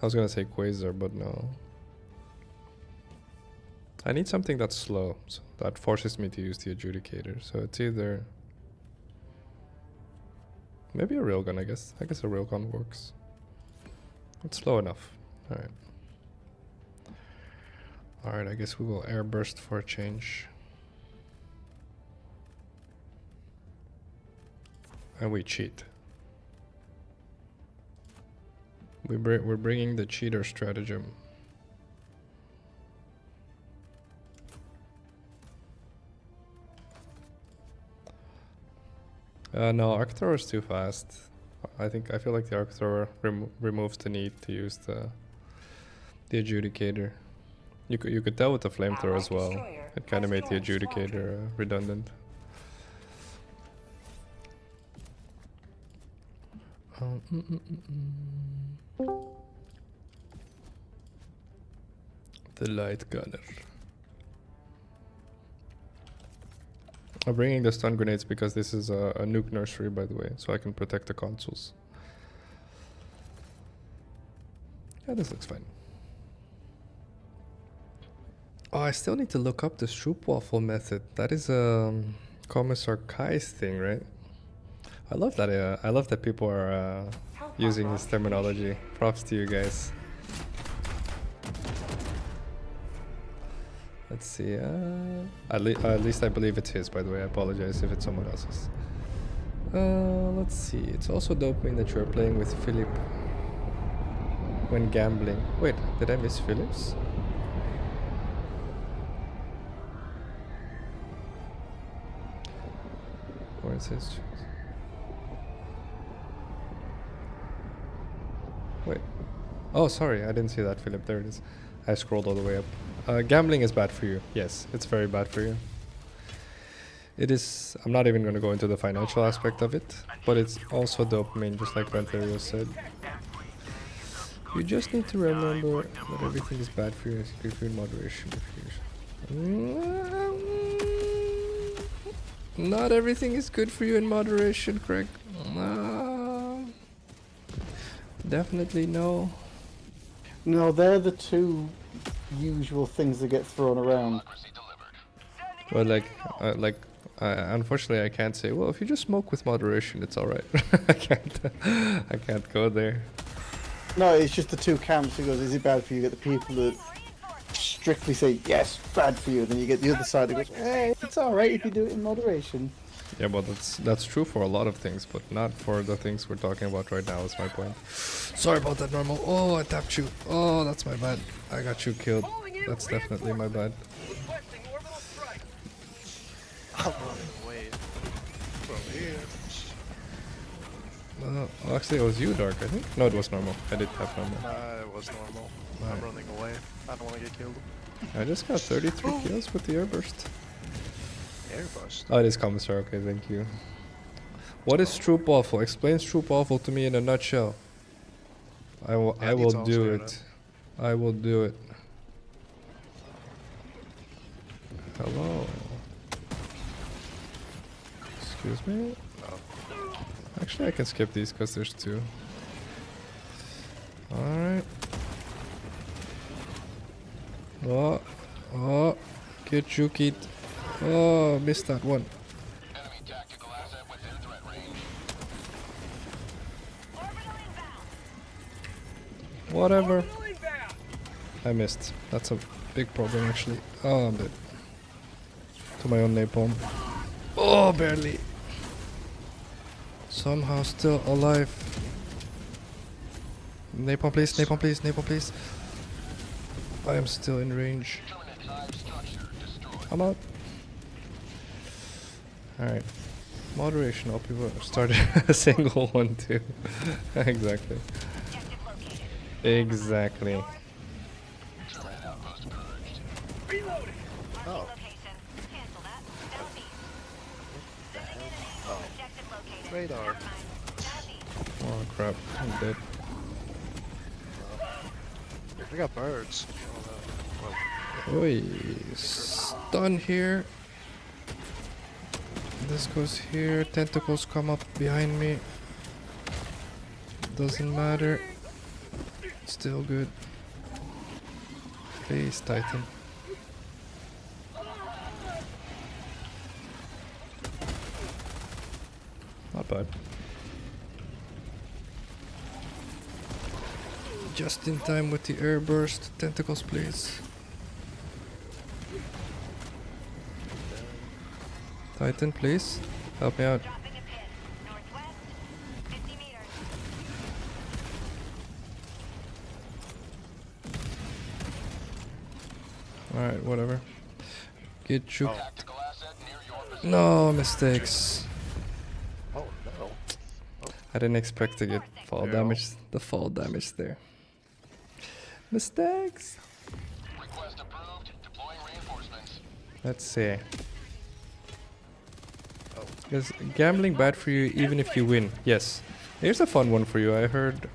I was gonna say Quasar, but no. I need something that's slow, so that forces me to use the Adjudicator. So it's either maybe a railgun, I guess. I guess a railgun works. It's slow enough. Alright. Alright, I guess we will airburst for a change. And we cheat. We're bringing the cheater stratagem. No, arc thrower is too fast. I feel like the arc thrower removes the need to use the Adjudicator. You could tell with the flamethrower as well. It kind of made the Adjudicator redundant. The light gunner. I'm bringing the stun grenades because this is a nuke nursery, by the way, so I can protect the consoles. Yeah, this looks fine. Oh, I still need to look up the Stroopwafel method. That is Commissar Kai's thing, right? I love that. I love that people are using his terminology. Props to you guys. Let's see. At least I believe it's his, by the way. I apologize if it's someone else's. Let's see. It's also dopamine that you're playing with Philip when gambling. Wait, did I miss Phillips? Where is his choice? Wait. Oh, sorry. I didn't see that, Philip. There it is. I scrolled all the way up. Gambling is bad for you. Yes, it's very bad for you. It is. I'm not even going to go into the financial aspect of it, but it's also dopamine, just like Venterio said. You just need to remember that everything is bad for you if you're in moderation. Not everything is good for you in moderation, Craig. Definitely no. No, they're the two usual things that get thrown around. Well, like Unfortunately, I can't say, well, if you just smoke with moderation, it's alright. I can't go there. No, it's just the two camps. He goes, is it bad for you? You get the people that strictly say, yes, bad for you. Then you get the other side that goes, hey, it's alright if you do it in moderation. Yeah, well, that's true for a lot of things, but not for the things we're talking about right now, is my point. Sorry about that, Normal. Oh, I tapped you. Oh, that's my bad. I got you killed. That's definitely my bad. Requesting orbital strike. I'm running away from here. Oh, actually, it was you, Dark, I think. No, it was Normal. I did tap Normal. It was normal. I'm Right. running away. I don't want to get killed. I just got 33 kills with the airburst. Airburst. Oh, it is Commissar. Okay, thank you. What is Stroop Waffle? Explain Stroop Waffle to me in a nutshell. I will do it. I will do it. Hello. Excuse me? Actually, I can skip these because there's two. Alright. Oh, get juked. Oh, missed that one. Enemy tactical asset within threat range. Whatever. Orbital inbound. I missed. That's a big problem, actually. Oh, I'm dead. To my own napalm. Oh, barely. Somehow still alive. Napalm, please. Napalm, please. Napalm, please. I am still in range. Terminate hive structure destroyed. I'm out. Alright. Moderation. All people started a single one, too. Exactly. Objective located. Exactly. Terminate outpost purged. Reloading. Oh. Location. Cancel that. Southeast. Sending enemy. Oh. Objective located. Radar. Never mind. Southeast. Oh, crap. I'm dead. I got birds. Oi. Stun here. This goes here. Tentacles come up behind me. Doesn't matter. Still good. Please, Titan. Not bad. Just in time with the air burst. Tentacles, please. Titan, please. Help me out. Dropping a pin. Northwest. 50 meters. Alright, whatever. Get you. Tactical asset near your position. No mistakes. Oh no. I didn't expect to get fall Yeah. damage. The fall damage there. Mistakes. Request approved. Deploying reinforcements. Let's see. Is gambling bad for you even if you win? Yes. Here's a fun one for you. I heard,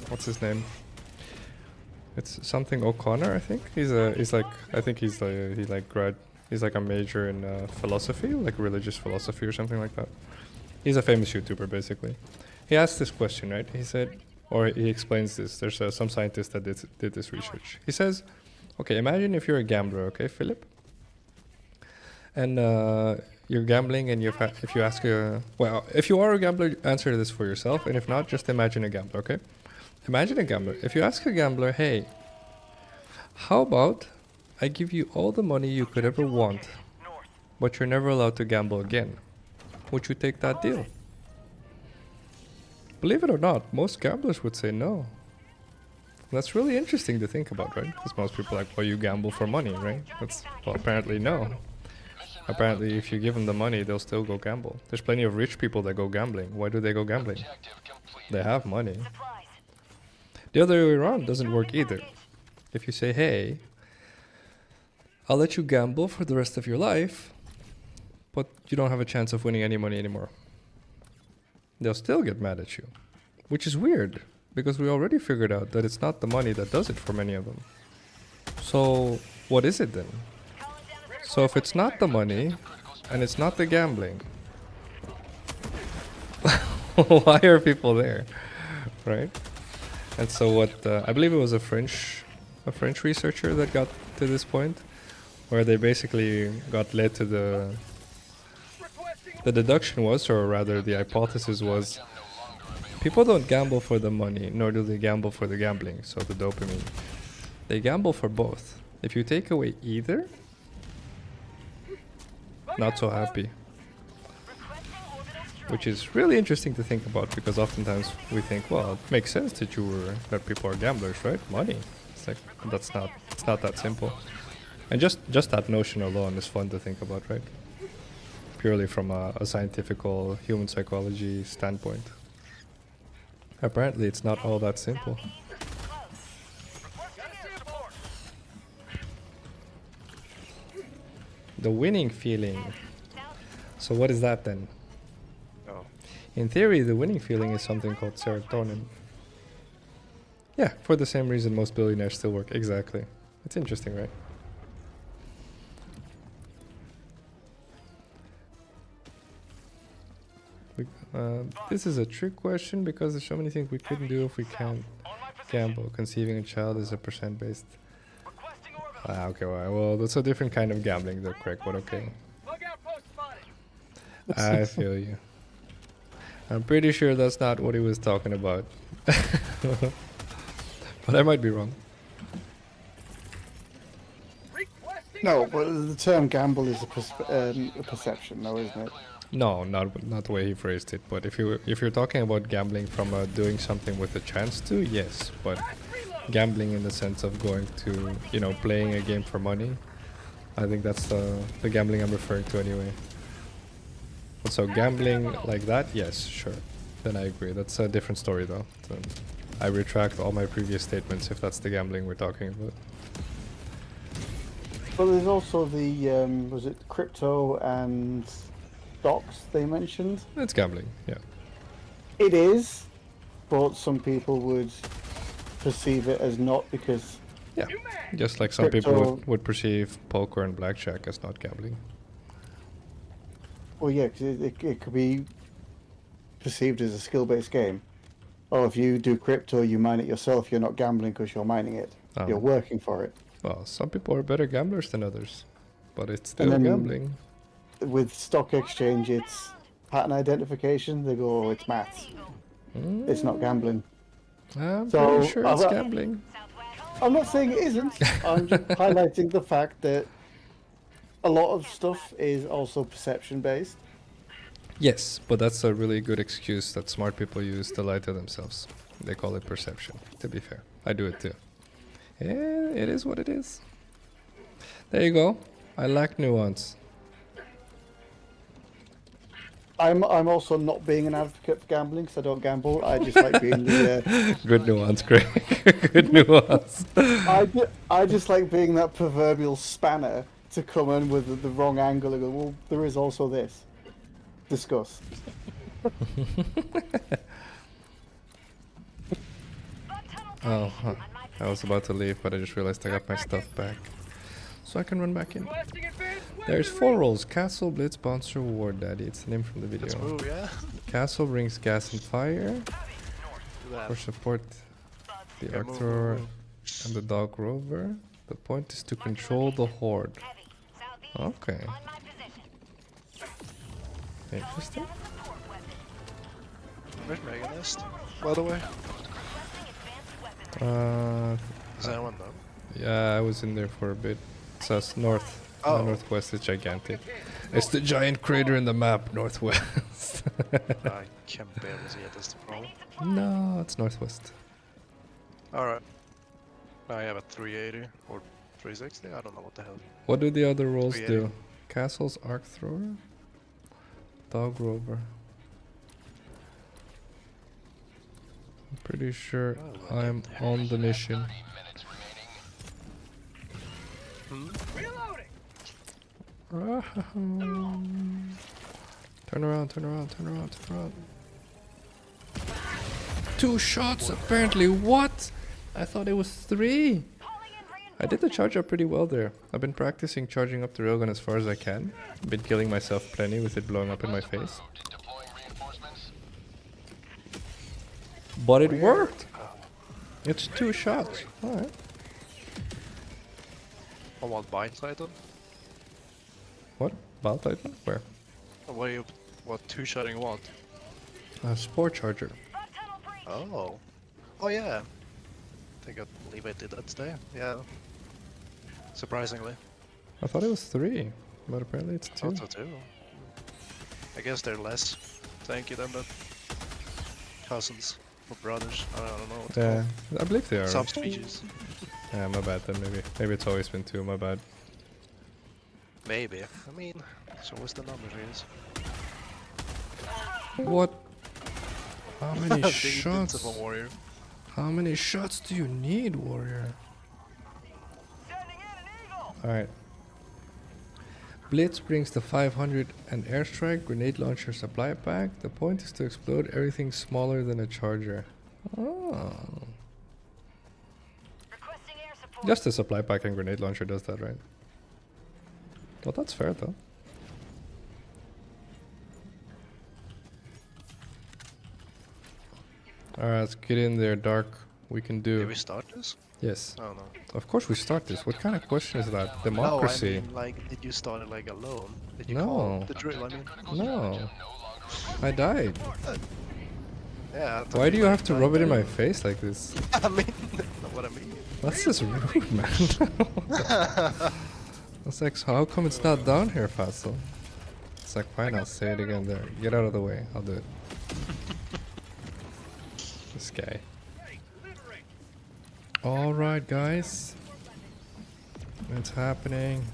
what's his name? It's something O'Connor, I think. He's like a major in philosophy, like religious philosophy or something like that. He's a famous YouTuber basically. He asked this question, right? He said, or he explains this. There's some scientist that did this research. He says, okay, imagine if you're a gambler, okay, Philip? And you're gambling, and if you ask well, if you are a gambler, answer this for yourself, and if not, just imagine a gambler, okay? Imagine a gambler. If you ask a gambler, hey, how about I give you all the money you could ever want, but you're never allowed to gamble again? Would you take that deal? Believe it or not, most gamblers would say no. That's really interesting to think about, right? Because most people are like, well, you gamble for money, right? Well, apparently no. Apparently, if you give them the money, they'll still go gamble. There's plenty of rich people that go gambling. Why do they go gambling? Objective complete. They have money. Supplies. The other way around doesn't work either. If you say, hey, I'll let you gamble for the rest of your life, but you don't have a chance of winning any money anymore, they'll still get mad at you. Which is weird, because we already figured out that it's not the money that does it for many of them. So, what is it then? So if it's not the money, and it's not the gambling, why are people there, right? And so what, I believe it was a French researcher that got to this point, where they basically got led to the the deduction was, or rather the hypothesis was, people don't gamble for the money, nor do they gamble for the gambling, so the dopamine. They gamble for both. If you take away either, not so happy. Which is really interesting to think about, because oftentimes we think, well, it makes sense that people are gamblers, right? Money. It's like, it's not that simple. And just that notion alone is fun to think about, right? Purely from a scientific human psychology standpoint. Apparently it's not all that simple. The winning feeling. So what is that then? Oh. In theory, the winning feeling is something called serotonin. Yeah, for the same reason most billionaires still work. Exactly. It's interesting, right? This is a trick question because there's so many things we couldn't do if we can't gamble. Conceiving a child is a percent based. Okay, well, that's a different kind of gambling though, Craig, but okay. I feel you. I'm pretty sure that's not what he was talking about. But I might be wrong. No, but the term gamble is a perception, though, isn't it? No, not the way he phrased it. But if you're talking about gambling from doing something with a chance to, yes. But gambling in the sense of going to, playing a game for money, I think that's the gambling I'm referring to anyway. But so gambling like that, yes, sure. Then I agree. That's a different story though. So I retract all my previous statements if that's the gambling we're talking about. But there's also the, was it crypto and stocks they mentioned? It's gambling, yeah. It is, but some people would perceive it as not because... Yeah, just like some people would perceive poker and blackjack as not gambling. Well, yeah, because it could be perceived as a skill-based game. Oh, if you do crypto, you mine it yourself, you're not gambling because you're mining it. You're working for it. Well, some people are better gamblers than others, but it's still gambling. With stock exchange, it's pattern identification. They go, oh, it's maths. It's not gambling. I'm pretty sure it's gambling. I'm not saying it isn't. I'm just highlighting the fact that a lot of stuff is also perception-based. Yes, but that's a really good excuse that smart people use to lie to themselves. They call it perception, to be fair. I do it too. Yeah, it is what it is. There you go. I lack nuance. I'm also not being an advocate for gambling because I don't gamble. I just like being the... Good nuance, Craig. Good nuance. I just like being that proverbial spanner to come in with the wrong angle and go, well, there is also this. Discuss. Oh, huh. I was about to leave, but I just realized I got my stuff back. So I can run back in. There's 4 roles. Castle, Blitz, Bouncer, War Daddy. It's the name from the video. Let's move, yeah? Castle brings gas and fire. For support, the Arc Thrower and the Dog Rover. The point is to control the Horde. Okay. Interesting. Where's Meganist, by the way? Does anyone know? Yeah, I was in there for a bit. It's us north. Northwest is gigantic. It's the giant crater in the map, northwest. I can barely see it, that's the problem. No, it's northwest. Alright. I have a 380 or 360, I don't know what the hell. What do the other roles do? Castle's Arc Thrower? Dog Rover. I'm pretty sure I'm on the mission. Turn around, turn around, turn around, turn around. 2 shots apparently. What? I thought it was 3. I did the charge up pretty well there. I've been practicing charging up the railgun as far as I can. I've been killing myself plenty with it blowing up in my face. But it worked! It's 2 shots. Alright. On what bind Titan? What? Bile Titan? Where? What two-shotting what? A spore charger. Oh. Oh yeah. I think I believe I did that today. Yeah. Surprisingly. I thought it was 3, but apparently it's 2. Also too. I guess they're less tanky than the cousins or brothers. I don't know what to Yeah, call I believe they are. subspecies. Yeah, my bad then maybe. Maybe it's always been 2, my bad. Maybe. I mean, it's always the numbers, I guess. What? How many Big shots? of a warrior. How many shots do you need, warrior? Alright. Blitz brings the 500 and airstrike grenade launcher supply pack. The point is to explode everything smaller than a charger. Oh. Just the supply pack and grenade launcher does that, right? Well, that's fair though. Alright, let's get in there, Dark. We can do. Did we start this? Yes. Oh no. Of course we start this. What kind of question is that? No, I Democracy. mean, like, did you start it like alone? Did you No. call the drill? I mean, No. I died. yeah. I thought Why do you have to died rub it in there. my face like this? I mean, that's not what I mean. That's just rude, man. It's like, so how come it's not down here, Phacil? It's like, fine, I'll say it again there. Get out of the way. I'll do it. This guy. Alright, guys. It's happening.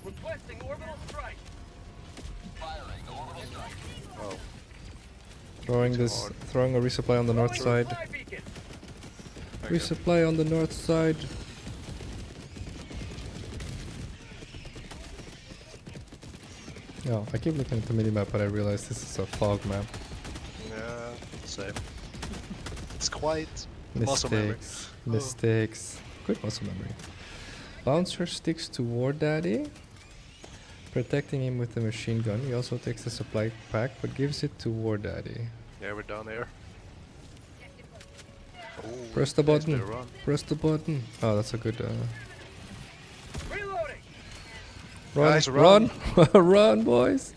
Requesting orbital strike. Oh, Throwing a resupply on the north side. Fly beacon. Resupply on the north side. Oh, I keep looking at the minimap, but I realize this is a fog map. yeah, same. It's quite muscle memory. Mistakes. Mistakes. Good muscle memory. Bouncer sticks to War Daddy, protecting him with the machine gun. He also takes the supply pack, but gives it to War Daddy. Yeah, we're down there. Oh, Press the nice bit button. of run. Press the button. Oh, that's a good. Reloading. Run, Guys, run, run. run, boys!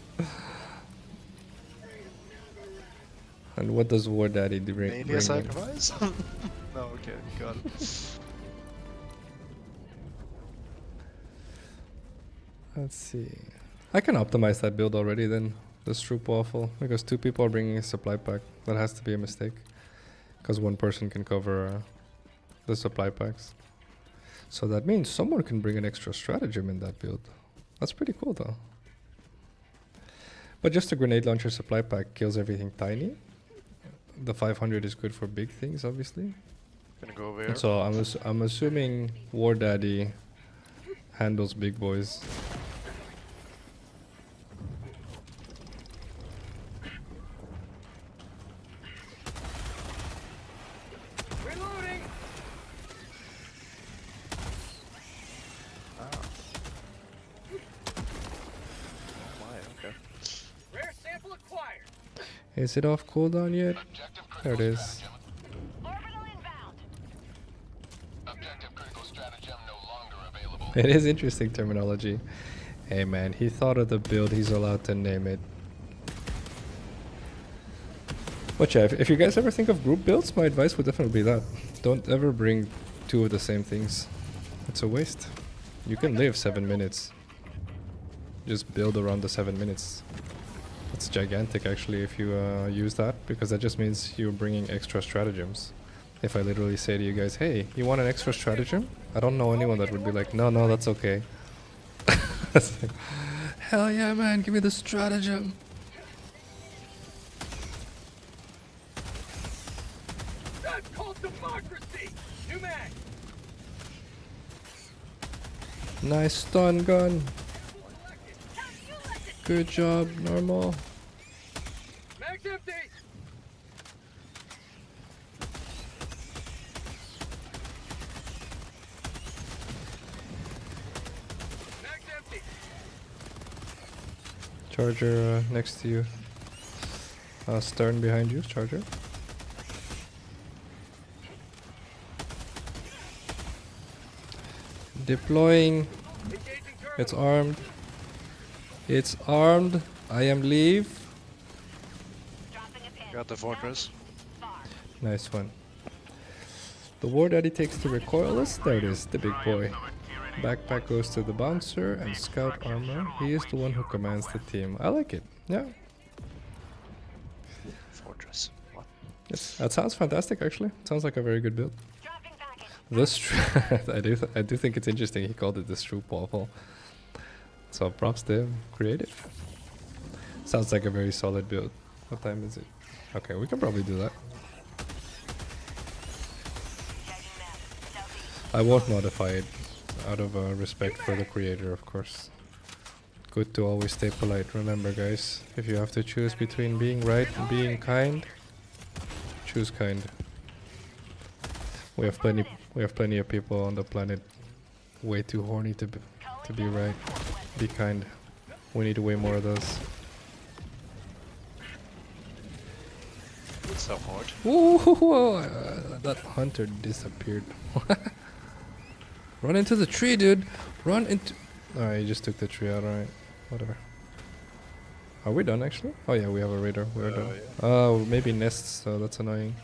And what does War Daddy bring? Maybe a sacrifice? No, okay, got it. Let's see. I can optimize that build already then. The Stroop Waffle. Because 2 people are bringing a supply pack. That has to be a mistake. Because 1 person can cover the supply packs. So that means someone can bring an extra stratagem in that build. That's pretty cool though. But just a grenade launcher supply pack kills everything tiny. The 500 is good for big things, obviously. Gonna go over here. So I'm assuming War Daddy handles big boys. Reloading. Why? Okay. Rare sample acquired. Is it off cooldown yet? Objective There it critical is. stratagem. Orbital inbound. Objective critical stratagem no longer available. It is interesting terminology. Hey man, he thought of the build, he's allowed to name it. But yeah, if you guys ever think of group builds, my advice would definitely be that. Don't ever bring 2 of the same things. It's a waste. You can live 7 minutes. Just build around the 7 minutes. It's gigantic actually if you use that, because that just means you're bringing extra stratagems. If I literally say to you guys, hey, you want an extra stratagem? I don't know anyone that would be like, no, that's okay. It's like, hell yeah, man, give me the stratagem. That's called democracy. New mag. Nice stun gun. Good job, normal. Mag's empty. Mag's empty. Charger next to you. Stern behind you, Charger. Deploying. Engaging turret. It's armed. It's armed. I am leave. Dropping a pin. Got the fortress. Nice one. The war that he takes to recoilless, there it is, the big boy. Backpack goes to the bouncer and scout armor. He is the one who commands the team. I like it. Yeah. Fortress. What? Yes. That sounds fantastic actually. Sounds like a very good build. Dropping package. I do think it's interesting he called it the Stroop waffle. So props to him. Creative. Sounds like a very solid build. What time is it? Okay, we can probably do that. Tagging map. Southeast. I won't modify it out of respect for the creator, of course. Good to always stay polite. Remember, guys, if you have to choose between being right and being kind, choose kind. We have plenty of people on the planet way too horny to be right. Be kind. We need way more of those. It's so hard. Ooh, that hunter disappeared. Run into the tree, dude. Run into... Alright, he just took the tree out, alright. Whatever. Are we done, actually? Oh yeah, we have a radar. We're done. Yeah. Oh, maybe nests, so that's annoying.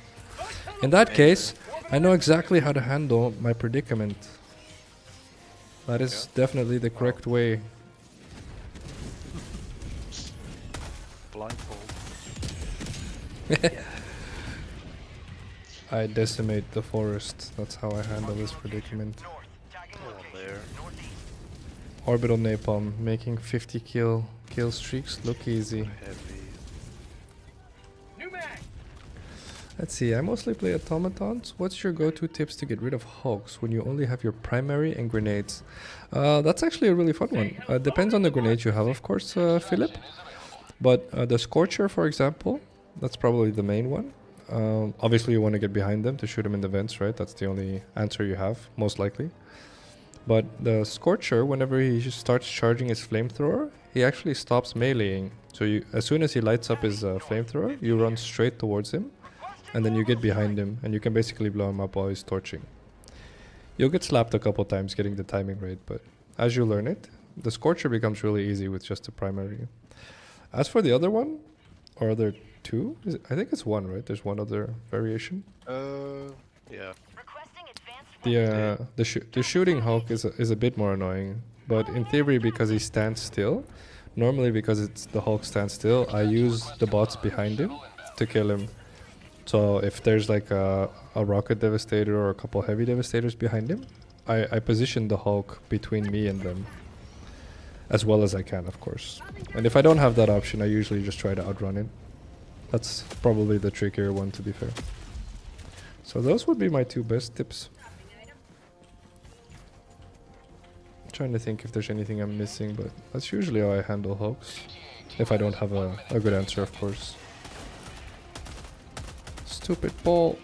In that case, I know exactly how to handle my predicament. That is definitely the correct way. Blindfold. I decimate the forest. That's how I handle this predicament. One there. Orbital napalm, making 50 kill streaks look easy. Heavy. New mag. Let's see, I mostly play automatons. What's your go-to tips to get rid of hulks when you only have your primary and grenades? That's actually a really fun one. Depends on the grenade you have, of course, Philip. But the Scorcher, for example, that's probably the main one. Obviously, you want to get behind them to shoot them in the vents, right? That's the only answer you have, most likely. But the Scorcher, whenever he starts charging his flamethrower, he actually stops meleeing. So as soon as he lights up his flamethrower, you run straight towards him, and then you get behind him, and you can basically blow him up while he's torching. You'll get slapped a couple times getting the timing right, but as you learn it, the Scorcher becomes really easy with just the primary. As for the other one, or other two, I think it's one, right? There's one other variation. Yeah. Requesting advanced The shooting Hulk is a bit more annoying, but in theory, because he stands still, normally because it's the Hulk stands still, I use the bots behind him to kill him. So if there's like a rocket devastator or a couple heavy devastators behind him, I position the Hulk between me and them, as well as I can, of course. And if I don't have that option, I usually just try to outrun it. That's probably the trickier one, to be fair. So those would be my two best tips. I'm trying to think if there's anything I'm missing, but that's usually how I handle Hulks. If I don't have a good answer, of course. Stupid ball.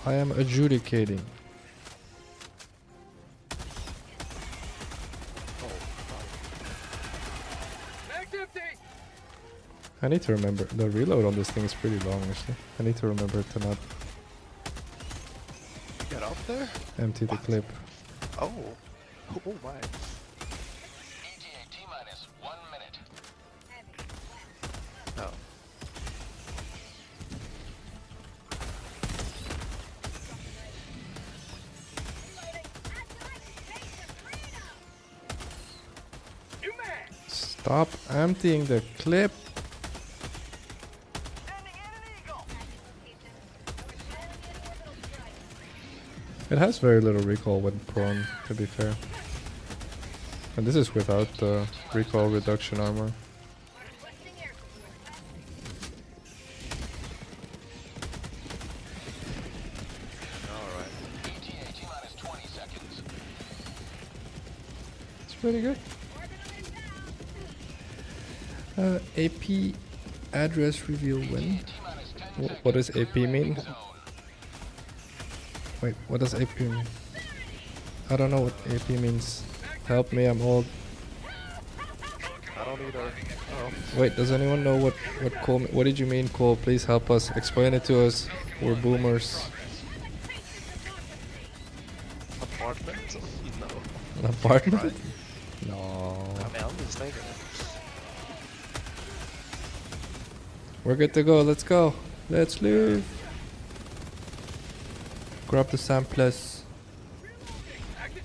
I am adjudicating. Mag's empty. I need to remember, the reload on this thing is pretty long actually. I need to remember to not Get up there? empty the clip. Oh. Oh my. ETA T-minus 1 minute. Oh. New mag. Stop emptying the clip. It has very little recoil when prone, to be fair. And this is without the recoil reduction armor. Alright. ETA T-minus 20 seconds. It's pretty good. AP address reveal when? T-minus 10 seconds. What does AP mean? Zone. Wait, what does AP mean? I don't know what AP means. Help me, I'm old. I don't either. Oh. Wait, does anyone know what Cole? What did you mean, Cole? Please help us. Explain it to us. We're boomers. Apartment? No. An apartment? Right. No. I mean, I'm just saying We're good to go. Let's go. Let's leave. Grab the samples.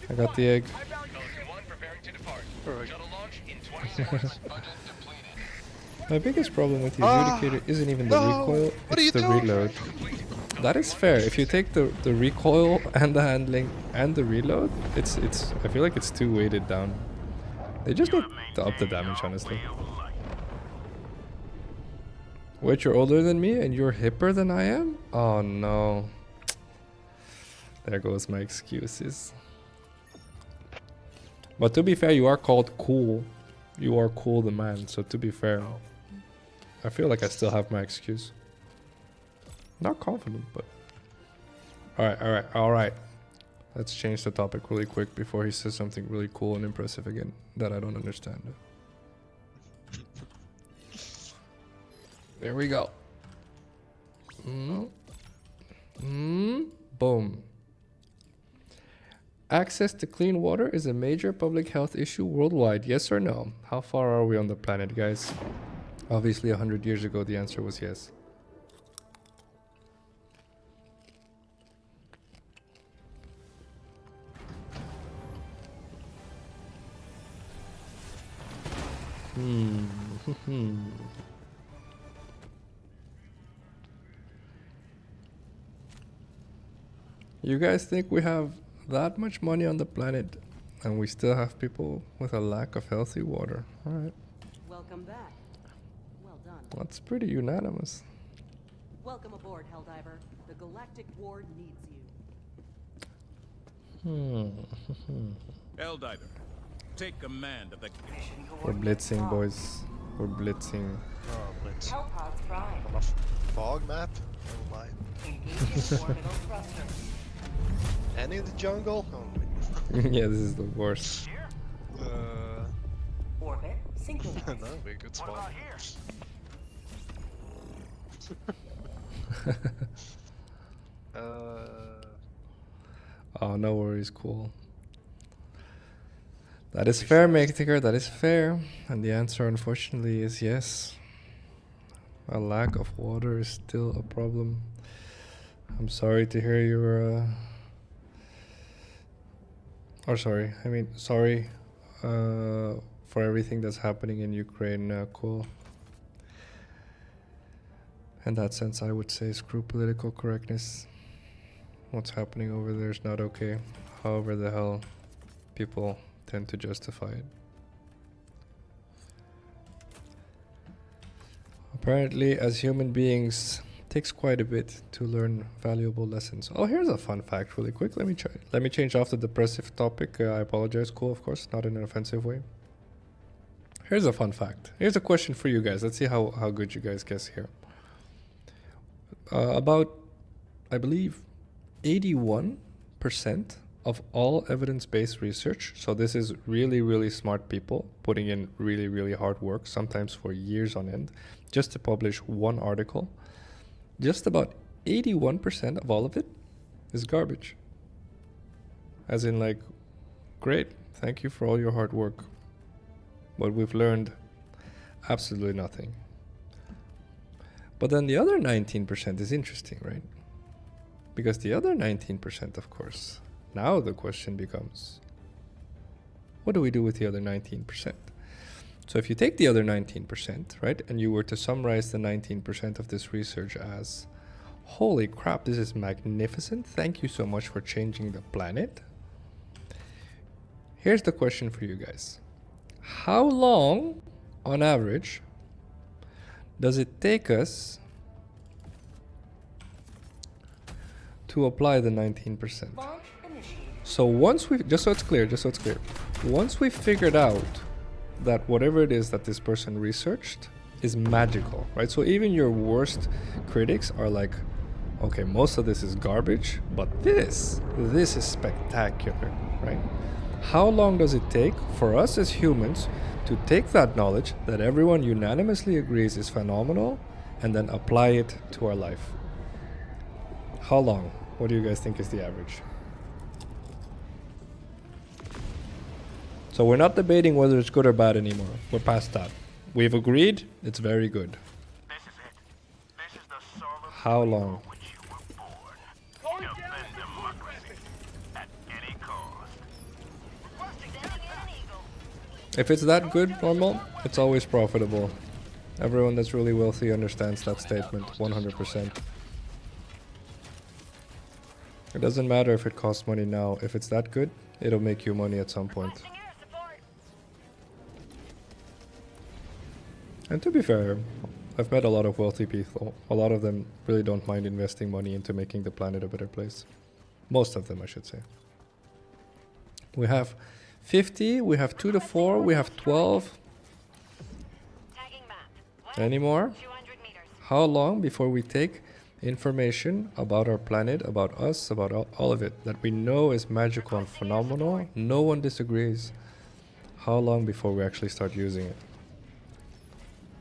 I got the egg. Pelican 1 preparing to depart. Perfect. Shuttle launch in 20 seconds. Budget depleted. My biggest problem with the Adjudicator isn't even the recoil, What are it's you the doing? reload. That is fair. If you take the recoil and the handling and the reload, it's I feel like it's too weighted down. They just need to up the damage, honestly. Wait, you're older than me and you're hipper than I am? Oh no. There goes my excuses. But to be fair, you are called cool. You are cool the man, so to be fair, I feel like I still have my excuse. Not confident, but... Alright. Let's change the topic really quick before he says something really cool and impressive again that I don't understand. There we go. Boom. Access to clean water is a major public health issue worldwide, yes or no? How far are we on the planet, guys? Obviously 100 years ago the answer was yes. You guys think we have that much money on the planet and we still have people with a lack of healthy water? Alright. Welcome back. Well done. That's pretty unanimous. Welcome aboard, Helldiver. The Galactic Ward needs you. Helldiver, take command of the mission. We're blitzing, boys. We're blitzing. Oh, blitz. Hellpod Prime. On a fog map? Oh my. Engaging orbital thrusters. Any in the jungle? Oh my. Yeah, this is the worst. Orbit synchronized. That would be a good spot. Oh, no worries, cool. That is fair, Maketigger, that is fair. And the answer, unfortunately, is yes. A lack of water is still a problem. I'm sorry to hear you were... sorry for everything that's happening in Ukraine, cool. In that sense, I would say screw political correctness. What's happening over there is not okay. However the hell people tend to justify it. Apparently, as human beings, it takes quite a bit to learn valuable lessons. Oh, here's a fun fact really quick. Let me change off the depressive topic. I apologize, cool, of course, not in an offensive way. Here's a fun fact. Here's a question for you guys. Let's see how good you guys guess here. About, I believe, 81% of all evidence-based research, so this is really, really smart people putting in really, really hard work, sometimes for years on end, just to publish one article. Just about 81% of all of it is garbage. As in, like, great, thank you for all your hard work, but we've learned absolutely nothing. But then the other 19% is interesting, right? Because the other 19%, of course, now the question becomes, what do we do with the other 19%? So if you take the other 19%, right, and you were to summarize the 19% of this research as, holy crap, this is magnificent, thank you so much for changing the planet. Here's the question for you guys. How long, on average, does it take us to apply the 19%? Launch initiated. So once we, just so it's clear, once we figured out that whatever it is that this person researched is magical, right? So even your worst critics are like, okay, most of this is garbage, but this is spectacular, right? How long does it take for us as humans to take that knowledge that everyone unanimously agrees is phenomenal and then apply it to our life? How long? What do you guys think is the average? So we're not debating whether it's good or bad anymore. We're past that. We've agreed it's very good. This is it. How long? Calling down a support weapon. If it's that good, normal, it's always profitable. Everyone that's really wealthy understands that statement 100%. It doesn't matter if it costs money now. If it's that good, it'll make you money at some point. And to be fair, I've met a lot of wealthy people. A lot of them really don't mind investing money into making the planet a better place. Most of them, I should say. We have 50, we have 2 to 4, we have 12. Any more? How long before we take information about our planet, about us, about all of it, that we know is magical and phenomenal? No one disagrees. How long before we actually start using it?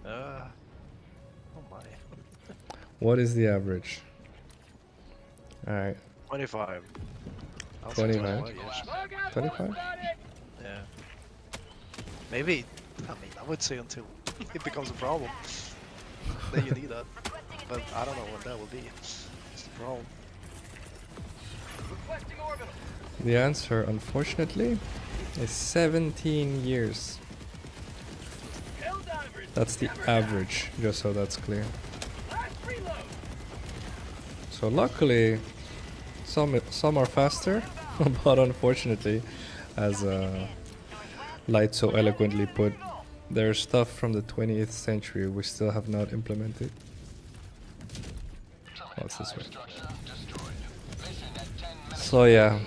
Oh my. What is the average? Alright, 25. I'll say 25. 25 years. 25? Yeah. Maybe, I mean, I would say until it becomes a problem. Then you need that. But I don't know when that will be. It's the problem. Requesting orbital. The answer, unfortunately, is 17 years. Helldivers. That's the average, just so that's clear. Last reload. So luckily, some are faster, but unfortunately, as Light so eloquently put, there's stuff from the 20th century we still have not implemented. What's this way? So yeah,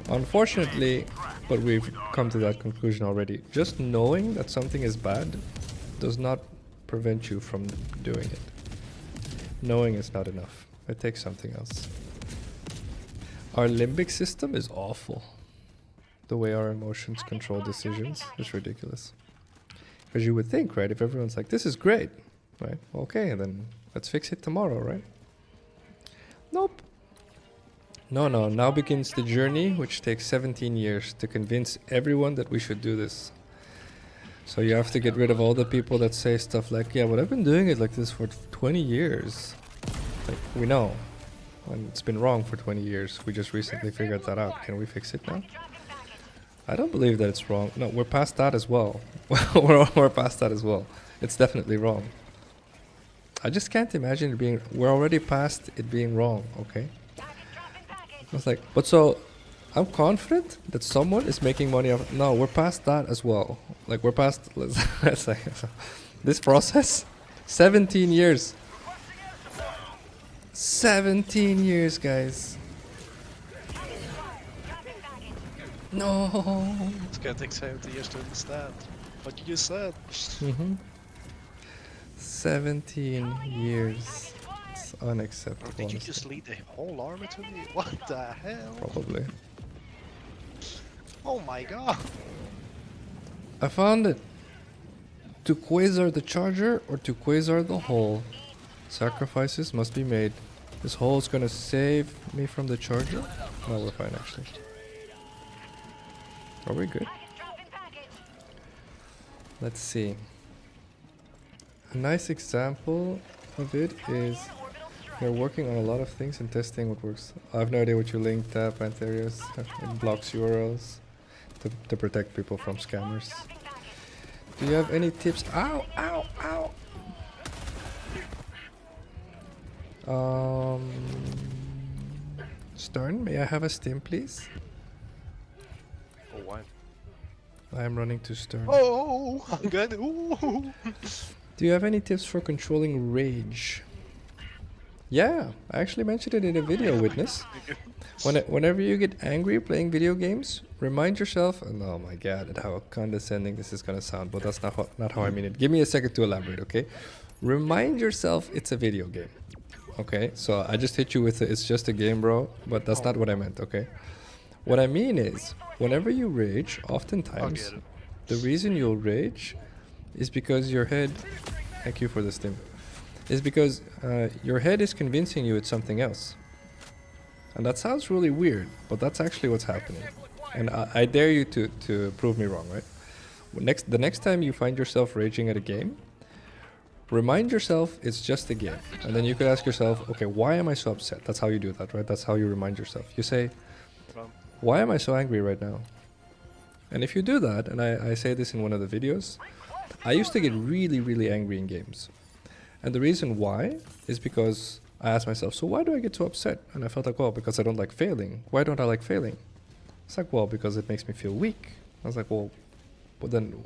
unfortunately, but we've come to that conclusion already. Just knowing that something is bad does not prevent you from doing it. Knowing is not enough. It takes something else. Our limbic system is awful. The way our emotions control decisions is ridiculous. Because you would think, right, if everyone's like, this is great, right? Okay, then let's fix it tomorrow, right? Nope. No, now begins the journey, which takes 17 years to convince everyone that we should do this. So you have to get rid of all the people that say stuff like, yeah, but I've been doing it like this for 20 years. Like, we know. And it's been wrong for 20 years. We just recently figured that out. Can we fix it now? I don't believe that it's wrong. No, we're past that as well. we're past that as well. It's definitely wrong. I just can't imagine it being... We're already past it being wrong, okay? I was like, but so... I'm confident that someone is making money off... No, we're past that as well. Like, we're past... Let's say, this process? 17 years. 17 years, guys. No. It's gonna take 70 years to understand what you just said. 17 years. It's Or unacceptable. did you honestly. just lead the whole army to me? What the hell? Probably. Oh my god. I found it. To quasar the charger or to quasar the hole. Sacrifices must be made. This hole is gonna save me from the charger. No, we're fine actually. Are we good? Let's see. A nice example of it is we're working on a lot of things and testing what works. I have no idea what you link, tap, Antherius. It blocks URLs to protect people from scammers. Do you have any tips? Ow, ow, ow! Stern, may I have a stim, please? Oh, why? I am running to Stern. Oh, I'm good. Ooh. Do you have any tips for controlling rage? Yeah, I actually mentioned it in a video, Witness. Whenever you get angry playing video games, remind yourself, and oh my god, how condescending this is gonna sound, but that's not how I mean it. Give me a second to elaborate, okay? Remind yourself it's a video game. Okay, so I just hit you with it's just a game, bro, but that's not what I meant, okay? What I mean is, whenever you rage, oftentimes, the reason you'll rage is because your head, thank you for the stim, is because your head is convincing you it's something else. And that sounds really weird, but that's actually what's happening. And I dare you to prove me wrong, right? The next time you find yourself raging at a game, Remind yourself it's just a game. And then you could ask yourself, okay, why am I so upset? That's how you do that, right? That's how you remind yourself. You say, why am I so angry right now? And if you do that, and I say this in one of the videos, I used to get really, really angry in games. And the reason why is because I asked myself, so why do I get so upset? And I felt like, well, because I don't like failing. Why don't I like failing? It's like, well, because it makes me feel weak. I was like, well, but then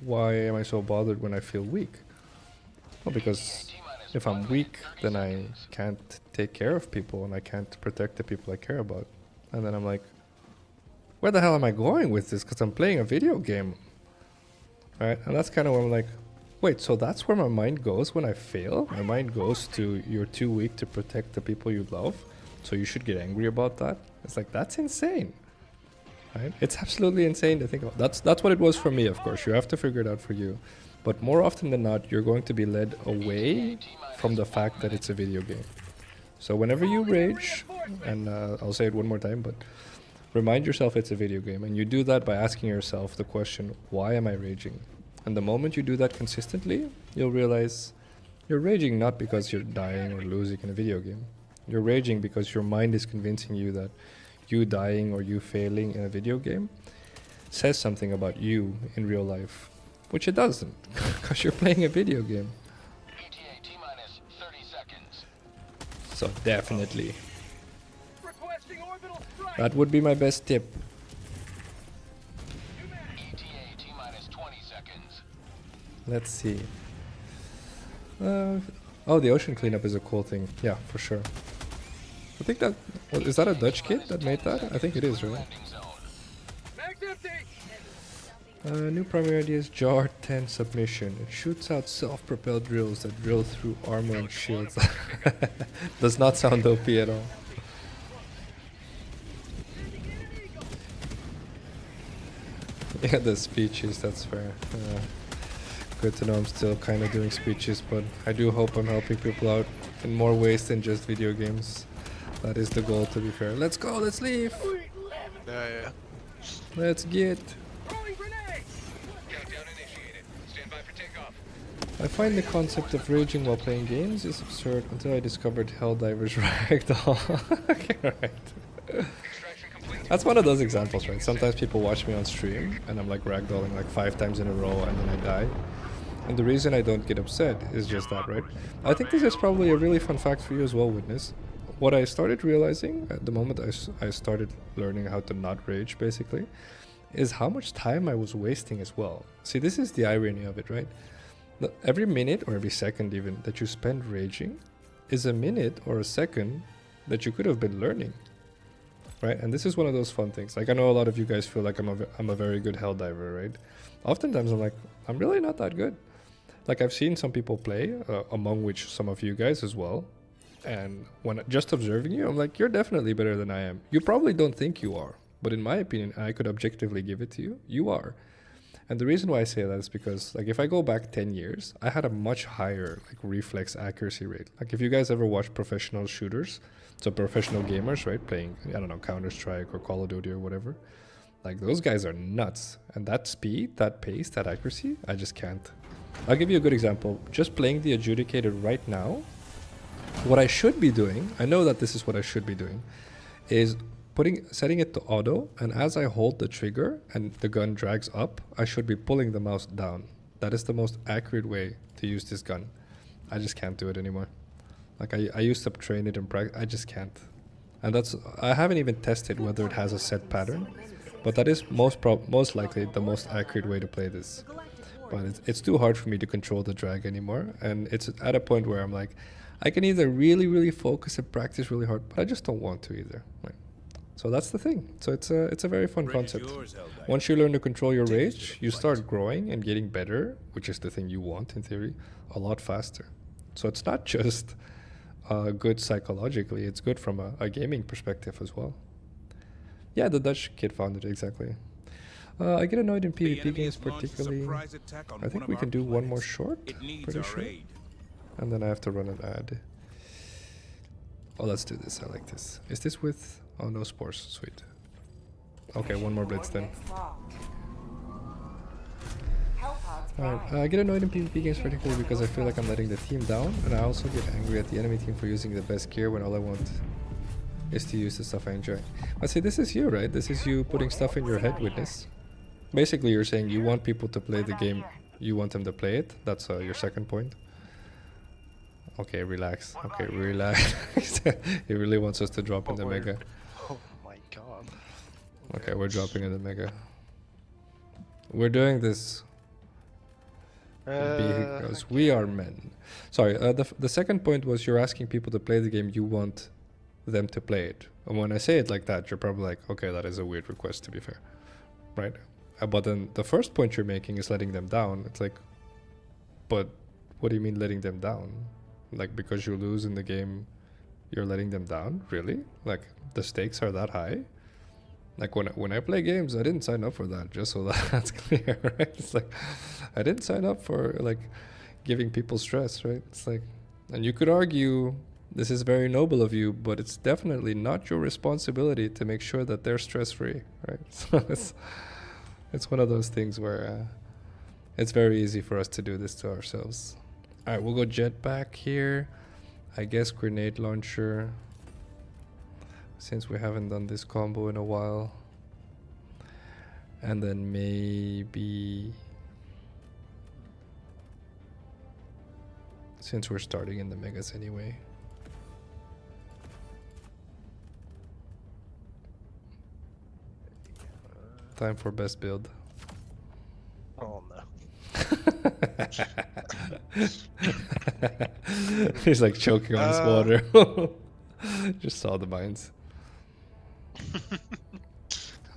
why am I so bothered when I feel weak? Well, because if I'm weak, then I can't take care of people and I can't protect the people I care about. And then I'm like, where the hell am I going with this? Because I'm playing a video game. Right? And that's kind of where I'm like, wait, so that's where my mind goes when I fail? My mind goes to, you're too weak to protect the people you love, so you should get angry about that? It's like, that's insane. Right? It's absolutely insane to think about. That's what it was for me, of course. You have to figure it out for you. But more often than not, you're going to be led away from the fact that it's a video game. So whenever you rage, and I'll say it one more time, but remind yourself it's a video game. And you do that by asking yourself the question, why am I raging? And the moment you do that consistently, you'll realize you're raging not because you're dying or losing in a video game. You're raging because your mind is convincing you that you dying or you failing in a video game says something about you in real life. Which it doesn't, because you're playing a video game. ETA T-minus 30 seconds. So definitely, Requesting orbital strike. that would be my best tip. ETA T-minus 20 seconds. Let's see. Oh, the ocean cleanup is a cool thing. Yeah, for sure. I think that... is that a Dutch kid that made that? I think it is, right? Landing zone. Mag's empty. New primary idea is Jar 10 submission. It shoots out self-propelled drills that drill through armor and shields. Does not sound OP at all. Yeah, the speeches, that's fair. Good to know I'm still kind of doing speeches, but I do hope I'm helping people out in more ways than just video games. That is the goal, to be fair. Let's go, let's leave! Yeah. Let's get... Throwing grenades. Countdown initiated. Stand by for takeoff. I find the concept of raging while playing games is absurd until I discovered Helldiver's ragdoll. Okay, right. Extraction complete. That's one of those examples, right? Sometimes people watch me on stream and I'm like ragdolling like 5 times in a row and then I die. And the reason I don't get upset is just that, right? I think this is probably a really fun fact for you as well, Witness. What I started realizing at the moment I started learning how to not rage, basically, is how much time I was wasting as well. See, this is the irony of it, right? Every minute or every second even that you spend raging is a minute or a second that you could have been learning, right? And this is one of those fun things. Like, I know a lot of you guys feel like I'm a very good Helldiver, right? Oftentimes I'm like, I'm really not that good. Like, I've seen some people play, among which some of you guys as well. And when just observing you, I'm like, you're definitely better than I am. You probably don't think you are, but in my opinion, I could objectively give it to you. You are. And the reason why I say that is because, like, if I go back 10 years, I had a much higher, like, reflex accuracy rate. Like, if you guys ever watch professional shooters, so professional gamers, right, playing, I don't know, Counter-Strike or Call of Duty or whatever, like, those guys are nuts. And that speed, that pace, that accuracy, I just can't. I'll give you a good example. Just playing the Adjudicated right now, what I should be doing, I know that this is what I should be doing, is setting it to auto, and as I hold the trigger and the gun drags up, I should be pulling the mouse down. That is the most accurate way to use this gun. I just can't do it anymore. Like, I used to train it in practice, I just can't. And I haven't even tested whether it has a set pattern, but that is most likely the most accurate way to play this. But it's too hard for me to control the drag anymore, and it's at a point where I'm like, I can either really, really focus and practice really hard, but I just don't want to either. Right? So that's the thing. So it's a very fun concept. Once you learn to control your rage, you start growing and getting better, which is the thing you want in theory, a lot faster. So it's not just good psychologically, it's good from a gaming perspective as well. Yeah, the Dutch kid found it, exactly. I get annoyed in PvP games particularly. I think we can do one more short, pretty sure. And then I have to run an ad. Oh, let's do this. I like this. Is this with... Oh, no spores. Sweet. Okay, one more blitz then. Hell pods Alright, I get annoyed in PvP games particularly because I feel like I'm letting the team down, and I also get angry at the enemy team for using the best gear when all I want is to use the stuff I enjoy. But see, this is you, right? This is you putting stuff in your head, Witness. Basically, you're saying you want people to play the game, you want them to play it. That's your second point. Okay, relax. Okay, relax. He really wants us to drop in the mega. Oh my god. Okay, we're dropping in the mega. We're doing this because we are men. Sorry, the second point was you're asking people to play the game, you want them to play it. And when I say it like that, you're probably like, okay, that is a weird request, to be fair. Right? But then the first point you're making is letting them down. It's like, but what do you mean letting them down? Like, because you lose in the game, you're letting them down? Really? Like, the stakes are that high? Like, when I play games, I didn't sign up for that, just so that's clear, right? It's like, I didn't sign up for, like, giving people stress, right? It's like, and you could argue, this is very noble of you, but it's definitely not your responsibility to make sure that they're stress-free, right? So it's one of those things where it's very easy for us to do this to ourselves. All right, we'll go jetpack here. I guess grenade launcher, since we haven't done this combo in a while. And then maybe, since we're starting in the megas anyway. Time for best build. Oh no. He's like choking on his water. Just saw the mines.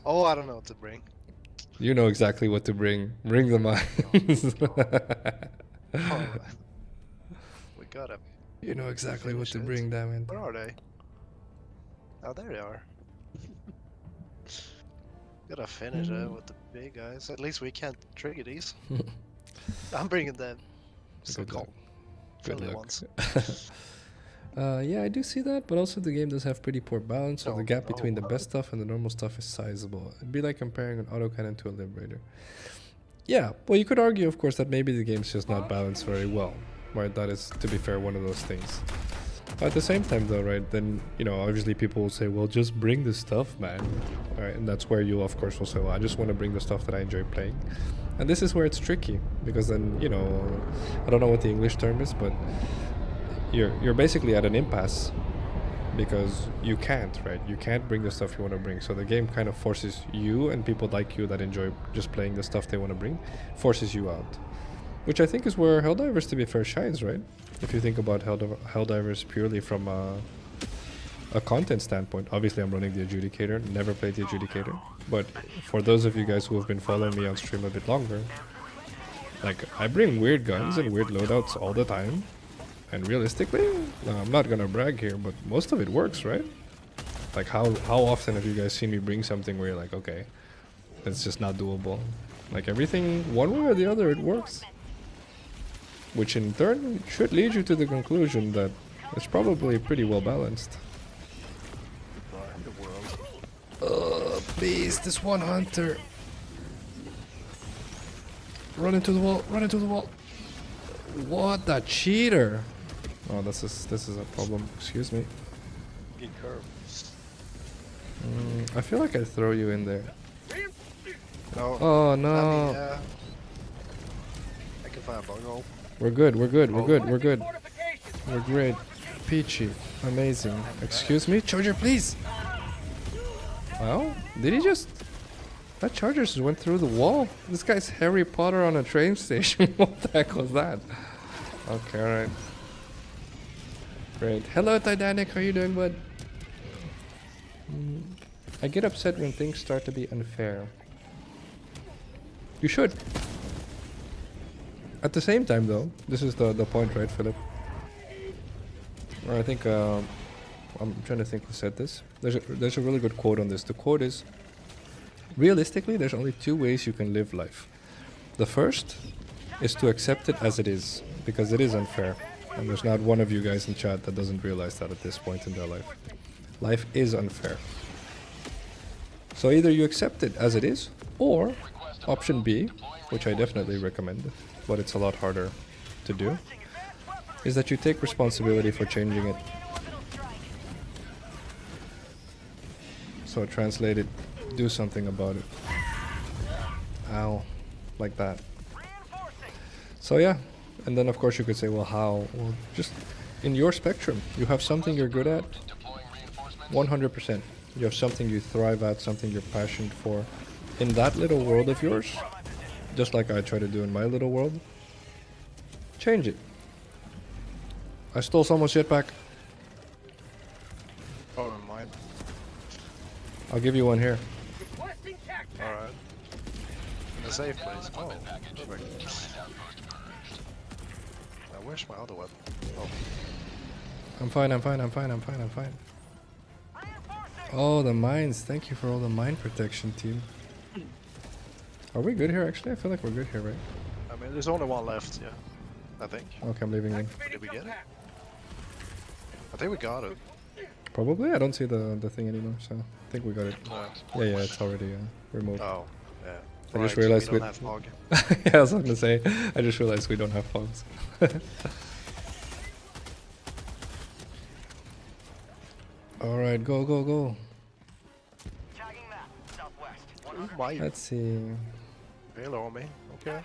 Oh, I don't know what to bring. You know exactly what to bring. Bring the mines. Alright. We gotta. You know exactly what to bring, damn it. Where are they? Oh, there they are. Gotta finish it with the big guys. At least we can't trigger these. I'm bringing them. Good luck. Good Friendly luck. ones. Yeah, I do see that, but also the game does have pretty poor balance, so the gap between the best stuff and the normal stuff is sizable. It'd be like comparing an autocannon to a liberator. Yeah, well, you could argue, of course, that maybe the game's just not balanced very well, right? That is, to be fair, one of those things. But at the same time, though, right, then, you know, obviously people will say, well, just bring the stuff, man. All right, and that's where you, of course, will say, well, I just want to bring the stuff that I enjoy playing. And this is where it's tricky, because then, you know, I don't know what the English term is, but you're basically at an impasse, because you can't, right? You can't bring the stuff you want to bring. So the game kind of forces you and people like you that enjoy just playing the stuff they want to bring, forces you out. Which I think is where Helldivers, to be fair, shines, right? If you think about Helldivers purely from a content standpoint. Obviously, I'm running the Adjudicator, never played the Adjudicator. But for those of you guys who have been following me on stream a bit longer, like, I bring weird guns and weird loadouts all the time. And realistically, I'm not gonna brag here, but most of it works, right? Like, how often have you guys seen me bring something where you're like, okay, it's just not doable? Like, everything, one way or the other, it works. Which in turn should lead you to the conclusion that it's probably pretty well balanced. Beast, this one hunter. Run into the wall, run into the wall. What a cheater. Oh, this is a problem. Excuse me. Get curved. I feel like I throw you in there. No. Oh no. I mean, I can find a bunghole. We're good, we're good, we're good, we're good. We're great. Peachy. Amazing. Excuse me? Charger, please! Well, did he just... That charger just went through the wall? This guy's Harry Potter on a train station. What the heck was that? Okay, alright. Great. Hello, Titanic. How are you doing, bud? I get upset when things start to be unfair. You should. At the same time, though, this is the point, right, Philip? Or I think, I'm trying to think who said this. There's a really good quote on this. The quote is, realistically, there's only two ways you can live life. The first is to accept it as it is, because it is unfair. And there's not one of you guys in chat that doesn't realize that at this point in their life. Life is unfair. So either you accept it as it is, or Option B, which I definitely recommend, but it's a lot harder to do, is that you take responsibility for changing it. So translated, do something about it. Ow, like that. So yeah, and then of course you could say, well, how? Well, just in your spectrum, you have something you're good at, 100%. You have something you thrive at, something you're passionate for. In that little world of yours, just like I try to do in my little world, change it. I stole someone's jetpack. Oh, never mind. I'll give you one here. Alright. In a safe place. Oh, perfect. Where's my other weapon? Oh. I'm fine, I'm fine, I'm fine, I'm fine, I'm fine. Oh, the mines. Thank you for all the mine protection, team. Are we good here, actually? I feel like we're good here, right? I mean, there's only one left, yeah. I think. Okay, I'm leaving in. Did we get it? I think we got it. Probably? I don't see the thing anymore, so I think we got it. No. Yeah, it's already removed. Oh, yeah. I just realized we we don't have fog. yeah, I was gonna say, I just realized we don't have fogs. Alright, go, go, go. Ooh, my Let's see. Halo on me. Okay.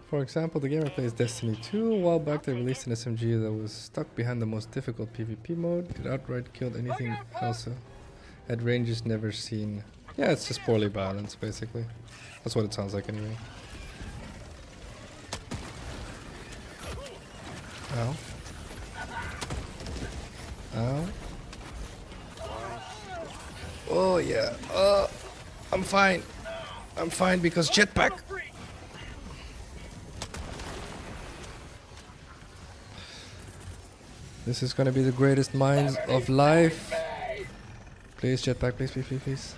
For example, the gamer plays Destiny 2. A while back they released an SMG that was stuck behind the most difficult PvP mode. It outright killed anything else at ranges never seen. Yeah, it's just poorly balanced, basically. That's what it sounds like anyway. Ow. Ow. Oh yeah. I'm fine. I'm fine because jetpack. This is gonna be the greatest mines of life. Please, jetpack, please, please, please, please.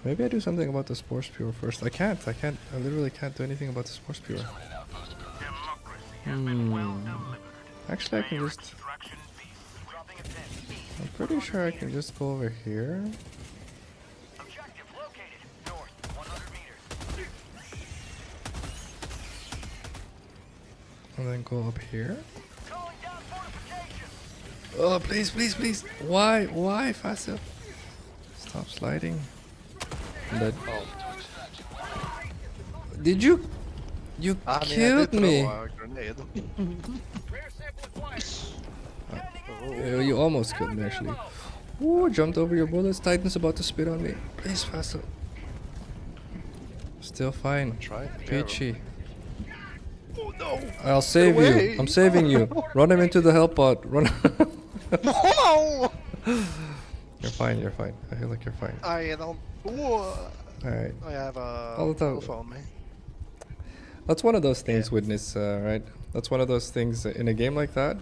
Maybe I do something about the Spore Spewer first. I can't. I literally can't do anything about the Spore Spewer. Actually, I can just... I'm pretty sure I can just go over here. And then go up here. Oh, please, please, please. Why, Phacil? Stop sliding. That. Did you? You killed me. You almost killed me, actually. Ooh, jumped over your bullets. Titan's about to spit on me. Please, Phacil. Still fine. Peachy. Oh no! I'll save you. I'm saving you. Run him into the help pod. Run. No! You're fine. You're fine. I feel like you're fine. I don't. Alright. I have All the time. on me. That's one of those things, Witness, right? That's one of those things in a game like that.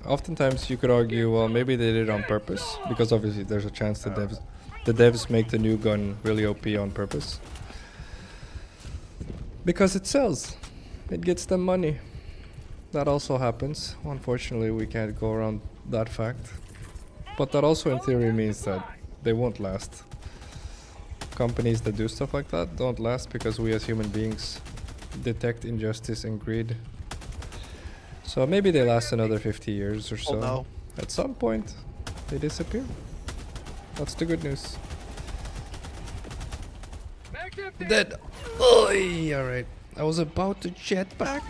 Oftentimes you could argue, well, maybe they did it on purpose, because obviously there's a chance the devs make the new gun really OP on purpose. Because it sells. It gets them money. That also happens. Unfortunately, we can't go around that fact. But that also in theory means that they won't last. Companies that do stuff like that don't last because we as human beings detect injustice and greed. So maybe they last another 50 years or so. Oh no. At some point, they disappear. That's the good news. Dead. Oi, alright. I was about to jet back.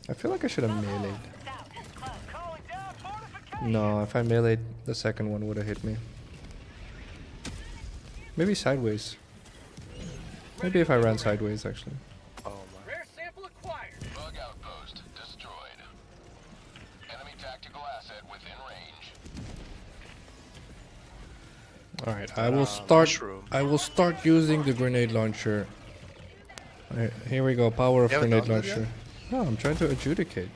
I feel like I should have meleeed. No, if I meleeed, the second one would have hit me. Maybe sideways. Maybe if I ran sideways, actually. Oh my. Rare sample acquired. Bug outpost destroyed. Enemy tactical asset within range. All right, I will start. Mushroom. I will start using the grenade launcher. Alright, here we go. Power of You haven't grenade done that launcher. yet? No, I'm trying to adjudicate.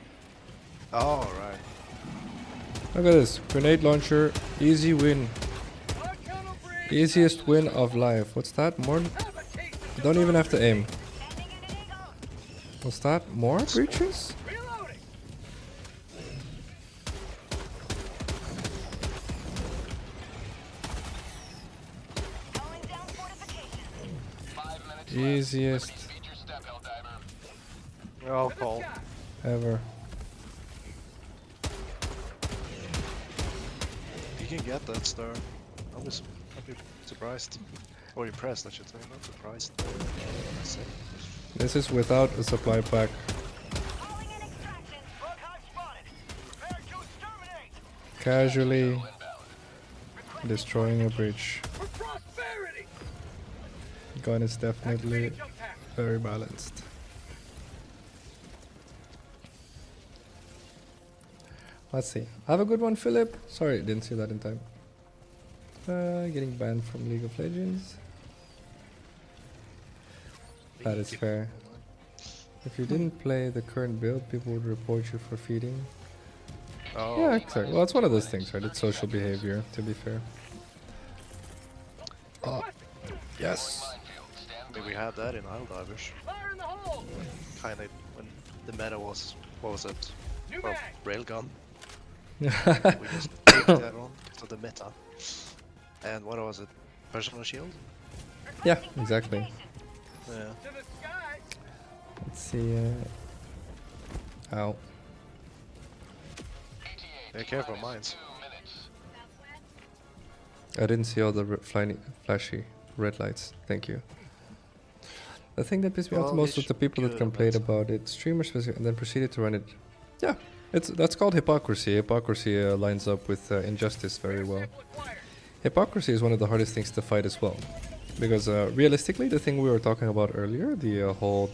Oh right. Look at this grenade launcher. Easy win. Easiest win of life. What's that? More? You don't even have to aim. What's that? More breaches? Reloading. Easiest Beat your step, Helldiver. Oh, Paul. ever. You can get that star. I'll be surprised. Or impressed, I should say. Not surprised. That's it. This is without a supply pack. Calling in extraction. Bug hive spotted. Prepare to exterminate. Casually destroying a breach. For prosperity! Gun is definitely very balanced. Let's see. Have a good one, Philip. Sorry, didn't see that in time. Getting banned from League of Legends. That is fair. If you didn't play the current build, people would report you for feeding. Oh, Yeah, exactly. Well, it's one of those things, right? It's social behavior, to be fair. Oh, yes. I mean, we had that in Helldivers. Fire in the hole! Kinda when the meta was, what was it? New Well, mag! railgun. We just take that on to the meta. And what was it? Personal shield? Yeah, exactly. Yeah. To the sky! Let's see. Ow. Yeah, careful, mines. I didn't see all the flashy red lights. Thank you. The thing that pissed me off the Well, most you was the people that should complained have about it. Streamers and then proceeded to run it. Yeah, that's called hypocrisy. Hypocrisy lines up with injustice very well. Hypocrisy is one of the hardest things to fight as well. Because realistically, the thing we were talking about earlier, the whole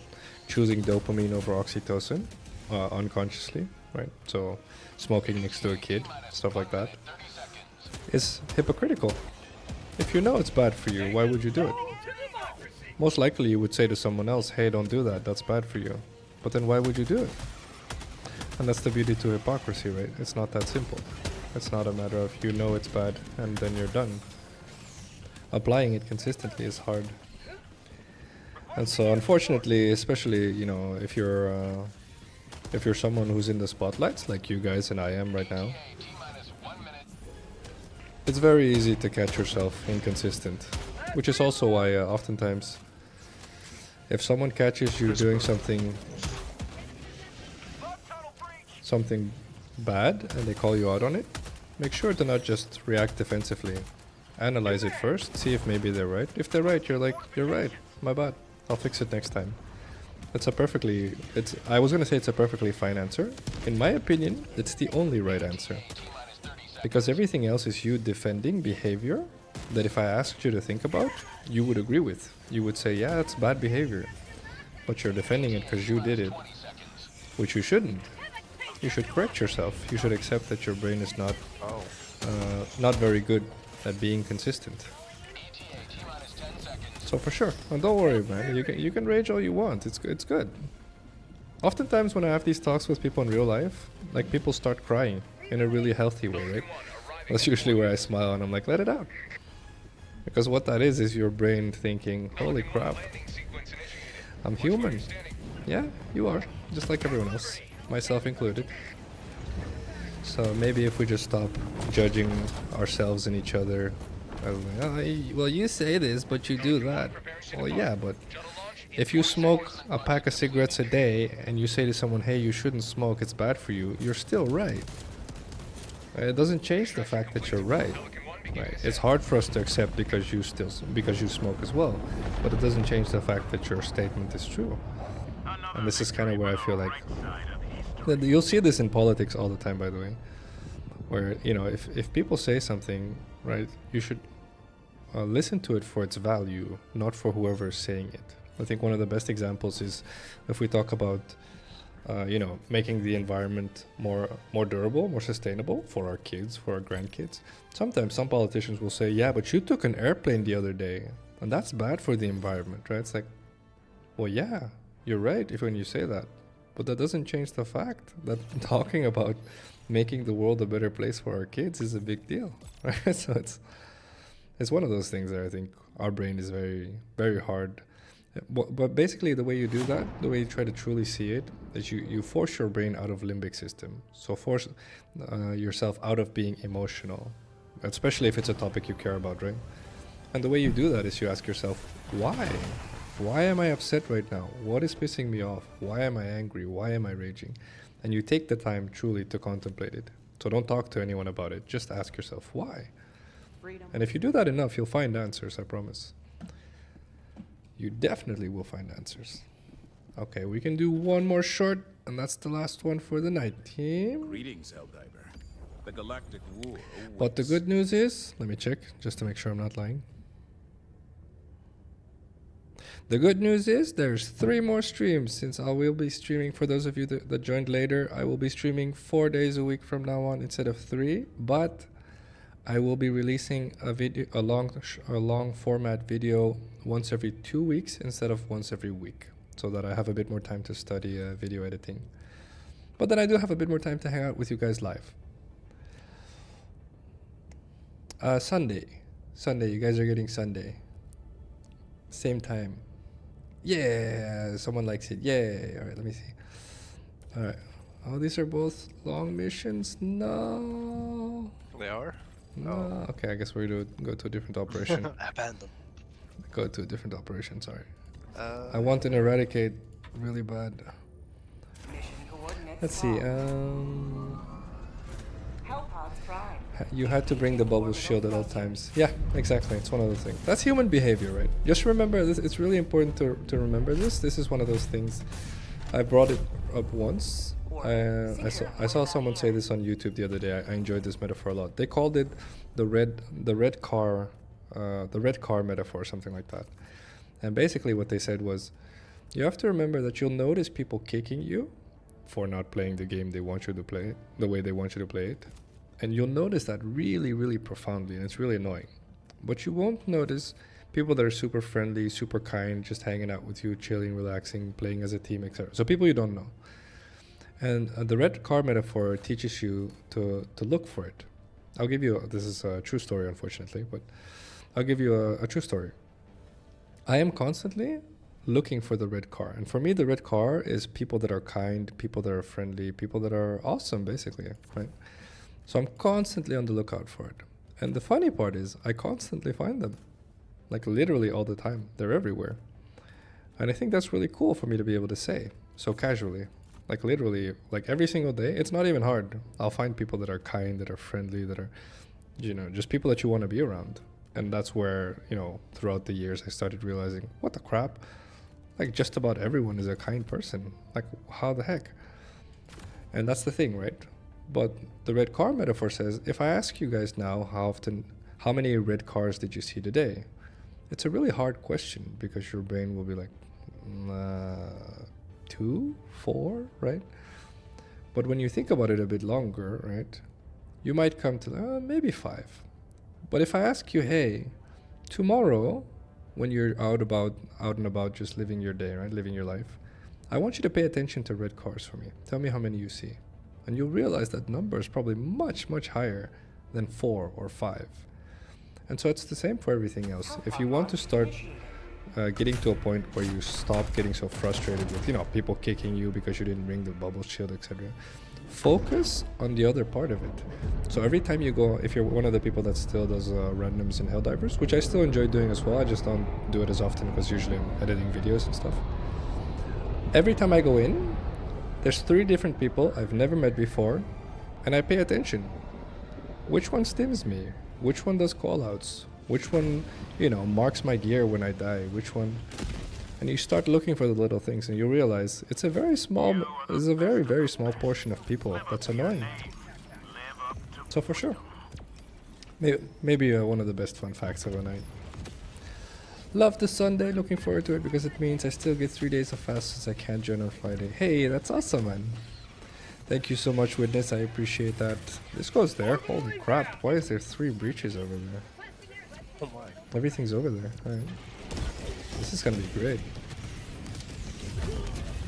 choosing dopamine over oxytocin unconsciously, right? So smoking next to a kid, stuff like that, is hypocritical. If you know it's bad for you, why would you do it? Most likely you would say to someone else, hey, don't do that, that's bad for you. But then why would you do it? And that's the beauty to hypocrisy, right? It's not that simple. It's not a matter of you know it's bad and then you're done. Applying it consistently is hard. And so unfortunately, especially, you know, if you're someone who's in the spotlights like you guys and I am right now, it's very easy to catch yourself inconsistent. Which is also why oftentimes if someone catches you doing something bad and they call you out on it, make sure to not just react defensively. Analyze it first, see if maybe they're right. If they're right, you're like, you're right, my bad, I'll fix it next time. I was gonna say it's a perfectly fine answer. In my opinion, it's the only right answer. Because everything else is you defending behavior that if I asked you to think about, you would agree with. You would say, yeah, it's bad behavior. But you're defending it because you did it. Which you shouldn't. You should correct yourself. You should accept that your brain is not very good at being consistent. So for sure, and don't worry, man. You can rage all you want. It's good. Oftentimes when I have these talks with people in real life, like people start crying in a really healthy way, right? That's usually where I smile and I'm like, let it out. Because what that is your brain thinking, holy crap, I'm human. Yeah, you are, just like everyone else, myself included. So maybe if we just stop judging ourselves and each other, well, you say this, but you do that. Well, yeah, but if you smoke a pack of cigarettes a day and you say to someone, hey, you shouldn't smoke, it's bad for you, you're still right. It doesn't change the fact that you're right. Right. It's hard for us to accept because you smoke as well, but it doesn't change the fact that your statement is true. And this is kind of where I feel like you'll see this in politics all the time, by the way, where if people say something, right, you should listen to it for its value, not for whoever is saying it. I think one of the best examples is if we talk about making the environment more durable, more sustainable for our kids, for our grandkids. Sometimes some politicians will say, yeah, but you took an airplane the other day, and that's bad for the environment, right? It's like, well, yeah, you're right when you say that, but that doesn't change the fact that talking about making the world a better place for our kids is a big deal, right? So it's one of those things that I think our brain is very, very hard. But basically the way you do that, the way you try to truly see it, is you force your brain out of limbic system. So force yourself out of being emotional, especially if it's a topic you care about, right? And the way you do that is you ask yourself, why? Why am I upset right now? What is pissing me off? Why am I angry? Why am I raging? And you take the time truly to contemplate it. So don't talk to anyone about it. Just ask yourself why. And if you do that enough, you'll find answers, I promise. You definitely will find answers. Okay, we can do one more short, and that's the last one for the night, team. Greetings, Helldiver. The Galactic War awaits. But the good news is, let me check, just to make sure I'm not lying. The good news is there's 3 more streams, since I will be streaming, for those of you that joined later, I will be streaming 4 days a week from now on instead of 3, but I will be releasing a long format video once every 2 weeks instead of once every week, so that I have a bit more time to study video editing. But then I do have a bit more time to hang out with you guys live. Sunday, you guys are getting Sunday. Same time. Yeah, someone likes it. Yay. All right, let me see. All right. Oh, these are both long missions. No. They are? No. Oh. Okay, I guess we're going to go to a different operation. Abandon. Go to a different operation, sorry. Uh, I want an eradicate really bad. Mission coordinates Let's see. Hellpods Prime. You had to bring the bubble shield at all times. Yeah, exactly. It's one of those things. That's human behavior, right? Just remember this. It's really important to remember this. This is one of those things. I brought it up once. I saw someone say this on YouTube the other day. I enjoyed this metaphor a lot. They called it the red car metaphor, something like that. And basically what they said was, you have to remember that you'll notice people kicking you for not playing the game they want you to play, the way they want you to play it. And you'll notice that really, really profoundly, and it's really annoying. But you won't notice people that are super friendly, super kind, just hanging out with you, chilling, relaxing, playing as a team, etc. So people you don't know. And the red car metaphor teaches you to look for it. I'll give you, this is a true story, unfortunately, but I'll give you a true story. I am constantly looking for the red car. And for me, the red car is people that are kind, people that are friendly, people that are awesome, basically, right? So I'm constantly on the lookout for it. And the funny part is I constantly find them, like literally all the time. They're everywhere. And I think that's really cool for me to be able to say so casually, like literally, like every single day. It's not even hard. I'll find people that are kind, that are friendly, that are, you know, just people that you want to be around. And that's where, you know, throughout the years, I started realizing, what the crap? Like just about everyone is a kind person. Like how the heck? And that's the thing, right? But the red car metaphor says, if I ask you guys now how many red cars did you see today? It's a really hard question because your brain will be like, 2, 4, right? But when you think about it a bit longer, right, you might come to maybe 5. But if I ask you, hey, tomorrow, when you're out and about, just living your day, right, living your life, I want you to pay attention to red cars for me. Tell me how many you see. And you'll realize that number is probably much, much higher than 4 or 5. And so it's the same for everything else. If you want to start getting to a point where you stop getting so frustrated with, you know, people kicking you because you didn't ring the bubble shield, etc., focus on the other part of it. So every time you go, if you're one of the people that still does randoms in Helldivers, which I still enjoy doing as well, I just don't do it as often because usually I'm editing videos and stuff. Every time I go in, there's 3 different people I've never met before, and I pay attention. Which one stims me? Which one does callouts? Which one, you know, marks my gear when I die? Which one? And you start looking for the little things, and you realize it's a very, very small portion of people that's annoying. So for sure, maybe one of the best fun facts of the night. Love the Sunday, looking forward to it because it means I still get 3 days of fast since I can't join on Friday. Hey, that's awesome, man. Thank you so much, Witness. I appreciate that. This goes there. Holy crap. Why is there 3 breaches over there? Oh my. Everything's over there. Alright. This is gonna be great.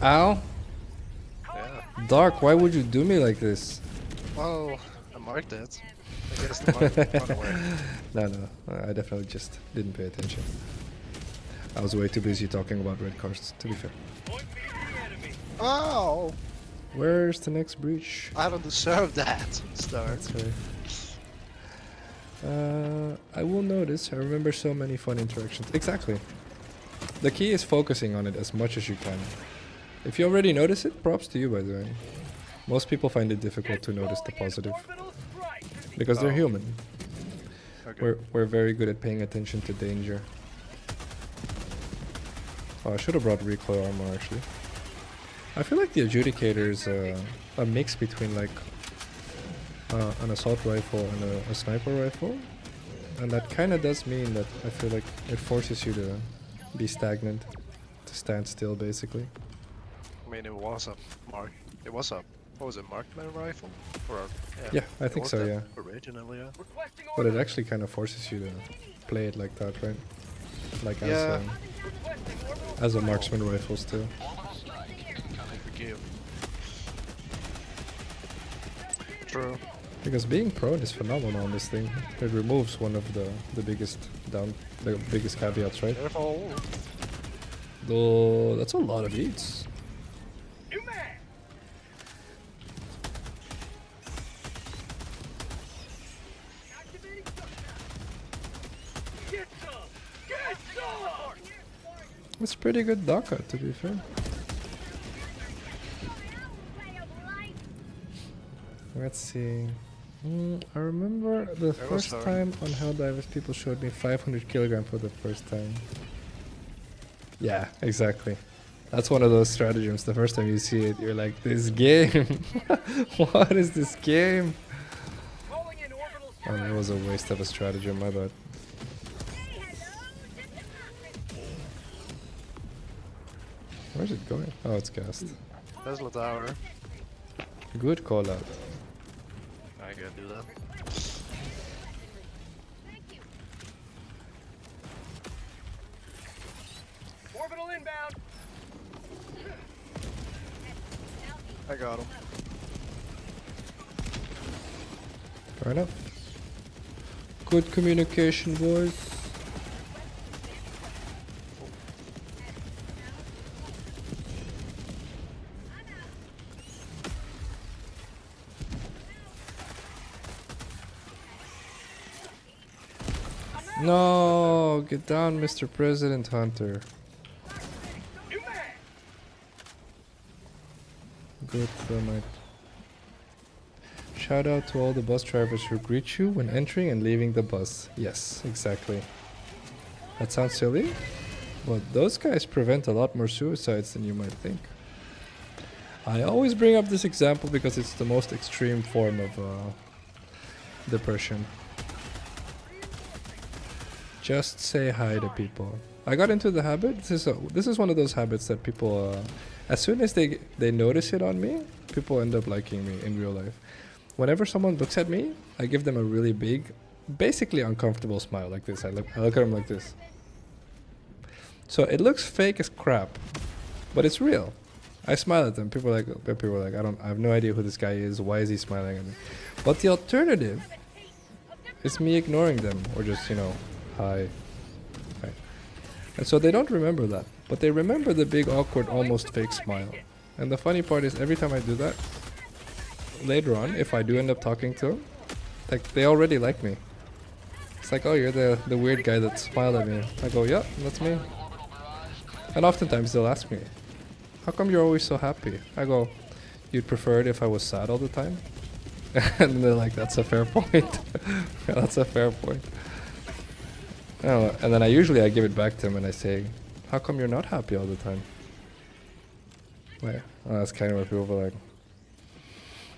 Ow. Yeah. Dark, why would you do me like this? Well, I marked it. I guess the mark unaware. No. I definitely just didn't pay attention. I was way too busy talking about red cars, to be fair. Oh! Where's the next breach? I don't deserve that, Star. That's right. I will notice. I remember so many fun interactions. Exactly. The key is focusing on it as much as you can. If you already notice it, props to you, by the way. Most people find it difficult to notice the positive. Because they're human. Okay. We're very good at paying attention to danger. Oh, I should have brought recoil armor, actually. I feel like the Adjudicator is a mix between like an assault rifle and a sniper rifle. And that kind of does mean that I feel like it forces you to be stagnant. To stand still, basically. I mean, it was a mark. It was a, what was it, marksman rifle? Or Yeah, I it think was so, that yeah. Originally, yeah. But it actually kind of forces you to play it like that, right? Like Yeah. as a marksman rifle still. Forgive. True. Because being prone is phenomenal on this thing. It removes one of the biggest caveats, right? Careful. Though that's a lot of eats. New man. Activating shutdown. Get some. Get some. It's pretty good DACA, to be fair. Let's see. I remember the first time on Helldivers people showed me 500 kilogram for the first time. Yeah, exactly. That's one of those stratagems. The first time you see it, you're like, this game. What is this game? Oh, that was a waste of a stratagem, my bad. Where's it going? Oh, it's cast. Tesla tower. Good call out. I gotta do that. Orbital inbound. I got him. Fair enough. Good communication, boys. No, get down, Mr. President Hunter. Good thermite. Shout out to all the bus drivers who greet you when entering and leaving the bus. Yes, exactly. That sounds silly, but those guys prevent a lot more suicides than you might think. I always bring up this example because it's the most extreme form of depression. Just say hi to people. I got into the habit. This is one of those habits that people, as soon as they notice it on me, people end up liking me in real life. Whenever someone looks at me, I give them a really big, basically uncomfortable smile like this. I look at them like this. So it looks fake as crap, but it's real. I smile at them. People are like, I have no idea who this guy is. Why is he smiling at me? But the alternative is me ignoring them or just, you know, hi. Hi. And so they don't remember that, but they remember the big, awkward, almost fake smile. And the funny part is every time I do that, later on, if I do end up talking to them, like they already like me. It's like, oh, you're the weird guy that smiled at me. I go, yeah, that's me. And oftentimes they'll ask me, how come you're always so happy? I go, you'd prefer it if I was sad all the time? And they're like, that's a fair point. Yeah, that's a fair point. Oh, and then I give it back to them and I say, how come you're not happy all the time? Yeah, well, that's kind of what people are like.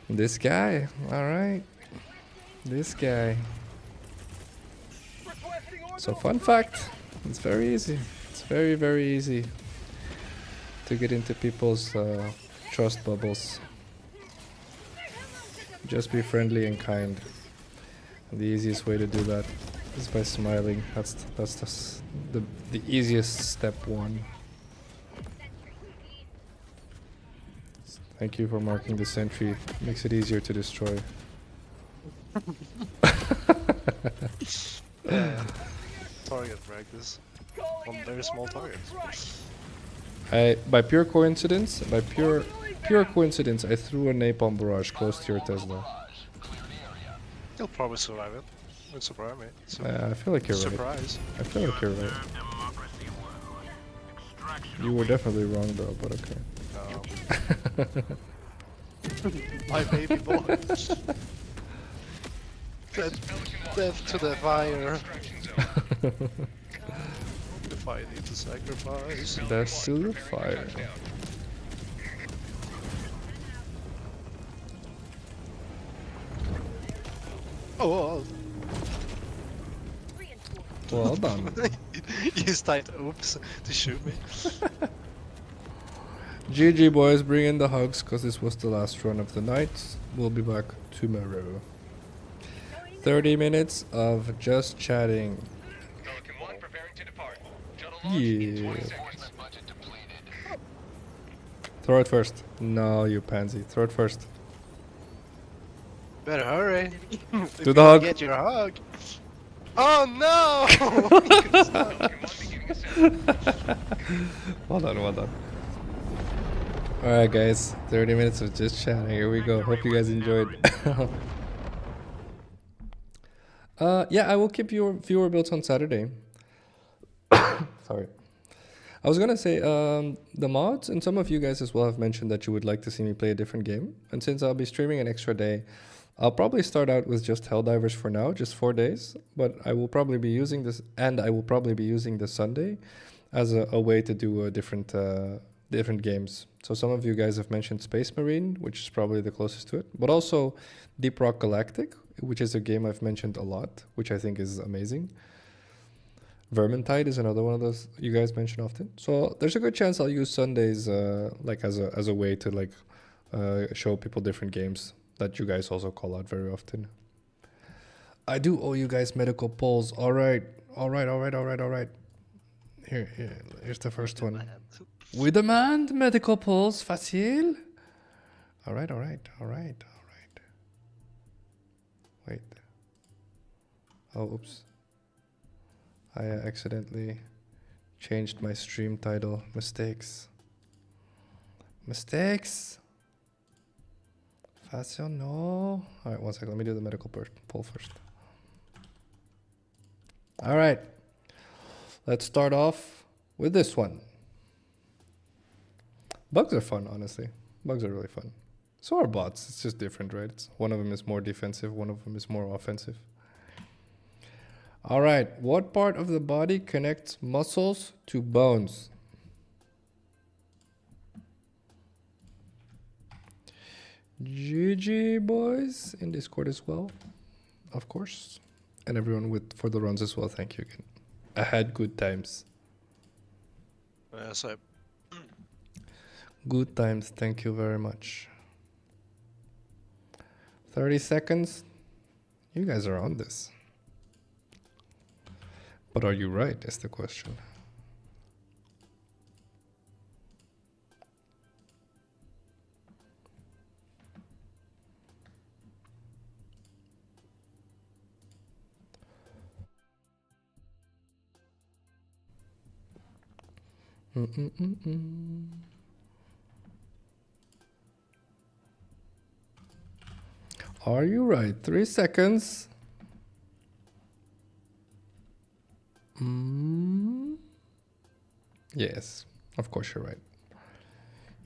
This guy, alright. This guy. So fun fact, it's very easy. It's very, very easy to get into people's trust bubbles. Just be friendly and kind. And the easiest way to do that is by smiling. That's the easiest step one. Thank you for marking the sentry. Makes it easier to destroy. Yeah. Target practice on very small targets. By pure coincidence, I threw a napalm barrage close to your Tesla. You'll probably survive it. Wouldn't surprise me. I feel like you're right. Surprise. I feel like you're right. You were definitely wrong though, but okay. My baby boy. Death to the fire. The fire needs a sacrifice. Death to the fire. Oh, Well done. you used that oops to shoot me. GG boys, bring in the hugs because this was the last run of the night. We'll be back tomorrow. 30 minutes of just chatting. Pelican 1 preparing to depart. Shuttle Yeah. launch in 20 seconds. Budget depleted. Throw it first. No, you pansy. Throw it first. Better hurry. Do the hug. Get your hug. Oh no! Pelican 1 beginning ascent. Well done, well done. Alright guys, 30 minutes of just chatting. Here we go. Hope you guys enjoyed. Yeah, I will keep your viewer builds on Saturday. Sorry. I was gonna say, the mods and some of you guys as well have mentioned that you would like to see me play a different game. And since I'll be streaming an extra day, I'll probably start out with just Helldivers for now, just 4 days. But I will probably be using this, and I will probably be using the Sunday as a way to do a different games. So some of you guys have mentioned Space Marine, which is probably the closest to it, but also Deep Rock Galactic, which is a game I've mentioned a lot, which I think is amazing. Vermintide is another one of those you guys mention often. So there's a good chance I'll use Sundays like as a way to like show people different games that you guys also call out very often. I do owe you guys medical polls. All right. Here's the first one. We demand medical polls, Phacil. All right. Wait. Oh, oops. I accidentally changed my stream title. Mistakes. Phacil, no. All right, 1 second. Let me do the medical poll first. All right. Let's start off with this one. Bugs are fun, honestly. Bugs are really fun. So are bots. It's just different, right? One of them is more defensive. One of them is more offensive. All right. What part of the body connects muscles to bones? GG, boys. In Discord as well, of course. And everyone for the runs as well. Thank you again. I had good times. So Good times. Thank you very much. 30 seconds. You guys are on this. But are you right, is the question. Are you right? 3 seconds. Yes, of course you're right.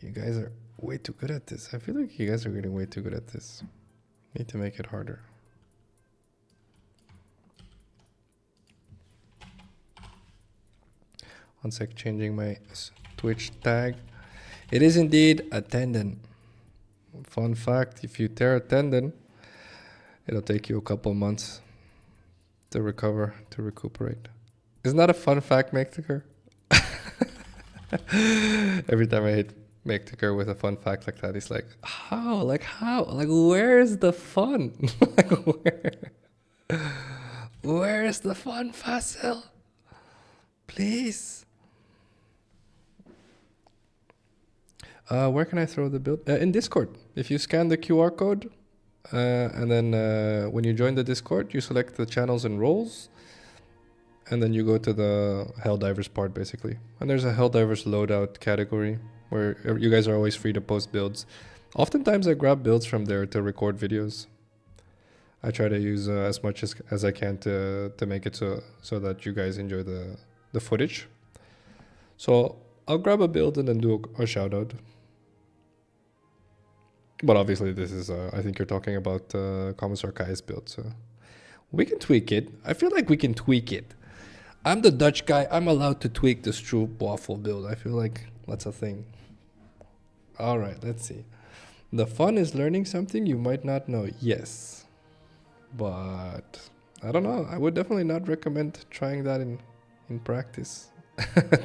You guys are way too good at this. I feel like you guys are getting way too good at this. Need to make it harder. One sec, changing my Twitch tag. It is indeed a tendon. Fun fact, if you tear a tendon, it'll take you a couple months to recover, to recuperate. Isn't that a fun fact, Maketicker? Every time I hit Maketicker with a fun fact like that, he's like, how? Like, how? Like, where's the fun? Like, where is the fun, Phacil? Please. Where can I throw the build? In Discord. If you scan the QR code, and then when you join the Discord, you select the channels and roles, and then you go to the Helldivers part, basically. And there's a Helldivers loadout category where you guys are always free to post builds. Oftentimes I grab builds from there to record videos. I try to use as much as I can to make it so that you guys enjoy the footage. So I'll grab a build and then do a shout out. But obviously this is, I think you're talking about Commissar Kai's build, so we can tweak it. I feel like we can tweak it. I'm the Dutch guy. I'm allowed to tweak the Stroop waffle build. I feel like that's a thing. All right, let's see. The fun is learning something you might not know. Yes. But I don't know. I would definitely not recommend trying that in practice.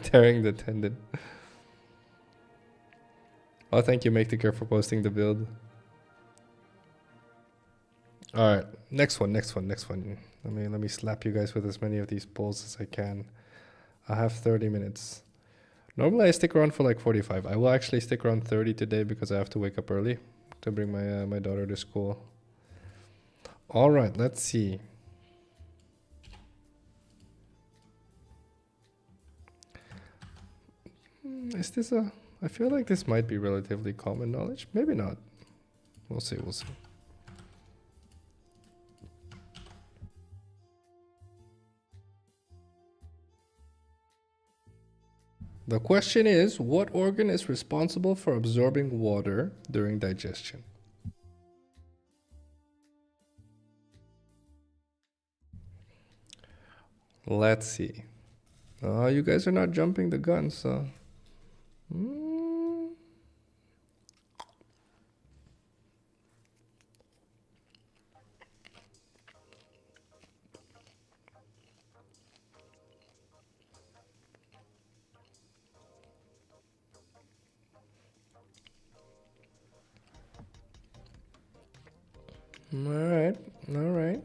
Tearing the tendon. Oh, thank you, Make the Care, for posting the build. All right, next one. Let me slap you guys with as many of these polls as I can. I have 30 minutes. Normally I stick around for like 45. I will actually stick around 30 today because I have to wake up early to bring my daughter to school. All right, let's see. Is this a... I feel like this might be relatively common knowledge. Maybe not. We'll see. The question is, what organ is responsible for absorbing water during digestion? Let's see. Oh, you guys are not jumping the gun, so... All right.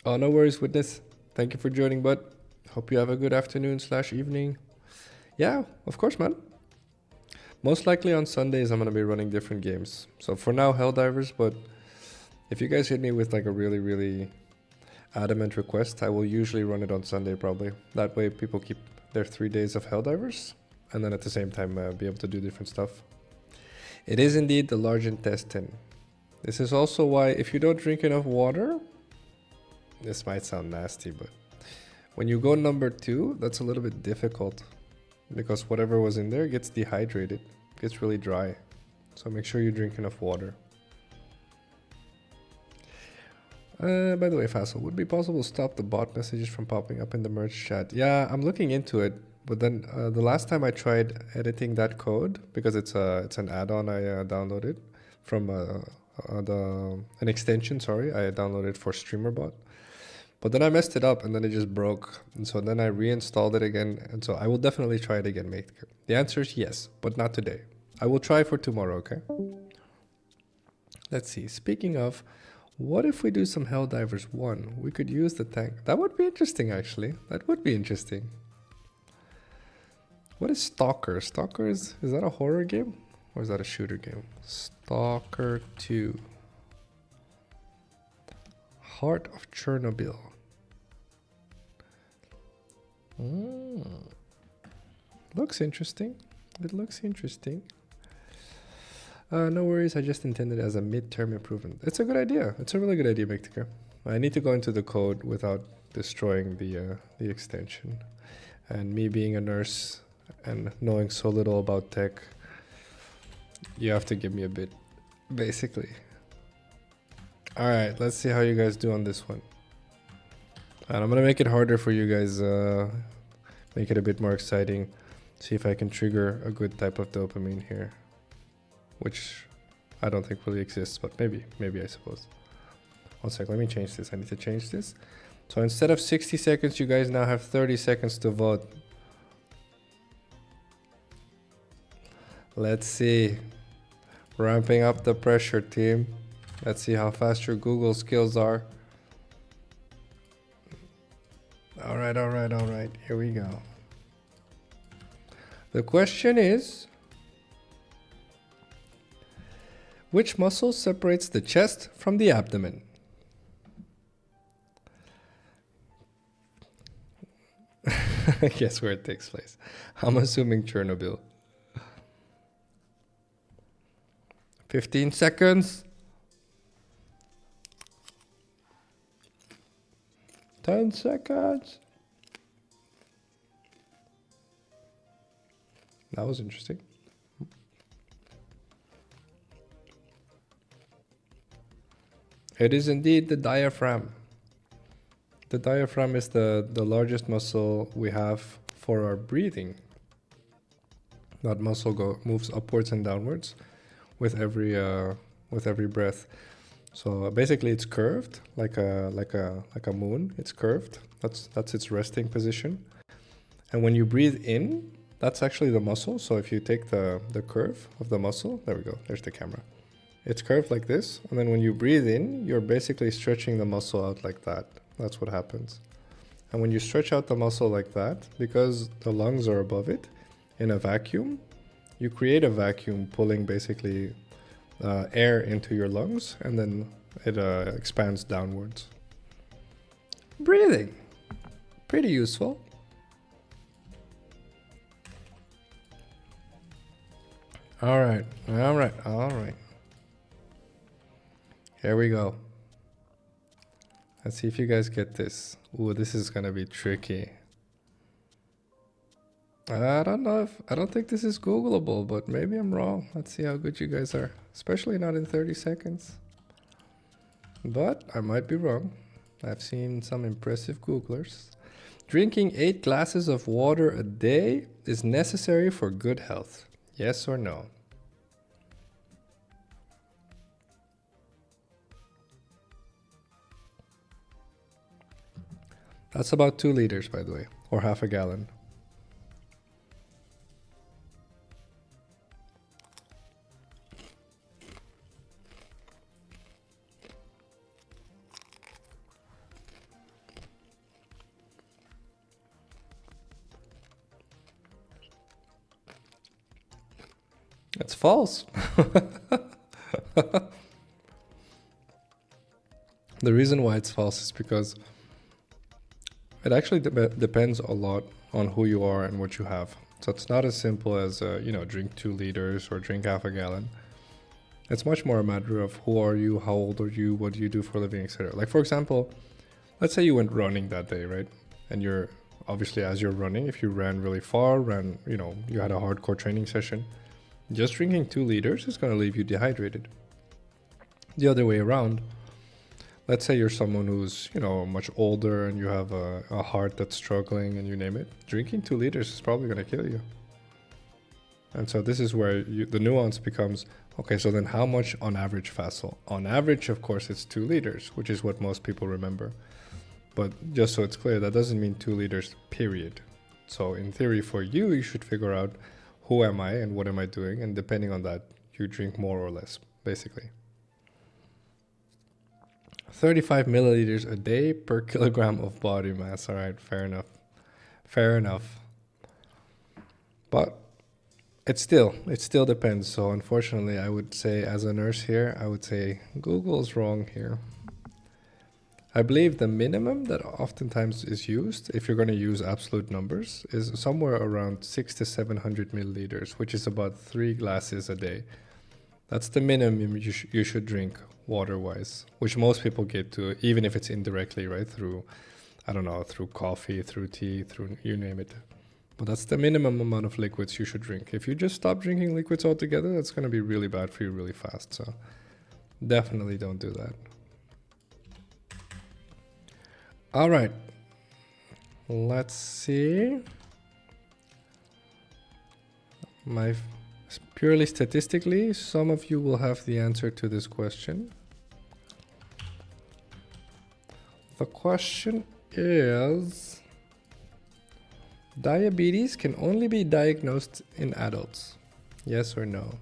Oh, no worries with this. Thank you for joining, bud. Hope you have a good afternoon/evening. Yeah, of course, man. Most likely on Sundays, I'm going to be running different games. So for now, Helldivers, but if you guys hit me with like a really, really adamant request, I will usually run it on Sunday probably. That way people keep their 3 days of Helldivers and then at the same time be able to do different stuff. It is indeed the large intestine. This is also why if you don't drink enough water, this might sound nasty, but when you go number 2, that's a little bit difficult because whatever was in there gets dehydrated, gets really dry. So make sure you drink enough water. By the way, Phacil, would it be possible to stop the bot messages from popping up in the merge chat? Yeah, I'm looking into it, but then the last time I tried editing that code, because it's an add-on I downloaded from an extension, sorry, I downloaded for StreamerBot. But then I messed it up and then it just broke. And so then I reinstalled it again. And so I will definitely try it again, mate. The answer is yes, but not today. I will try for tomorrow, okay? Let's see. Speaking of, what if we do some Helldivers 1? We could use the tank. That would be interesting, actually. That would be interesting. What is Stalker? Stalker is that a horror game? Or is that a shooter game? Stalker 2. Heart of Chernobyl. Looks interesting. It looks interesting. No worries, I just intended it as a midterm improvement. It's a good idea. It's a really good idea, Mektika. I need to go into the code without destroying the extension. And me being a nurse and knowing so little about tech, you have to give me a bit, basically. Alright, let's see how you guys do on this one. And I'm gonna make it harder for you guys, make it a bit more exciting. See if I can trigger a good type of dopamine here. Which I don't think really exists, but maybe I suppose. One sec, let me change this. I need to change this. So instead of 60 seconds, you guys now have 30 seconds to vote. Let's see. Ramping up the pressure, team. Let's see how fast your Google skills are. All right. Here we go. The question is, which muscle separates the chest from the abdomen? Guess where it takes place. I'm assuming Chernobyl. 15 seconds. 10 seconds. That was interesting. It is indeed the diaphragm. The diaphragm is the largest muscle we have for our breathing. That muscle moves upwards and downwards with every breath. So basically, it's curved like a moon. It's curved. That's its resting position. And when you breathe in, that's actually the muscle. So if you take the curve of the muscle, there we go. There's the camera. It's curved like this, and then when you breathe in, you're basically stretching the muscle out like that. That's what happens. And when you stretch out the muscle like that, because the lungs are above it, in a vacuum, you create a vacuum pulling basically air into your lungs, and then it expands downwards. Breathing. Pretty useful. All right. Here we go. Let's see if you guys get this. Ooh, this is gonna be tricky. I don't think this is Googleable, but maybe I'm wrong. Let's see how good you guys are. Especially not in 30 seconds. But I might be wrong. I've seen some impressive Googlers. Drinking 8 glasses of water a day is necessary for good health. Yes or no? That's about 2 liters, by the way, or half a gallon. It's false. The reason why it's false is because it actually depends a lot on who you are and what you have. So it's not as simple as, drink 2 liters or drink half a gallon. It's much more a matter of who are you, how old are you, what do you do for a living, etc. Like, for example, let's say you went running that day, right? And you're, obviously, as you're running, if you ran really far, you had a hardcore training session, just drinking 2 liters is going to leave you dehydrated. The other way around, let's say you're someone who's, much older and you have a heart that's struggling and you name it. Drinking 2 liters is probably going to kill you. And so this is where the nuance becomes, okay, so then how much on average, Phacil? On average, of course, it's 2 liters, which is what most people remember. But just so it's clear, that doesn't mean 2 liters, period. So in theory, for you, you should figure out who am I and what am I doing? And depending on that, you drink more or less, basically. 35 milliliters a day per kilogram of body mass. All right, fair enough. Fair enough. But it still depends. So unfortunately, I would say as a nurse here, I would say Google's wrong here. I believe the minimum that oftentimes is used, if you're going to use absolute numbers, is somewhere around 600 to 700 milliliters, which is about 3 glasses a day. That's the minimum you should drink water-wise, which most people get to, even if it's indirectly, right? Through, through coffee, through tea, through you name it. But that's the minimum amount of liquids you should drink. If you just stop drinking liquids altogether, that's going to be really bad for you really fast. So definitely don't do that. All right. Let's see. Purely statistically, some of you will have the answer to this question. The question is, diabetes can only be diagnosed in adults. Yes or no?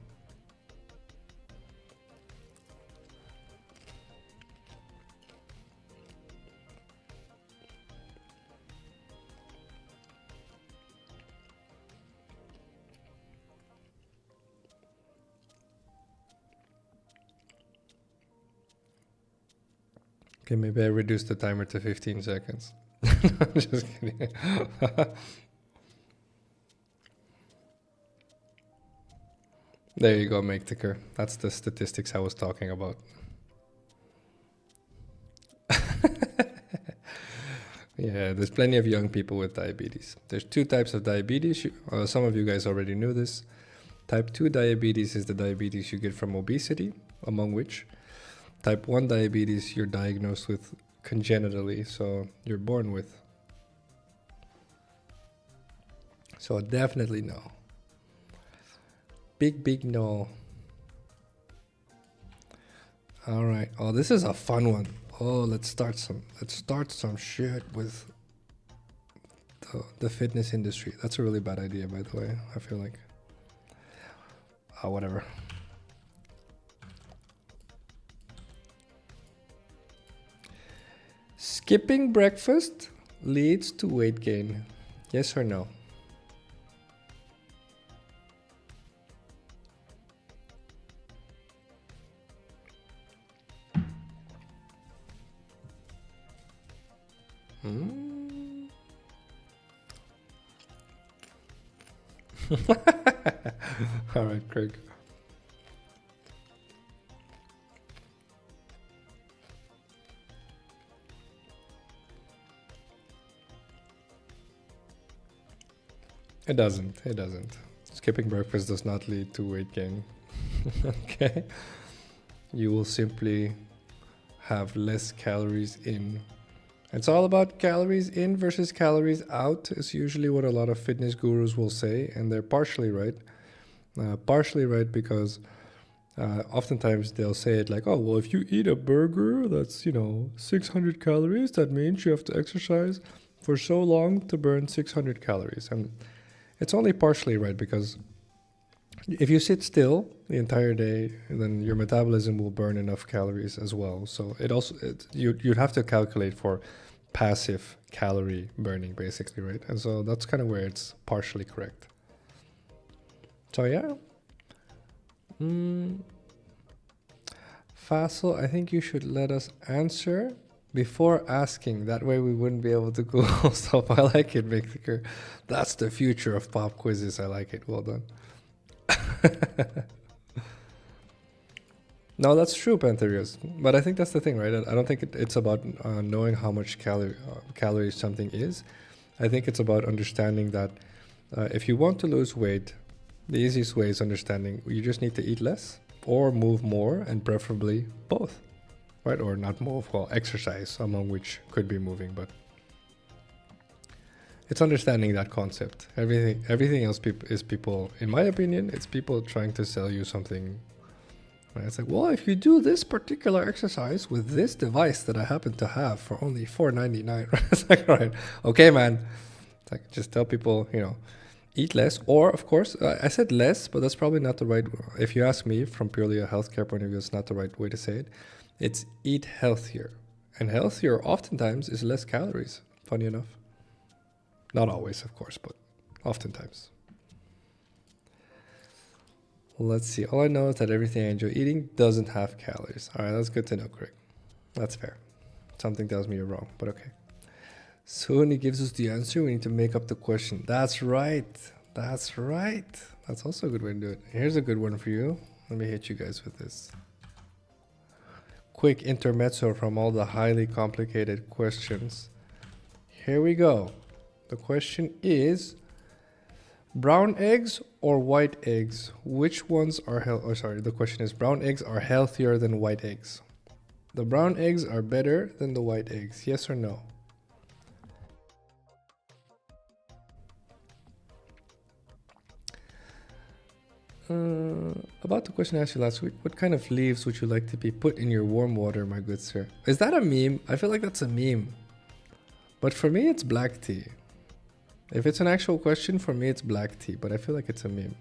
Okay, maybe I reduce the timer to 15 seconds. I'm just kidding. There you go, make ticker. That's the statistics I was talking about. Yeah, there's plenty of young people with diabetes. There's two types of diabetes. Some of you guys already knew this. Type 2 diabetes is the diabetes you get from obesity, among which type 1 diabetes you're diagnosed with congenitally, so you're born with. So definitely no. Big no. All right. Oh, this is a fun one. Oh, let's start some shit with the fitness industry. That's a really bad idea, by the way. I feel like. Oh, whatever. Skipping breakfast leads to weight gain. Yes or no? All right, Craig. It doesn't. It doesn't. Skipping breakfast does not lead to weight gain. Okay. You will simply have less calories in. It's all about calories in versus calories out is usually what a lot of fitness gurus will say, and they're partially right. Partially right because oftentimes they'll say it like, oh, well, if you eat a burger that's, 600 calories, that means you have to exercise for so long to burn 600 calories. And it's only partially right because if you sit still the entire day, then your metabolism will burn enough calories as well. So you'd have to calculate for passive calorie burning, basically, right? And so that's kind of where it's partially correct. So yeah. Phacil, I think you should let us answer before asking. That way we wouldn't be able to Google stuff. I like it, Victor. That's the future of pop quizzes. I like it. Well done. No, that's true, Pantherius. But I think that's the thing, right? I don't think it's about knowing how much calories something is. I think it's about understanding that if you want to lose weight, the easiest way is understanding you just need to eat less or move more, and preferably both, right? Or not move, well, exercise, among which could be moving, but it's understanding that concept. Everything else is people, in my opinion, it's people trying to sell you something. Right? It's like, well, if you do this particular exercise with this device that I happen to have for only $4.99, right? It's like, all right, okay, man. It's like, just tell people, eat less. Or, of course, I said less, but that's probably not the right. If you ask me from purely a healthcare point of view, it's not the right way to say it. It's eat healthier. And healthier oftentimes is less calories, funny enough. Not always, of course, but oftentimes. Let's see. All I know is that everything I enjoy eating doesn't have calories. All right, that's good to know, Craig. That's fair. Something tells me you're wrong, but okay. So when he gives us the answer, we need to make up the question. That's right. That's right. That's also a good way to do it. Here's a good one for you. Let me hit you guys with this. Quick intermezzo from all the highly complicated questions. Here we go. The question is, brown eggs or white eggs? Which ones are the question is, brown eggs are healthier than white eggs. The brown eggs are better than the white eggs. Yes or no? About the question I asked you last week, what kind of leaves would you like to be put in your warm water, my good sir? Is that a meme? I feel like that's a meme. But for me, it's black tea. If it's an actual question, for me, it's black tea. But I feel like it's a meme.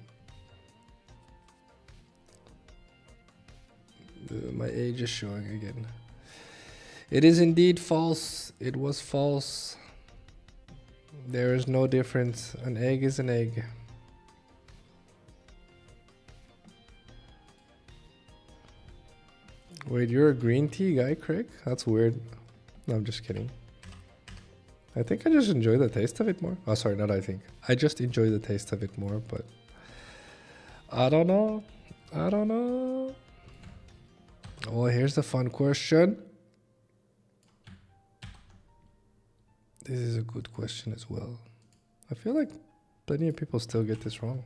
My age is showing again. It is indeed false. It was false. There is no difference. An egg is an egg. Wait, you're a green tea guy, Craig? That's weird. No, I'm just kidding. I think I just enjoy the taste of it more. Oh, sorry, not I think. I just enjoy the taste of it more, but I don't know. I don't know. Well, here's the fun question. This is a good question as well. I feel like plenty of people still get this wrong.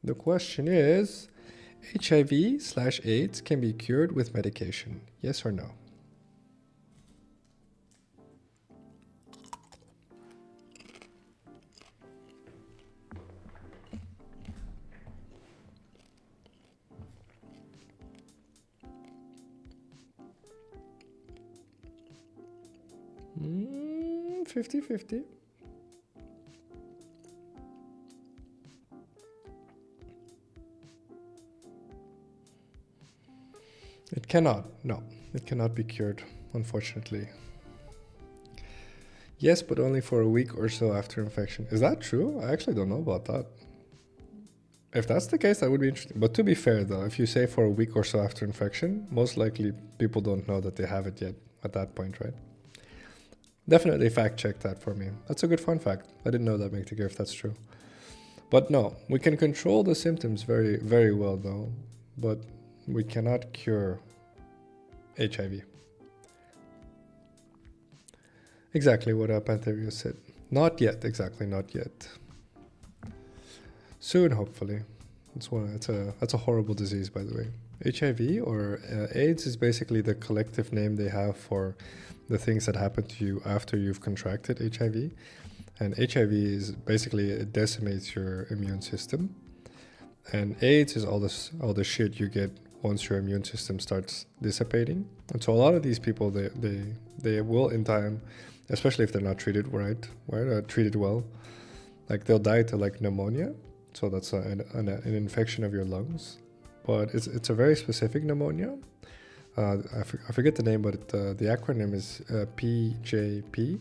The question is, HIV/AIDS can be cured with medication, yes or no? Mm, 50-50. It cannot, no. It cannot be cured, unfortunately. Yes, but only for a week or so after infection. Is that true? I actually don't know about that. If that's the case, that would be interesting. But to be fair, though, if you say for a week or so after infection, most likely people don't know that they have it yet at that point, right? Definitely fact check that for me. That's a good fun fact. I didn't know that, Make if that's true. But no, we can control the symptoms very, very well, though. But we cannot cure HIV. Exactly what Pantheria said. Not yet, exactly, not yet. Soon, hopefully. That's a horrible disease, by the way. HIV or AIDS is basically the collective name they have for the things that happen to you after you've contracted HIV. And HIV is basically, it decimates your immune system. And AIDS is all the shit you get once your immune system starts dissipating. And so a lot of these people, they will in time, especially if they're not treated treated well, like they'll die to like pneumonia. So that's an infection of your lungs. But it's a very specific pneumonia. I forget the name, but the acronym is PJP.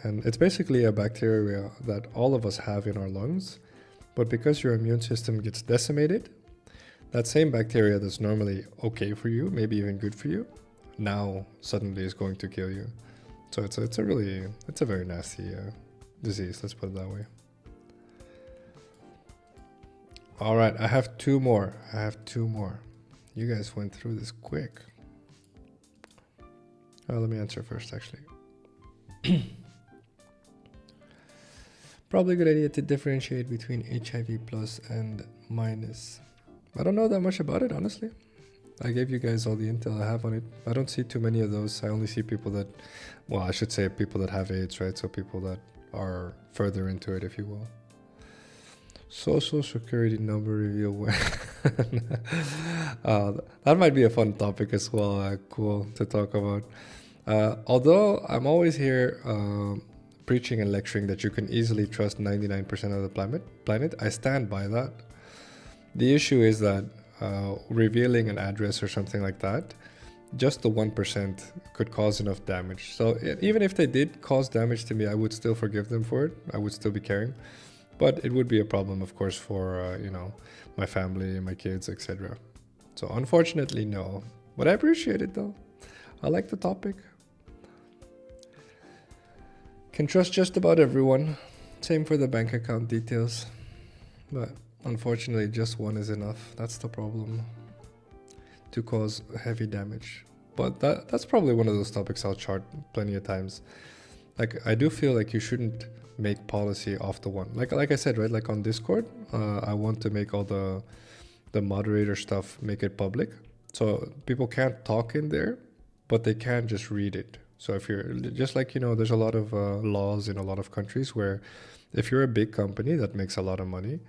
And it's basically a bacteria that all of us have in our lungs. But because your immune system gets decimated, that same bacteria that's normally okay for you, maybe even good for you, now suddenly is going to kill you. So it's a very nasty disease, let's put it that way. All right, I have two more. You guys went through this quick. Let me answer first, actually. Probably a good idea to differentiate between HIV plus and minus. I don't know that much about it, honestly. I gave you guys all the intel I have on it. I don't see too many of those. I only see people that, well, I should say people that have AIDS, right? So people that are further into it, if you will. Social security number reveal when. That might be a fun topic as well. Cool to talk about. Although I'm always here preaching and lecturing that you can easily trust 99% of the planet, I stand by that. The issue is that revealing an address or something like that, just the 1% could cause enough damage. So even if they did cause damage to me, I would still forgive them for it. I would still be caring. But it would be a problem, of course, for my family, my kids, etc. So unfortunately, no. But I appreciate it, though. I like the topic. Can trust just about everyone. Same for the bank account details. But unfortunately, just one is enough. That's the problem. To cause heavy damage. But that's probably one of those topics I'll chart plenty of times. Like, I do feel like you shouldn't make policy off the one. Like I said, right? Like on Discord, I want to make all the moderator stuff, make it public. So people can't talk in there, but they can just read it. So if you're just like, there's a lot of laws in a lot of countries where if you're a big company that makes a lot of money,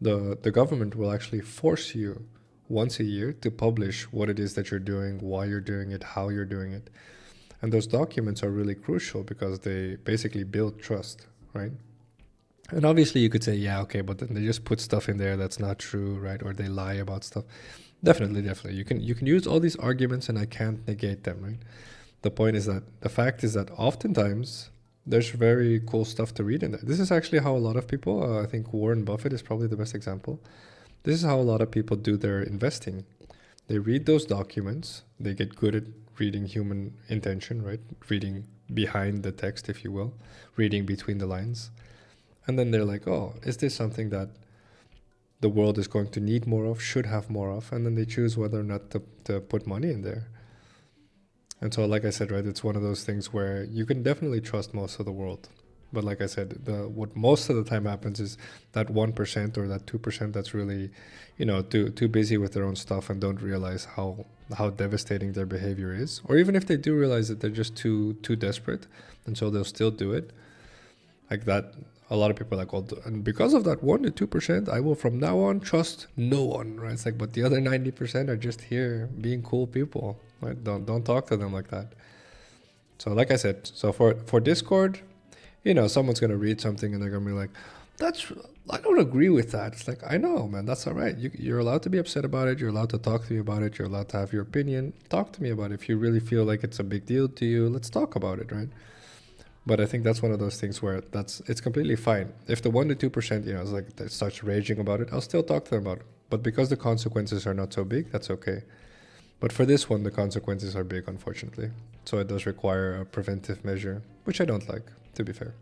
the government will actually force you once a year to publish what it is that you're doing, why you're doing it, how you're doing it. And those documents are really crucial because they basically build trust, right? And obviously you could say, yeah, okay, but then they just put stuff in there that's not true, right? Or they lie about stuff. Definitely. You can use all these arguments and I can't negate them, right? The point is that the fact is that oftentimes there's very cool stuff to read in there. This is actually how a lot of people, I think Warren Buffett is probably the best example. This is how a lot of people do their investing. They read those documents. They get good at reading human intention, right? Reading behind the text, if you will. Reading between the lines. And then they're like, oh, is this something that the world is going to need more of, should have more of? And then they choose whether or not to put money in there. And so, like I said, right, it's one of those things where you can definitely trust most of the world. But like I said, what most of the time happens is that 1% or that 2% that's really, too busy with their own stuff and don't realize how devastating their behavior is. Or even if they do realize it, they're just too desperate, and so they'll still do it. Like that, a lot of people are like, well, and because of that 1 to 2%, I will from now on trust no one, right? It's like, but the other 90% are just here being cool people, right? Don't talk to them like that. So like I said, so for Discord, someone's going to read something and they're going to be like, I don't agree with that. It's like, I know, man, that's all right. You're allowed to be upset about it. You're allowed to talk to me about it. You're allowed to have your opinion. Talk to me about it. If you really feel like it's a big deal to you, let's talk about it, right? But I think that's one of those things where it's completely fine. If the 1 to 2%, is like, that starts raging about it, I'll still talk to them about it. But because the consequences are not so big, that's okay. But for this one, the consequences are big, unfortunately. So it does require a preventive measure, which I don't like, to be fair.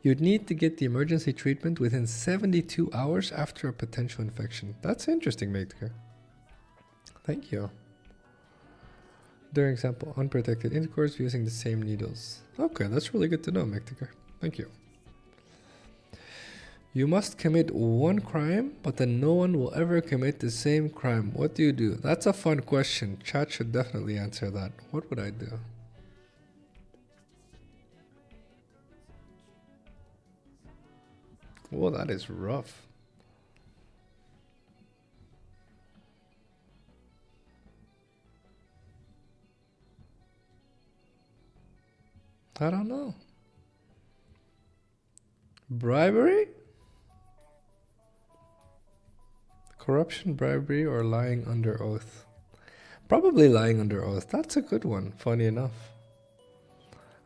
You'd need to get the emergency treatment within 72 hours after a potential infection. That's interesting, Maker. Thank you. During example, unprotected intercourse using the same needles. Okay, that's really good to know, Mektiker. Thank you. You must commit one crime, but then no one will ever commit the same crime. What do you do? That's a fun question. Chat should definitely answer that. What would I do? Well, that is rough. I don't know. Bribery? Corruption, bribery, or lying under oath? Probably lying under oath. That's a good one, funny enough.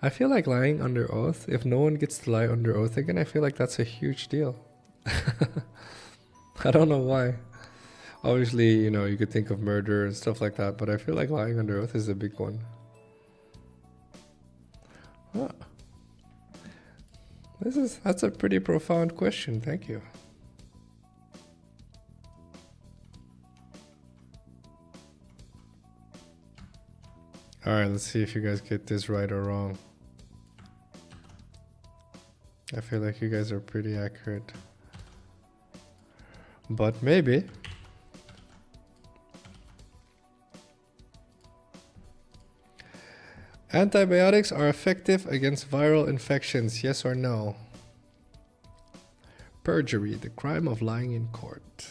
I feel like lying under oath, if no one gets to lie under oath again, I feel like that's a huge deal. I don't know why. Obviously, you could think of murder and stuff like that, but I feel like lying under oath is a big one. Huh. That's a pretty profound question. Thank you. All right, let's see if you guys get this right or wrong. I feel like you guys are pretty accurate. But maybe. Antibiotics are effective against viral infections, yes or no? Perjury, the crime of lying in court.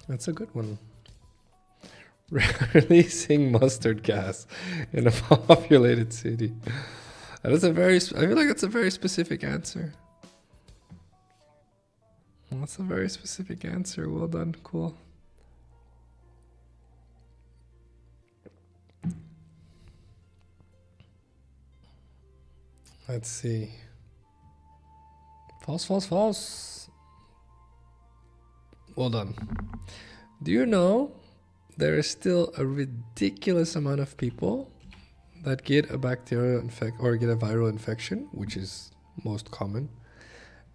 That's a good one. Releasing mustard gas in a populated city. That is I feel like that's a very specific answer. That's a very specific answer. Well done. Cool. Let's see. False, false, false. Well done. Do you know there is still a ridiculous amount of people that get a bacterial or get a viral infection, which is most common,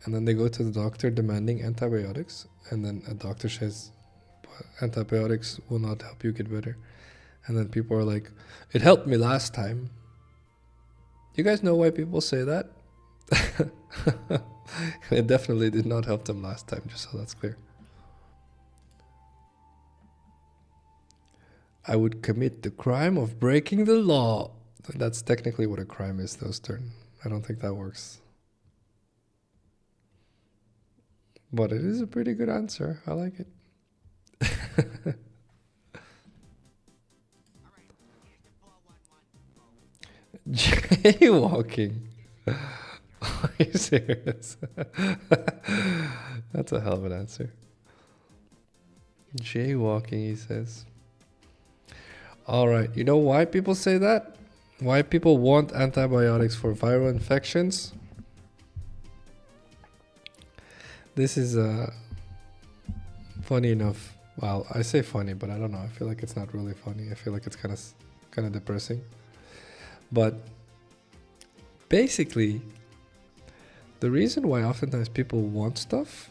and then they go to the doctor demanding antibiotics, and then a doctor says antibiotics will not help you get better, and then people are like, it helped me last time. You guys know why people say that? It definitely did not help them last time, just so that's clear. I would commit the crime of breaking the law. That's technically what a crime is, though, Stern. I don't think that works. But it is a pretty good answer. I like it. Jaywalking. Are you serious? That's a hell of an answer. Jaywalking, he says. Alright, you know why people say that? Why people want antibiotics for viral infections? This is funny enough. Well, I say funny, but I don't know. I feel like it's not really funny. I feel like it's kind of depressing. But basically, the reason why oftentimes people want stuff,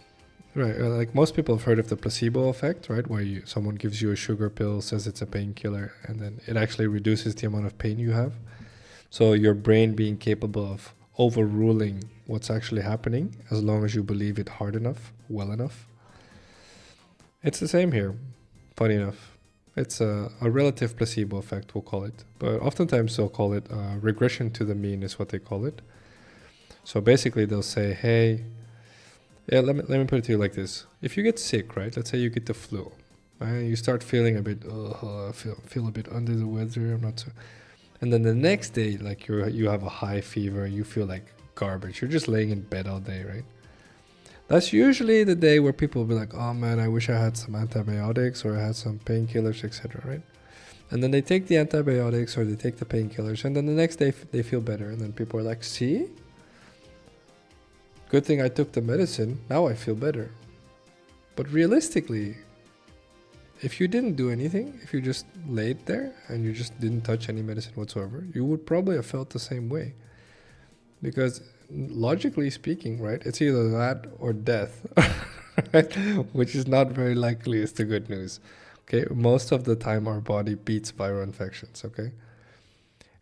right? Like most people have heard of the placebo effect, right? Where someone gives you a sugar pill, says it's a painkiller, and then it actually reduces the amount of pain you have. So your brain being capable of overruling what's actually happening as long as you believe it hard enough, well enough. It's the same here, funny enough. It's a relative placebo effect, we'll call it. But oftentimes they'll call it regression to the mean is what they call it. So basically they'll say, hey, yeah, let me put it to you like this. If you get sick, right? Let's say you get the flu. Right? You start feeling a bit, feel a bit under the weather. I'm not so... And then the next day, like you have a high fever, you feel like garbage. You're just laying in bed all day, right? That's usually the day where people will be like, oh man, I wish I had some antibiotics or I had some painkillers, etc., right? And then they take the antibiotics or they take the painkillers, and then the next day they feel better. And then people are like, see? Good thing I took the medicine, now I feel better. But realistically, if you didn't do anything, if you just laid there and you just didn't touch any medicine whatsoever, you would probably have felt the same way. Because logically speaking, right, it's either that or death, right? Which is not very likely is the good news. Okay, most of the time our body beats viral infections, okay?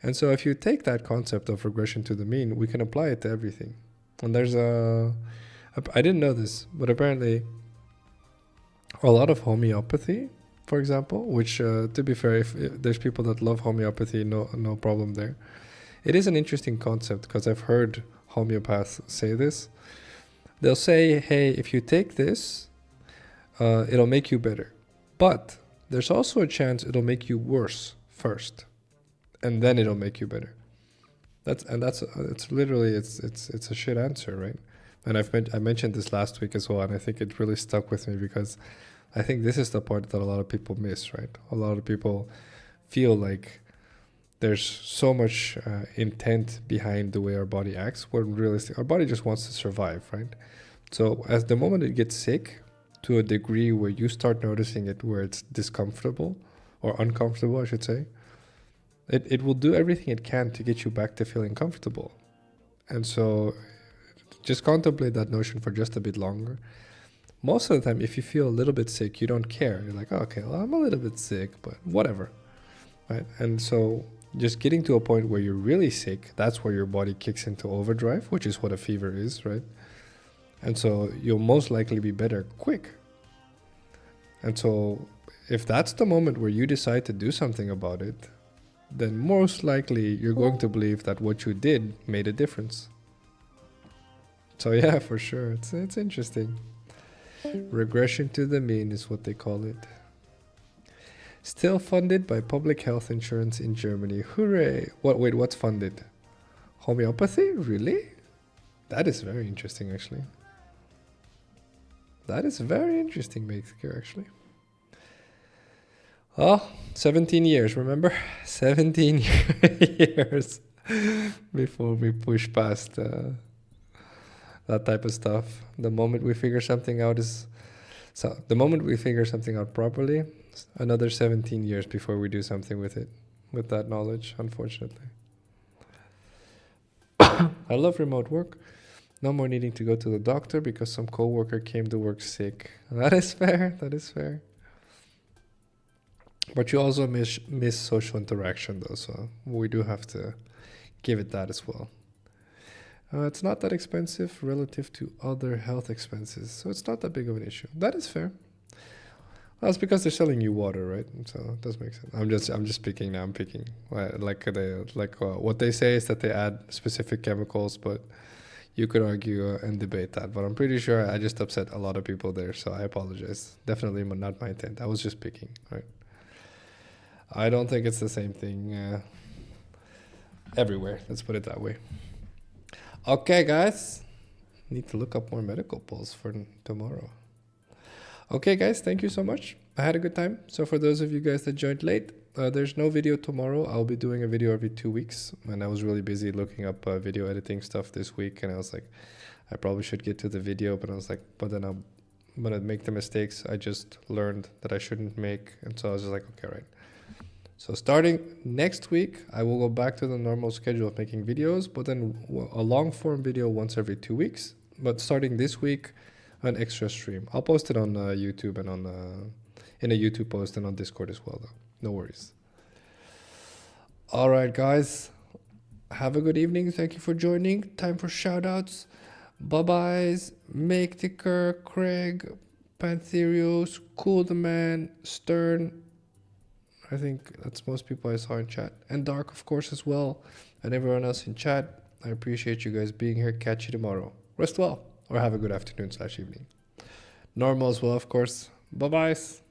And so if you take that concept of regression to the mean, we can apply it to everything. And there's I didn't know this, but apparently a lot of homeopathy, for example, which to be fair, if there's people that love homeopathy, no problem there. It is an interesting concept because I've heard homeopaths say this. They'll say, hey, if you take this, it'll make you better. But there's also a chance it'll make you worse first, and then it'll make you better. It's literally a shit answer, right? And I mentioned this last week as well, and I think it really stuck with me because I think this is the part that a lot of people miss, right? A lot of people feel like there's so much intent behind the way our body acts, when realistic, our body just wants to survive, right? So as the moment it gets sick, to a degree where you start noticing it, where it's discomfortable or uncomfortable, I should say, it will do everything it can to get you back to feeling comfortable. And so just contemplate that notion for just a bit longer. Most of the time, if you feel a little bit sick, you don't care. You're like, oh, okay, well, I'm a little bit sick, but whatever, right? And so just getting to a point where you're really sick, that's where your body kicks into overdrive, which is what a fever is, right? And so you'll most likely be better quick. And so if that's the moment where you decide to do something about it, then most likely you're going to believe that what you did made a difference. So yeah, for sure, it's interesting. Regression to the mean is what they call it. Still funded by public health insurance in Germany. Hooray! Wait, what's funded? Homeopathy? Really? That is very interesting, actually. That is very interesting, Maker, actually. Oh, 17 years, remember? 17 years before we push past that type of stuff. The moment we figure something out the moment we figure something out properly, another 17 years before we do something with it, with that knowledge, unfortunately. I love remote work. No more needing to go to the doctor because some coworker came to work sick. That is fair. That is fair. But you also miss social interaction, though, so we do have to give it that as well. It's not that expensive relative to other health expenses, so it's not that big of an issue. That is fair. Well, it's because they're selling you water, right? So it does make sense. I'm just speaking now. I'm picking what they say is that they add specific chemicals, but you could argue and debate that. But I'm pretty sure I just upset a lot of people there, so I apologize. Definitely not my intent. I was just picking, right? I don't think it's the same thing everywhere. Let's put it that way. Okay, guys. Need to look up more medical polls for tomorrow. Okay, guys. Thank you so much. I had a good time. So for those of you guys that joined late, there's no video tomorrow. I'll be doing a video every 2 weeks. And I was really busy looking up video editing stuff this week. And I was like, I probably should get to the video. But I was like, but then I'm going to make the mistakes I just learned that I shouldn't make. And so I was just like, okay, right. So starting next week, I will go back to the normal schedule of making videos, but then a long form video once every 2 weeks. But starting this week, an extra stream. I'll post it on YouTube and on in a YouTube post and on Discord as well, though. No worries. All right, guys. Have a good evening. Thank you for joining. Time for shoutouts. Bye-byes. Make Ticker, Craig, Pantherios, Cool the Man, Stern. I think that's most people I saw in chat. And Dark, of course, as well. And everyone else in chat. I appreciate you guys being here. Catch you tomorrow. Rest well. Or have a good afternoon/evening. Normal as well, of course. Bye-byes.